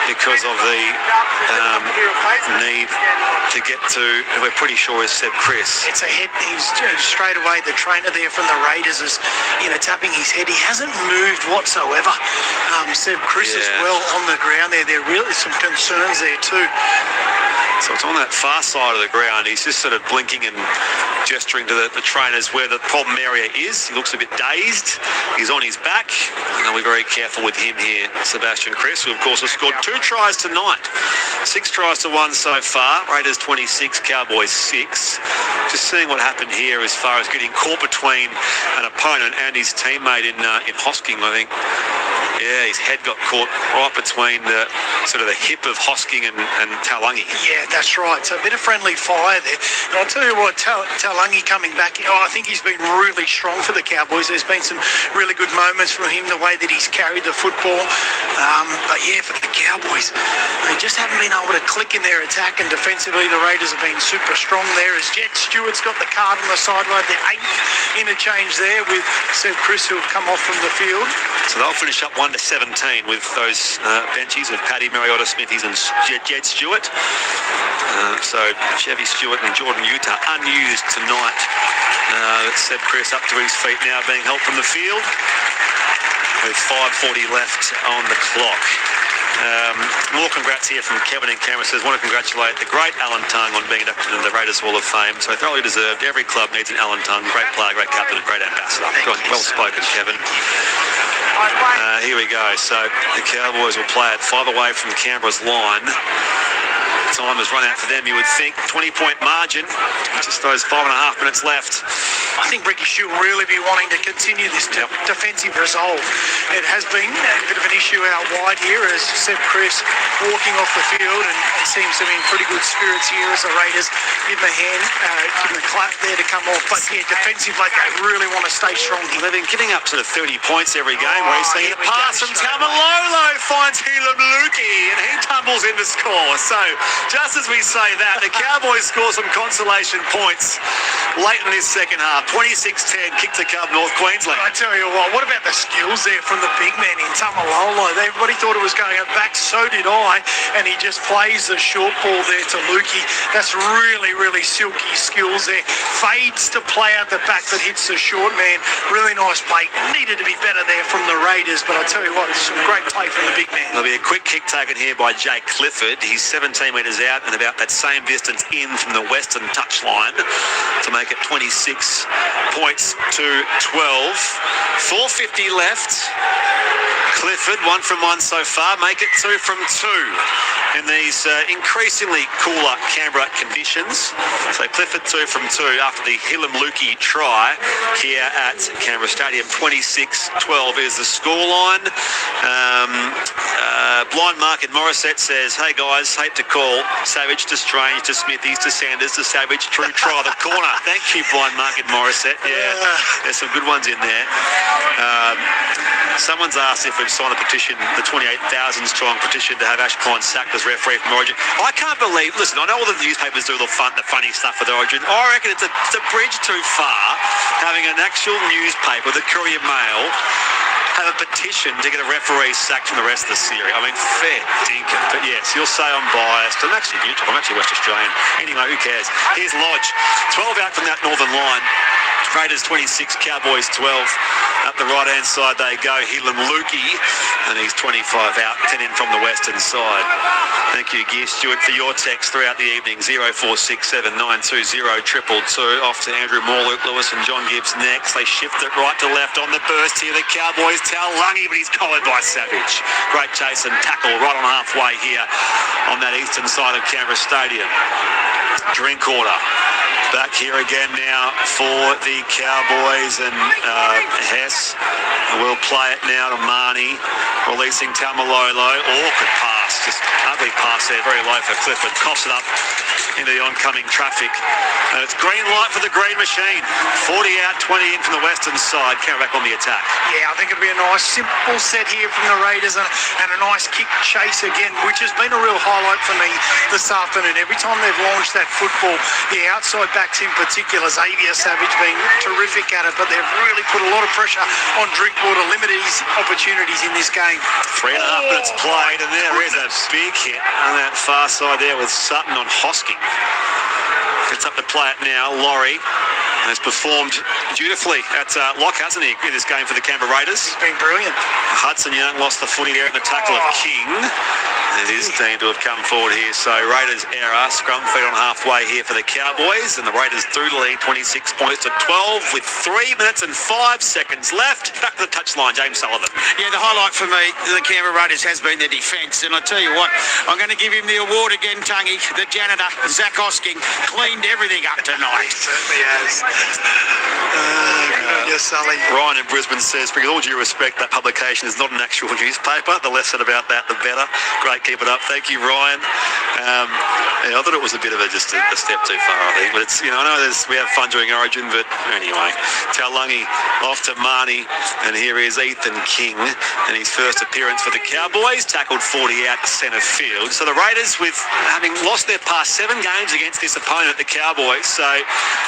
because of the need to get to, we're pretty sure is Seb Chris. It's a head. He's straight away, the trainer there from the Raiders is, tapping his head. He hasn't moved whatsoever. Seb Chris as well on the ground there. There really some concerns there too. So it's on that far side of the ground. He's just sort of blinking and gesturing to the trainers where the problem area is. He looks a bit dazed. He's on his back. And they'll be very careful with him here, Sebastian Chris, who of course has scored 2 tries tonight. 6 tries to 1 so far. Raiders 26, Cowboys 6. Just seeing what happened here as far as getting caught between an opponent and his teammate in Hosking, I think. Yeah, his head got caught right between the hip of Hosking and Taulungi. Yeah, that's right. So a bit of friendly fire there. And I'll tell you what, Taulungi coming back, I think he's been really strong for the Cowboys. There's been some really good moments from him, the way that he's carried the football. But yeah, for the Cowboys, they just haven't been able to click in their attack, and defensively the Raiders have been super strong there as Jet Stewart's got the card on the sideline, the 8th interchange there with Seb Chris, who have come off from the field. So they'll finish up 1-17 with those benchies of Paddy, Mariota, Smithies and Jed Stewart. So Chevy Stewart and Jordan Utah unused tonight. Seb Chris up to his feet now, being helped from the field with 5:40 left on the clock. More congrats here from Kevin in Canberra. Says, want to congratulate the great Alan Tung on being inducted into the Raiders Hall of Fame. So thoroughly deserved. Every club needs an Alan Tung. Great player, great captain, great ambassador. Well spoken, Kevin. Here we go. So the Cowboys will play it 5 away from Canberra's line. Time has run out for them, you would think. 20-point margin. Just those 5.5 minutes left. I think Ricky Stewart will really be wanting to continue this defensive resolve. It has been a bit of an issue out wide here as Seb Chris walking off the field, and it seems to be in pretty good spirits here as the Raiders give him a hand, give him a clap there to come off. But yeah, defensively they really want to stay strong here. They've been getting up 30 points every game. Where he's seeing a pass from Tamalolo, finds Helam Luki, and he tumbles in to score. So just as we say that, the Cowboys score some consolation points late in this second half. 26-10, kick to Cub North Queensland. I tell you what about the skills there from the big man in Tamalolo? Everybody thought it was going back, so did I, and he just plays the short ball there to Lukey. That's really, really silky skills there. Fades to play out the back that hits the short man. Really nice play. Needed to be better there from the Raiders, but I tell you what, some great play from the big man. There'll be a quick kick taken here by Jake Clifford. He's 17 metres out and about that same distance in from the western touchline to make it 26 points to 12. 4:50 left. Clifford, 1 from 1 so far, make it 2 from 2 in these increasingly cooler Canberra conditions. So Clifford 2 from 2 after the Hilam-Lukey try here at Canberra Stadium. 26-12 is the scoreline. Blind Mark in Morissette says, hey guys, hate to call Savage to Strange to Smithies to Sanders to Savage, true try the corner. Thank you, Blind Mark in Morissette. Yeah, there's some good ones in there. Someone's asked if we've signed a petition, the 28,000 strong petition to have Ash Klein sacked as referee from Origin. I can't believe, listen, I know all the newspapers do the funny stuff with Origin. I reckon it's a bridge too far having an actual newspaper, the Courier Mail, have a petition to get a referee sacked from the rest of the series. I mean, fair dinkum. But yes, you'll say I'm biased. I'm actually neutral. I'm actually West Australian. Anyway, who cares? Here's Lodge. 12 out from that northern line. Raiders 26, Cowboys 12. Up the right-hand side they go, Hilam-Lukey, and he's 25 out, 10 in from the western side. Thank you, Gear Stewart, for your text throughout the evening. 0467920222. Off to Andrew Moore, Luke Lewis and John Gibbs next. They shift it right to left on the burst here. The Cowboys tell Lungy, but he's collared by Savage. Great chase and tackle right on halfway here on that eastern side of Canberra Stadium. Drinkwater. Back here again now for the Cowboys, and Hess will play it now to Marnie, releasing Tamalolo. Awkward pass, just ugly pass there, very low for Clifford. Coughs it up into the oncoming traffic. And it's green light for the green machine. 40 out, 20 in from the western side. Canberra back on the attack. Yeah, I think it'll be a nice, simple set here from the Raiders and a nice kick chase again, which has been a real highlight for me this afternoon. Every time they've launched that football, the outside backs in particular, Xavier Savage being terrific at it, but they've really put a lot of pressure on Drinkwater, limited his opportunities in this game. 3.5 minutes played, and there is a big hit on that far side there with Sutton on Hosking. Gets up to play it now. Laurie has performed beautifully at lock, hasn't he, in this game for the Canberra Raiders? He's been brilliant. Hudson Young lost the footy there in the tackle of King. It is deemed to have come forward here. So Raiders error, scrum feed on halfway here for the Cowboys, and the Raiders through the lead, 26 points to 12 with 3 minutes and 5 seconds left. Back to the touchline, James Sullivan. Yeah, the highlight for me, the Canberra Raiders, has been their defence, and I tell you what, I'm going to give him the award again, Tungy. The janitor, Zach Hosking, cleaned everything up tonight. He certainly has. Good on you, Sully. Ryan in Brisbane says, with all due respect, that publication is not an actual newspaper. The less said about that, the better. Great, keep it up. Thank you, Ryan. I thought it was a bit of just a step too far, I think. But it's, I know we have fun during Origin, but anyway. Taulungi off to Marnie, and here is Ethan King, and his first appearance for the Cowboys, tackled 40 out to centre field. So the Raiders, with having lost their past 7 games against this opponent, the Cowboys, so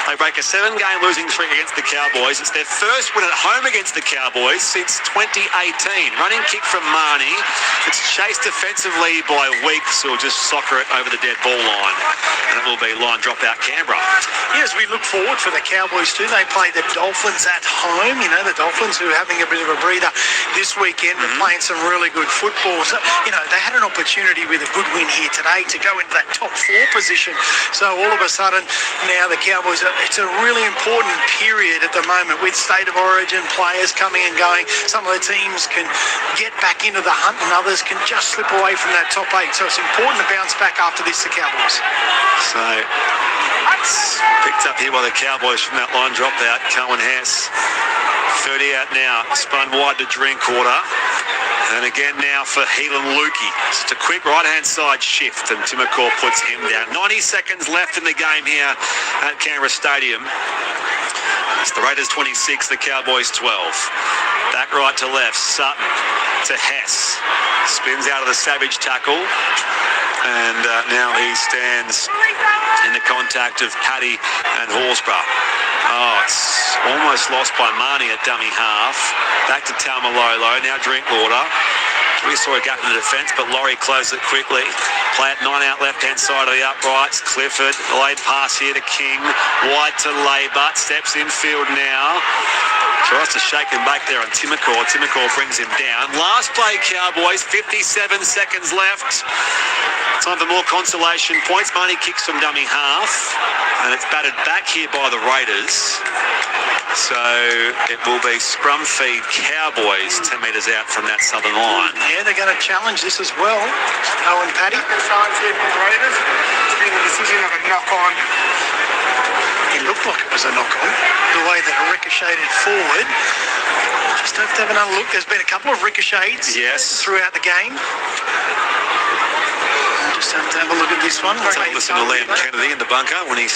they break a 7-game losing streak against the Cowboys. It's their first win at home against the Cowboys since 2018. Running kick from Marnie. It's chased defensively by Weeks, who will just soccer it over the dead ball line, and it will be line drop out Canberra. Yes, we look forward for the Cowboys too. They play the Dolphins at home. The Dolphins who are having a bit of a breather this weekend, but playing some really good football. So, they had an opportunity with a good win here today to go into that top 4 position. So all of a sudden now the Cowboys, it's a really important period at the moment with State of Origin players coming and going. Some of the teams can get back into the hunt and others can just slip away from that top 8. So it's important to bounce back after this, the Cowboys. So it's picked up here by the Cowboys from that line drop out. Cohen Hess, 30 out now, spun wide to Drinkwater. And again now for Hilam-Lukey. Just a quick right-hand side shift, and Timokor puts him down. 90 seconds left in the game here at Canberra Stadium. It's the Raiders 26, the Cowboys 12. Back right to left, Sutton to Hess. Spins out of the Savage tackle. And now he stands in the contact of Paddy and Horsburgh. Oh, it's almost lost by Marnie at dummy half. Back to Taumalolo, now Drinkwater. We saw a gap in the defence, but Laurie closed it quickly. Play it 9 out left-hand side of the uprights. Clifford, laid pass here to King. Wide to Labour, steps infield now. Tries to shake and bake there on Timacor. Timacor brings him down. Last play, Cowboys, 57 seconds left. Time for more consolation points. Marnie kicks from dummy half, and it's batted back here by the Raiders. So it will be scrum feed Cowboys 10 metres out from that southern line. Yeah, they're going to challenge this as well. Owen Paddy. Raiders. It's been a decision of a knock-on. It looked like it was a knock-on. The way that it ricocheted forward. Just have to have another look. There's been a couple of ricochets throughout the game. Just have to have a look at this one. Let's have a listen to Liam Kennedy in the bunker when he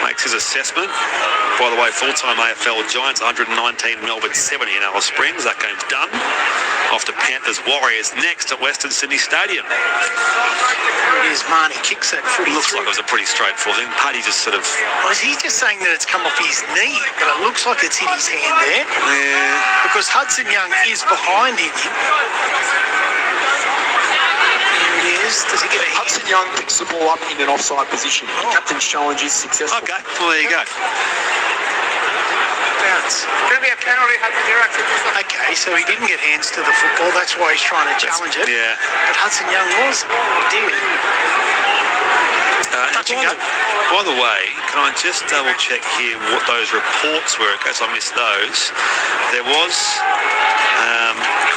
makes his assessment. By the way, full-time AFL Giants, 119, Melbourne 70 in Alice Springs. That game's done. Off to Panthers Warriors next at Western Sydney Stadium. Here's Marnie, kicks that footy. Looks like it was a pretty straightforward thing. Paddy just sort of... Well, he's just saying that it's come off his knee, but it looks like it's hit his hand there. Yeah. Because Hudson Young is behind him. Does he get a hit? Hudson Young picks the ball up in an offside position. Captain's challenge is successful. Okay, well, there you go. Bounce. Going to be a penalty, Hudson Young. Okay, so he didn't get hands to the football. That's why he's trying to challenge it. Yeah. But Hudson Young was. By the way, can I just double check here what those reports were in case I missed those? There was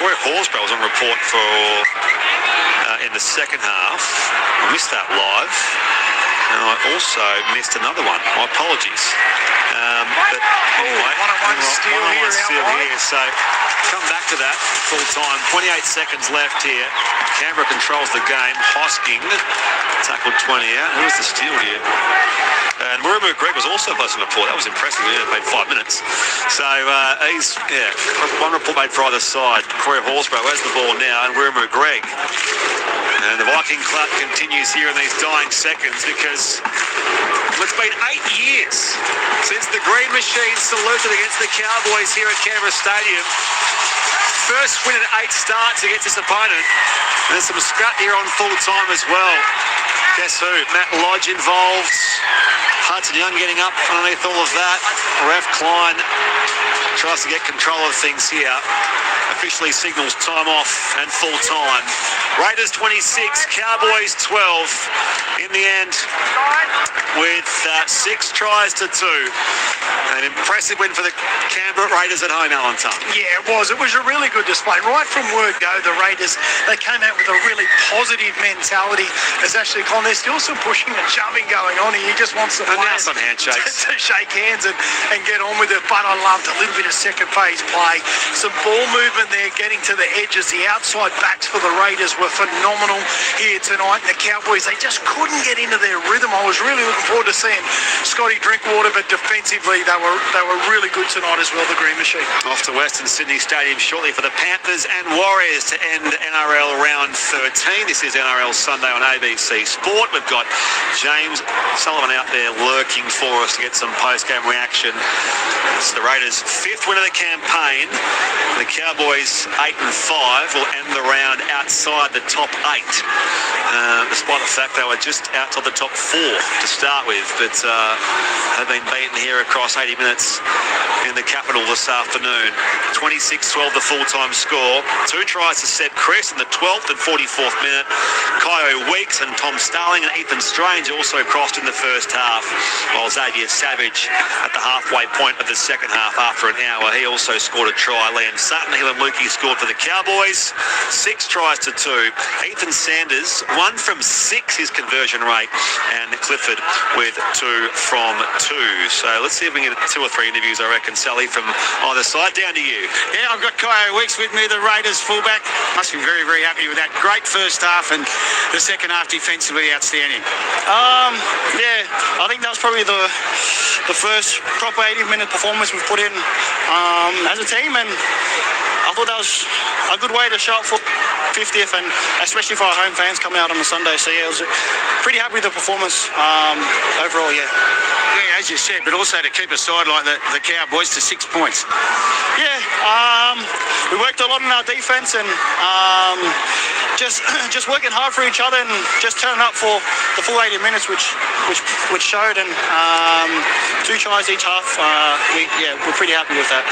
Corey Horsburgh was on report for in the second half. I missed that live. And I also missed another one. My apologies. But anyway, one-on-one steal here. So come back to that full time. 28 seconds left here. Canberra controls the game. Hosking tackled 20 out. Who was the steal here? And Murimu Greg was also close to the report. That was impressive. He only played 5 minutes. So he's, one report made for either side. Corey Horsburgh, where's the ball now? And Murimu Greg. And the Viking clap continues here in these dying seconds because it's been 8 years since the Green Machine saluted against the Cowboys here at Canberra Stadium. First win in 8 starts against this opponent. And there's some scrap here on full time as well. Guess who? Matt Lodge involved. Hudson Young getting up underneath all of that. Ref Klein tries to get control of things here. Officially signals time off and full time. Raiders 26, Cowboys 12. In the end, with 6 tries to 2. An impressive win for the Canberra Raiders at home, Alan Tuck. Yeah, it was. It was a really good display. Right from word go, the Raiders, they came out with a really positive mentality. As Ashley Conn, there's still some pushing and shoving going on. He just wants the players some handshakes to shake hands and get on with it. But I loved a little bit of second phase play. Some ball movement there, getting to the edges. The outside backs for the Raiders were phenomenal here tonight. And the Cowboys, they just couldn't get into their rhythm. I was really looking forward to seeing Scotty Drinkwater, but defensively they were really good tonight as well, the Green Machine. Off to Western Sydney Stadium shortly for the Panthers and Warriors to end NRL round 13. This is NRL Sunday on ABC Sport. We've got James Sullivan out there lurking for us to get some post-game reaction. It's the Raiders' 5th win of the campaign. The Cowboys 8-5 will end the round outside the top 8. Despite the fact they were just outside the top 4 to start with, but have been beaten here across 80 minutes in the capital this afternoon. 26-12 the full-time score. 2 tries to Seb Chris in the 12th and 44th minute. Kyo Weeks and Tom Starling and Ethan Strange also crossed in the first half, while Xavier Savage at the halfway point of the second half after an hour, he also scored a try. Liam Sutton, Helen Lukey scored for the Cowboys. 6 tries to 2. Ethan Sanders, 1 from 6 his conversion rate, and Clifford with 2 from 2. So let's see if we can get 2 or 3 interviews, I reckon, Sally, from either side. Down to you. Yeah, I've got Kyo Weeks with me, the Raiders fullback. Must be very, very happy with that. Great first half and the second half defensively outstanding. Yeah, I think that was probably the first proper 80-minute performance we've put in as a team, and I thought that was a good way to show up for 50th, and especially for our home fans coming out on the Sunday. So yeah, I was pretty happy with the performance overall. Yeah, as you said, but also to keep a side like the Cowboys to 6 points. Yeah, we worked a lot on our defense, and just working hard for each other and just turning up for the full 80 minutes, which showed. And 2 tries each half. We're pretty happy with that.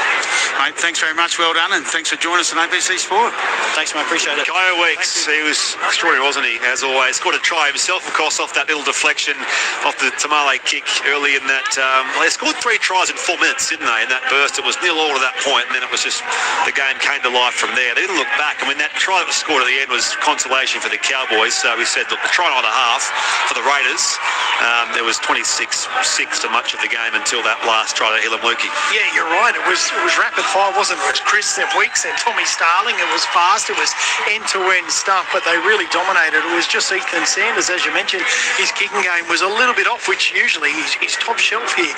Mate, thanks very much. Well done, and thanks for joining us on ABC Sport. Thanks, mate. Appreciate it. Kyo Weeks, he was extraordinary, wasn't he? As always, scored a try himself, of course, off that little deflection off the Tamale kick early in that. They scored 3 tries in 4 minutes, didn't they? In that burst, it was 0-0 to that point, and then it was just the game came to life from there. They didn't look back. I mean, that try that was scored at the end was consolation for the Cowboys. So we said, look, the try and a half for the Raiders. There was 26-6 to much of the game until that last try to Hilam Lukey. Yeah, you're right. It was rapid fire, wasn't it? It was Chris and Weeks and Tommy Starling. It was fast. It was end-to-end stuff, but they really dominated. It was just Ethan Sanders, as you mentioned. His kicking game was a little bit off, which usually he's top shelf here.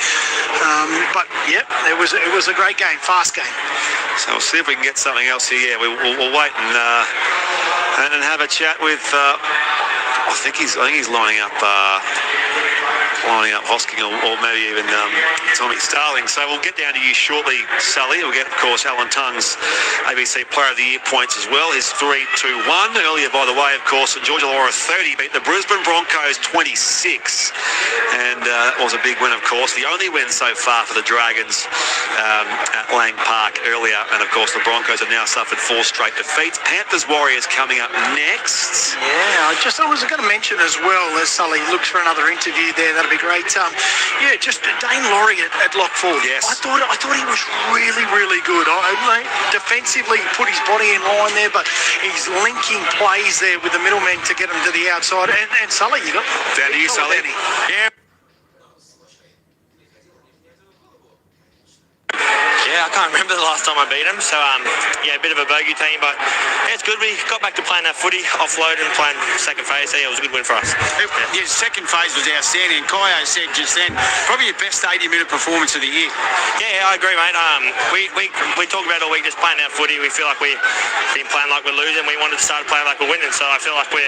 But yeah, it was a great game, fast game. So we'll see if we can get something else here. Yeah, we'll wait and have a chat with. I think he's lining up Hosking or maybe even Tommy Starling. So we'll get down to you shortly, Sully. We'll get, of course, Alan Tung's ABC Player of the Year points as well. His 3-2-1. Earlier, by the way, of course, George Illawarra 30 beat the Brisbane Broncos 26. And that was a big win, of course. The only win so far for the Dragons at Lang Park earlier. And, of course, the Broncos have now suffered 4 straight defeats. Panthers Warriors coming up next. Yeah, I was going to mention as well, as Sully looks for another interview there, that'll be great. Just Dane Laurie at lock forward. Yes. I thought he was really, really good. Defensively, he put his body in line there, but he's linking plays there with the middlemen to get him to the outside. And Sully, you got down to you, Sully. Yeah. Yeah, I can't remember the last time I beat him, so a bit of a bogey team, but yeah, it's good. We got back to playing that footy, offload and playing second phase, so yeah, it was a good win for us. Yeah, second phase was outstanding. Kyo said just then, probably your best 80-minute performance of the year. Yeah, I agree, mate. We talk about all week just playing our footy. We feel like we've been playing like we're losing. We wanted to start playing like we're winning, so I feel like we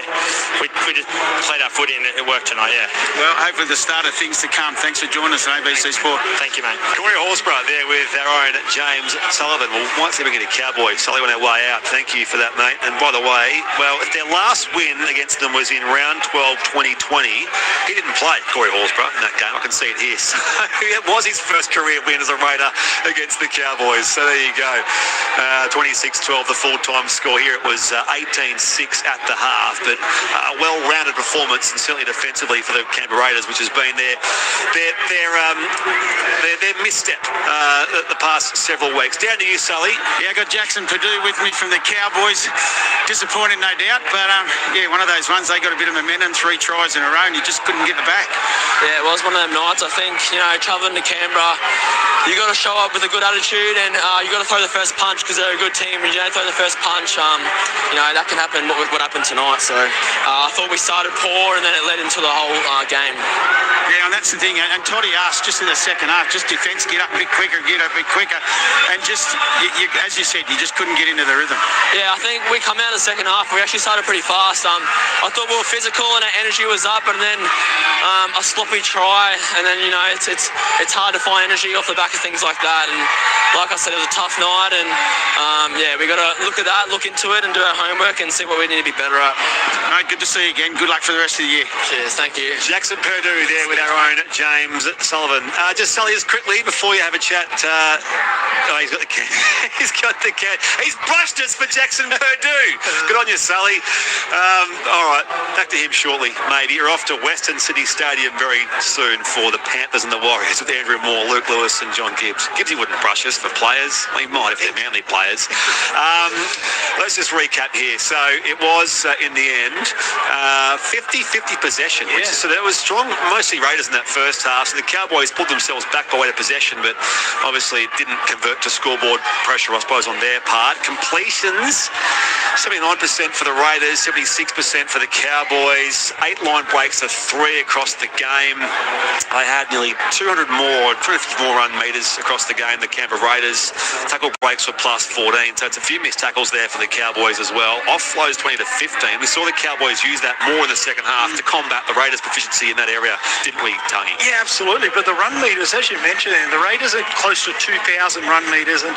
just played our footy and it worked tonight, yeah. Well, hopefully the start of things to come. Thanks for joining us on ABC Sport. Thank you, mate. Corey Horsburgh there with our own James Sullivan. Well, once again, we're going to Cowboys. Sully on our way out. Thank you for that, mate. And by the way, if their last win against them was in round 12, 2020, he didn't play, Corey Horsburgh, in that game. I can see it here. So it was his first career win as a Raider against the Cowboys. So there you go. 26-12, the full-time score here. It was 18-6 at the half, but a well-rounded performance, and certainly defensively for the Canberra Raiders, which has been their misstep the past several weeks. Down to you, Sully. Yeah, I got Jackson Purdue with me from the Cowboys. Disappointed, no doubt, but one of those ones, they got a bit of momentum, 3 tries in a row, and you just couldn't get the back. Yeah, it was one of them nights. I think, travelling to Canberra, you got to show up with a good attitude, and you got to throw the first punch because they're a good team. And you don't throw the first punch, that can happen. What happened tonight? So I thought we started poor, and then it led into the whole game. Yeah, and that's the thing. And Toddy asked just in the second half, just defence, get up a bit quicker, and just as you said, you just couldn't get into the rhythm. Yeah, I think we come out of the second half. We actually started pretty fast. I thought we were physical and our energy was up, and then a sloppy try, and then it's hard to find energy off the back of things like that. And like I said, it was a tough night, and we got to look at that, look into it, and do our homework and see what we need to be better at. Mate, good to see you again. Good luck for the rest of the year. Cheers, thank you. Jackson Purdue there with our own James Sullivan. Just Sully, just quickly before you have a chat. He's got the can. He's got the can. He's brushed us for Jackson Purdue. Good on you, Sully. All right, back to him shortly. Maybe you're off to Western City Stadium very soon for the Panthers and the Warriors with Andrew Moore, Luke Lewis, and John Gibbs. Gibbsy wouldn't brush us for players. Well, he might if they're Manly players. Let's just recap here. So it was in the end 50-50 possession, which is, so that was strong. Mostly Raiders in that first half. So the Cowboys pulled themselves back by way of possession, but obviously it didn't convert to scoreboard pressure, I suppose, on their part. Completions, 79% for the Raiders, 76% for the Cowboys. 8 line breaks of 3 across the game. They had nearly 250 more run meters Raiders across the game, the Canberra Raiders. Tackle breaks were plus 14, so it's a few missed tackles there for the Cowboys as well. Offloads 20 to 15. We saw the Cowboys use that more in the second half to combat the Raiders' proficiency in that area, didn't we, Tangi? Yeah, absolutely. But the run meters, as you mentioned, the Raiders are close to 2,000 run meters and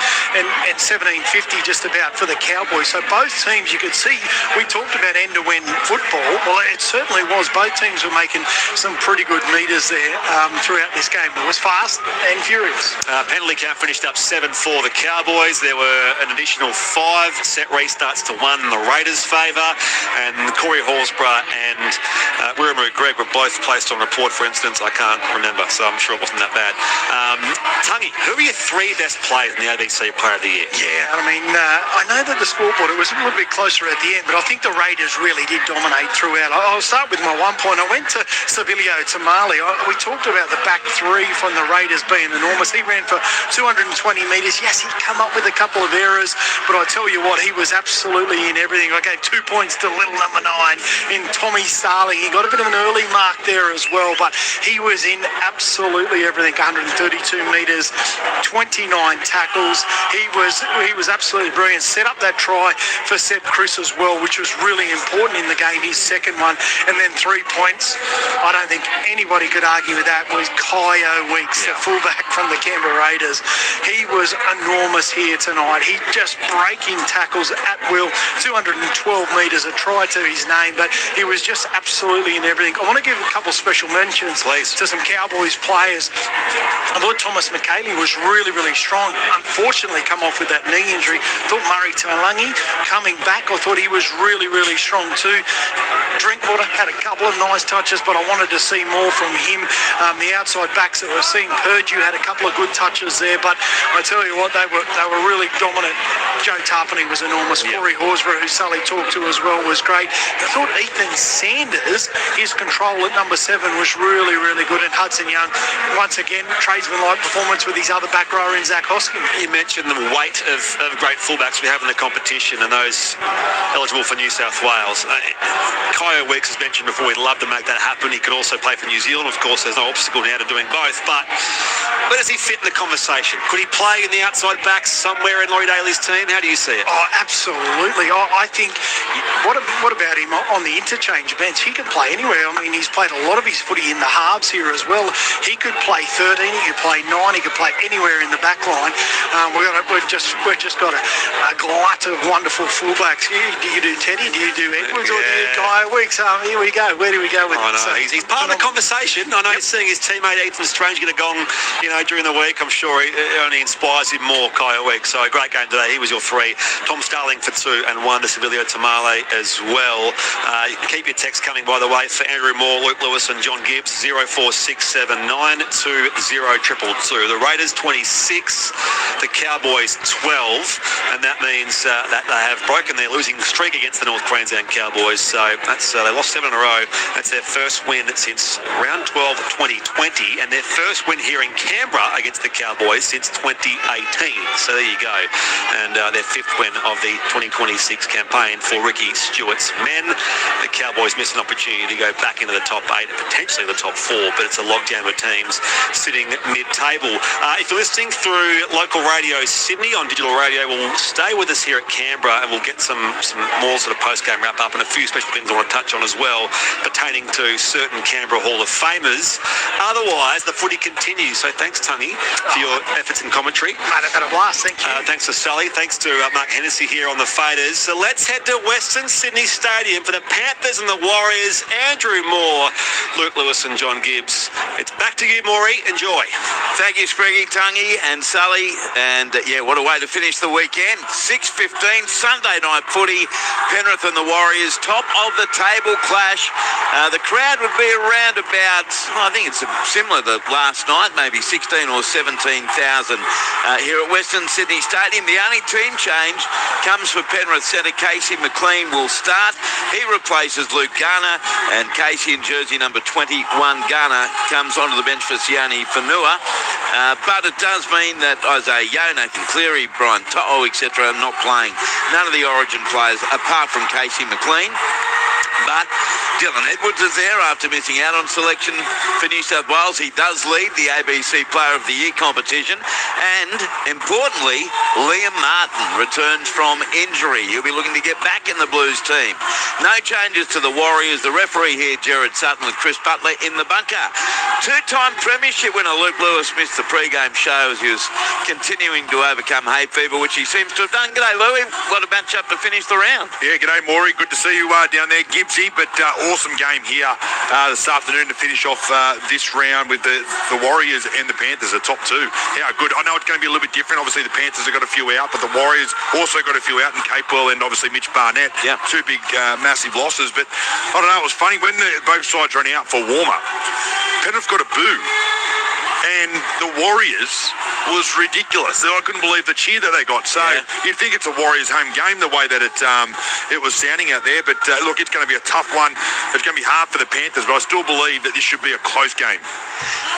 1,750 just about for the Cowboys. So both teams, you could see, we talked about end-to-end football. Well, it certainly was. Both teams were making some pretty good meters there throughout this game. It was fast and furious. Penalty count finished up 7 for the Cowboys. There were an additional 5 set restarts to 1 in the Raiders' favour, and Corey Horsburgh and Wiramu Greg were both placed on report for incidents. I can't remember, so I'm sure it wasn't that bad. Tangi, who are your 3 best players in the ABC Player of the Year? Yeah, I mean, I know that the scoreboard, it was a little bit closer at the end, but I think the Raiders really did dominate throughout. I'll start with my 1 point. I went to Civilio Tamale. We talked about the back 3 from the Raiders being enormous. He ran for 220 metres. Yes, he'd come up with a couple of errors, but I tell you what, he was absolutely in everything. I gave 2 points to little number 9 in Tommy Starling. He got a bit of an early mark there as well, but he was in absolutely everything. 132 metres, 29 tackles. He was absolutely brilliant. Set up that try for Seb Chris as well, which was really important in the game, his second one. And then 3 points. I don't think anybody could argue with that. Was Kyo Weeks, the fullback from the Canberra Raiders. He was enormous here tonight. He just breaking tackles at will. 212 metres, a try to his name, but he was just absolutely in everything. I want to give a couple special mentions to some Cowboys players. I thought Thomas McKaylee was really, really strong. Unfortunately, come off with that knee injury. I thought Murray Talangi coming back, I thought he was really, really strong too. Drinkwater had a couple of nice touches, but I wanted to see more from him. The outside backs that we're seeing, Purdue had a couple of good touches there, but I tell you what, they were really dominant. Joe Tarpany was enormous. Corey Horsburgh, who Sully talked to as well, was great. I thought Ethan Sanders, his control at number 7 was really, really good. And Hudson Young, once again, tradesman-like performance with his other back rower in Zach Hoskin. You mentioned the weight of great fullbacks we have in the competition and those eligible for New South Wales. Kyo Weeks, as mentioned before, we'd love to make that happen. He could also play for New Zealand. Of course, there's no obstacle now to doing both, but where does he fit in the conversation? Could he play in the outside backs somewhere in Laurie Daly's team? How do you see it? Oh, absolutely. I think, what about him on the interchange bench? He can play anywhere. I mean, he's played a lot of his footy in the halves here as well. He could play 13, he could play 9, he could play anywhere in the back line. We've just got a glut of wonderful fullbacks. Do you do Teddy? Do you do Edwards? Or do you do Kyo Weeks? Here we go. Where do we go with it? So, he's part of the conversation. I know he's seeing his teammate Ethan Strange get a gong, during the week. I'm sure it only inspires him more, Kyo Weeks. So a great game today. He was your 3. Tom Starling for 2 and 1 to Civilio Tamale as well. Keep your texts coming, by the way, for Andrew Moore, Luke Lewis and John Gibbs, 04679 20222. The Raiders 26, the Cowboys 12, and that means that they have broken their losing streak against the North Queensland Cowboys. So that's they lost 7 in a row. That's their first win since round 12 of 2020, and their first win here in Canberra against the Cowboys since 2018. So there you go. And their 5th win of the 2026 campaign for Ricky Stewart's men. The Cowboys miss an opportunity to go back into the top 8 and potentially the top 4, but it's a logjam of teams sitting mid-table. If you're listening through local radio Sydney on digital radio, we'll stay with us here at Canberra and we'll get some more sort of post-game wrap-up and a few special things I want to touch on as well pertaining to certain Canberra Hall of Famers. Otherwise, the footy continues. So thanks, Tungy, for your efforts in commentary. Mate, I've had a blast. Thank you. Thanks to Sully. Thanks to Mark Hennessy here on the Faders. So let's head to Western Sydney Stadium for the Panthers and the Warriors. Andrew Moore, Luke Lewis and John Gibbs. It's back to you, Maury. Enjoy. Thank you, Spriggy, Tungy and Sully. And what a way to finish the weekend. 6:15 Sunday night footy. Penrith and the Warriors, top of the table clash. The crowd would be around about, I think it's similar to last night, maybe 16 or 17,000 here at Western Sydney Stadium. The only team change comes for Penrith centre Casey McLean will start. He replaces Luke Garner, and Casey in jersey number 21, Garner, comes onto the bench for Sione Fanua. But it does mean that Isaiah Yeo, Nathan Cleary, Brian To'o, etc. are not playing. None of the Origin players apart from Casey McLean. But Dylan Edwards is there after missing out on selection for New South Wales. He does lead the ABC Player of the Year competition. And, importantly, Liam Martin returns from injury. He'll be looking to get back in the Blues team. No changes to the Warriors. The referee here, Gerard Sutton, with Chris Butler in the bunker. Two-time premiership winner Luke Lewis missed the pre-game show as he was continuing to overcome hay fever, which he seems to have done. G'day, Louie. What a match-up to finish the round. Yeah, g'day, Maury. Good to see you down there, Gibbsy. But awesome game here this afternoon to finish off this round with the Warriors and the Panthers, the top two. Yeah, good. I know it's going to be a little bit different. Obviously, the Panthers have got a few out, but the Warriors also got a few out, and Capewell and obviously Mitch Barnett. Yeah. Two big, massive losses. But I don't know, it was funny when both sides ran out for warm-up. Penrith got a boo. And the Warriors was ridiculous. I couldn't believe the cheer that they got. So you'd think it's a Warriors home game the way that it was sounding out there. But look, it's going to be a tough one. It's going to be hard for the Panthers, but I still believe that this should be a close game.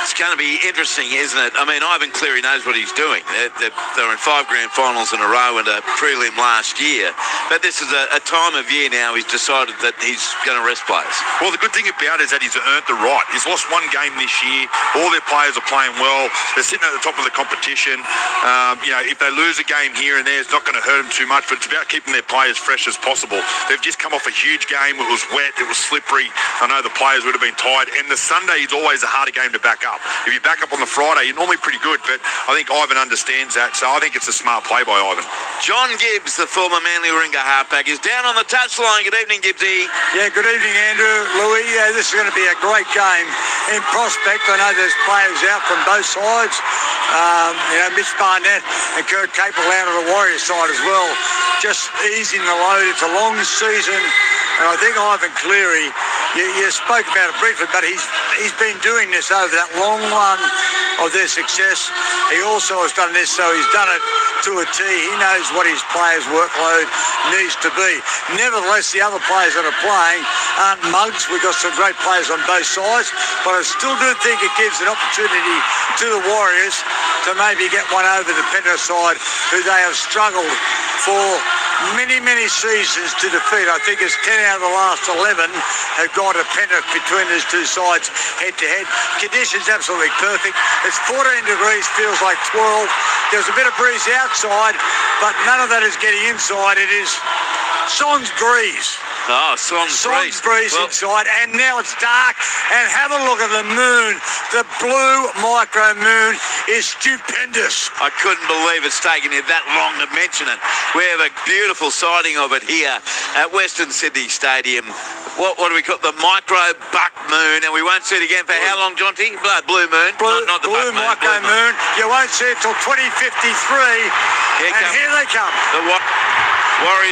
It's going to be interesting, isn't it? I mean, Ivan Cleary knows what he's doing. They're in 5 grand finals in a row and a prelim last year. But this is a time of year now he's decided that he's going to rest players. Well, the good thing about it is that he's earned the right. He's lost one game this year. All their players are playing well. They're sitting at the top of the competition. If they lose a game here and there, it's not going to hurt them too much, but it's about keeping their players fresh as possible. They've just come off a huge game. It was wet. It was slippery. I know the players would have been tired. And the Sunday is always a harder game to back up. If you back up on the Friday, you're normally pretty good, but I think Ivan understands that, so I think it's a smart play by Ivan. John Gibbs, the former Manly Warringah halfback, is down on the touchline. Good evening, Gibbsy. Yeah, good evening, Andrew. Louis, this is going to be a great game. In prospect, I know there's players out from both sides. Mitch Barnett and Kurt Capewell out of the Warriors side as well. Just easing the load. It's a long season. And I think Ivan Cleary, you spoke about it briefly, but he's been doing this over that long run of their success. He also has done this, so he's done it to a T. He knows what his players' workload needs to be. Nevertheless, the other players that are playing aren't mugs. We've got some great players on both sides, but I still do think it gives an opportunity to the Warriors to maybe get one over the Penrith side, who they have struggled for many, many seasons to defeat. I think it's 10 out of the last 11 have gone to Penrith between these two sides head-to-head. Conditions absolutely perfect. It's 14 degrees, feels like 12. There's a bit of breeze outside, but none of that is getting inside. It is Son's breeze. Oh, Son's breeze inside, and now it's dark. And have a look at the moon. The blue micro moon is stupendous. I couldn't believe it's taken you that long to mention it. We have a beautiful sighting of it here at Western Sydney Stadium. What do we call it? The micro buck moon, and we won't see it again for how long, Jonty? Blue moon, not the blue buck micro moon. You won't see it till 2053. Here Here they come. The Warriors.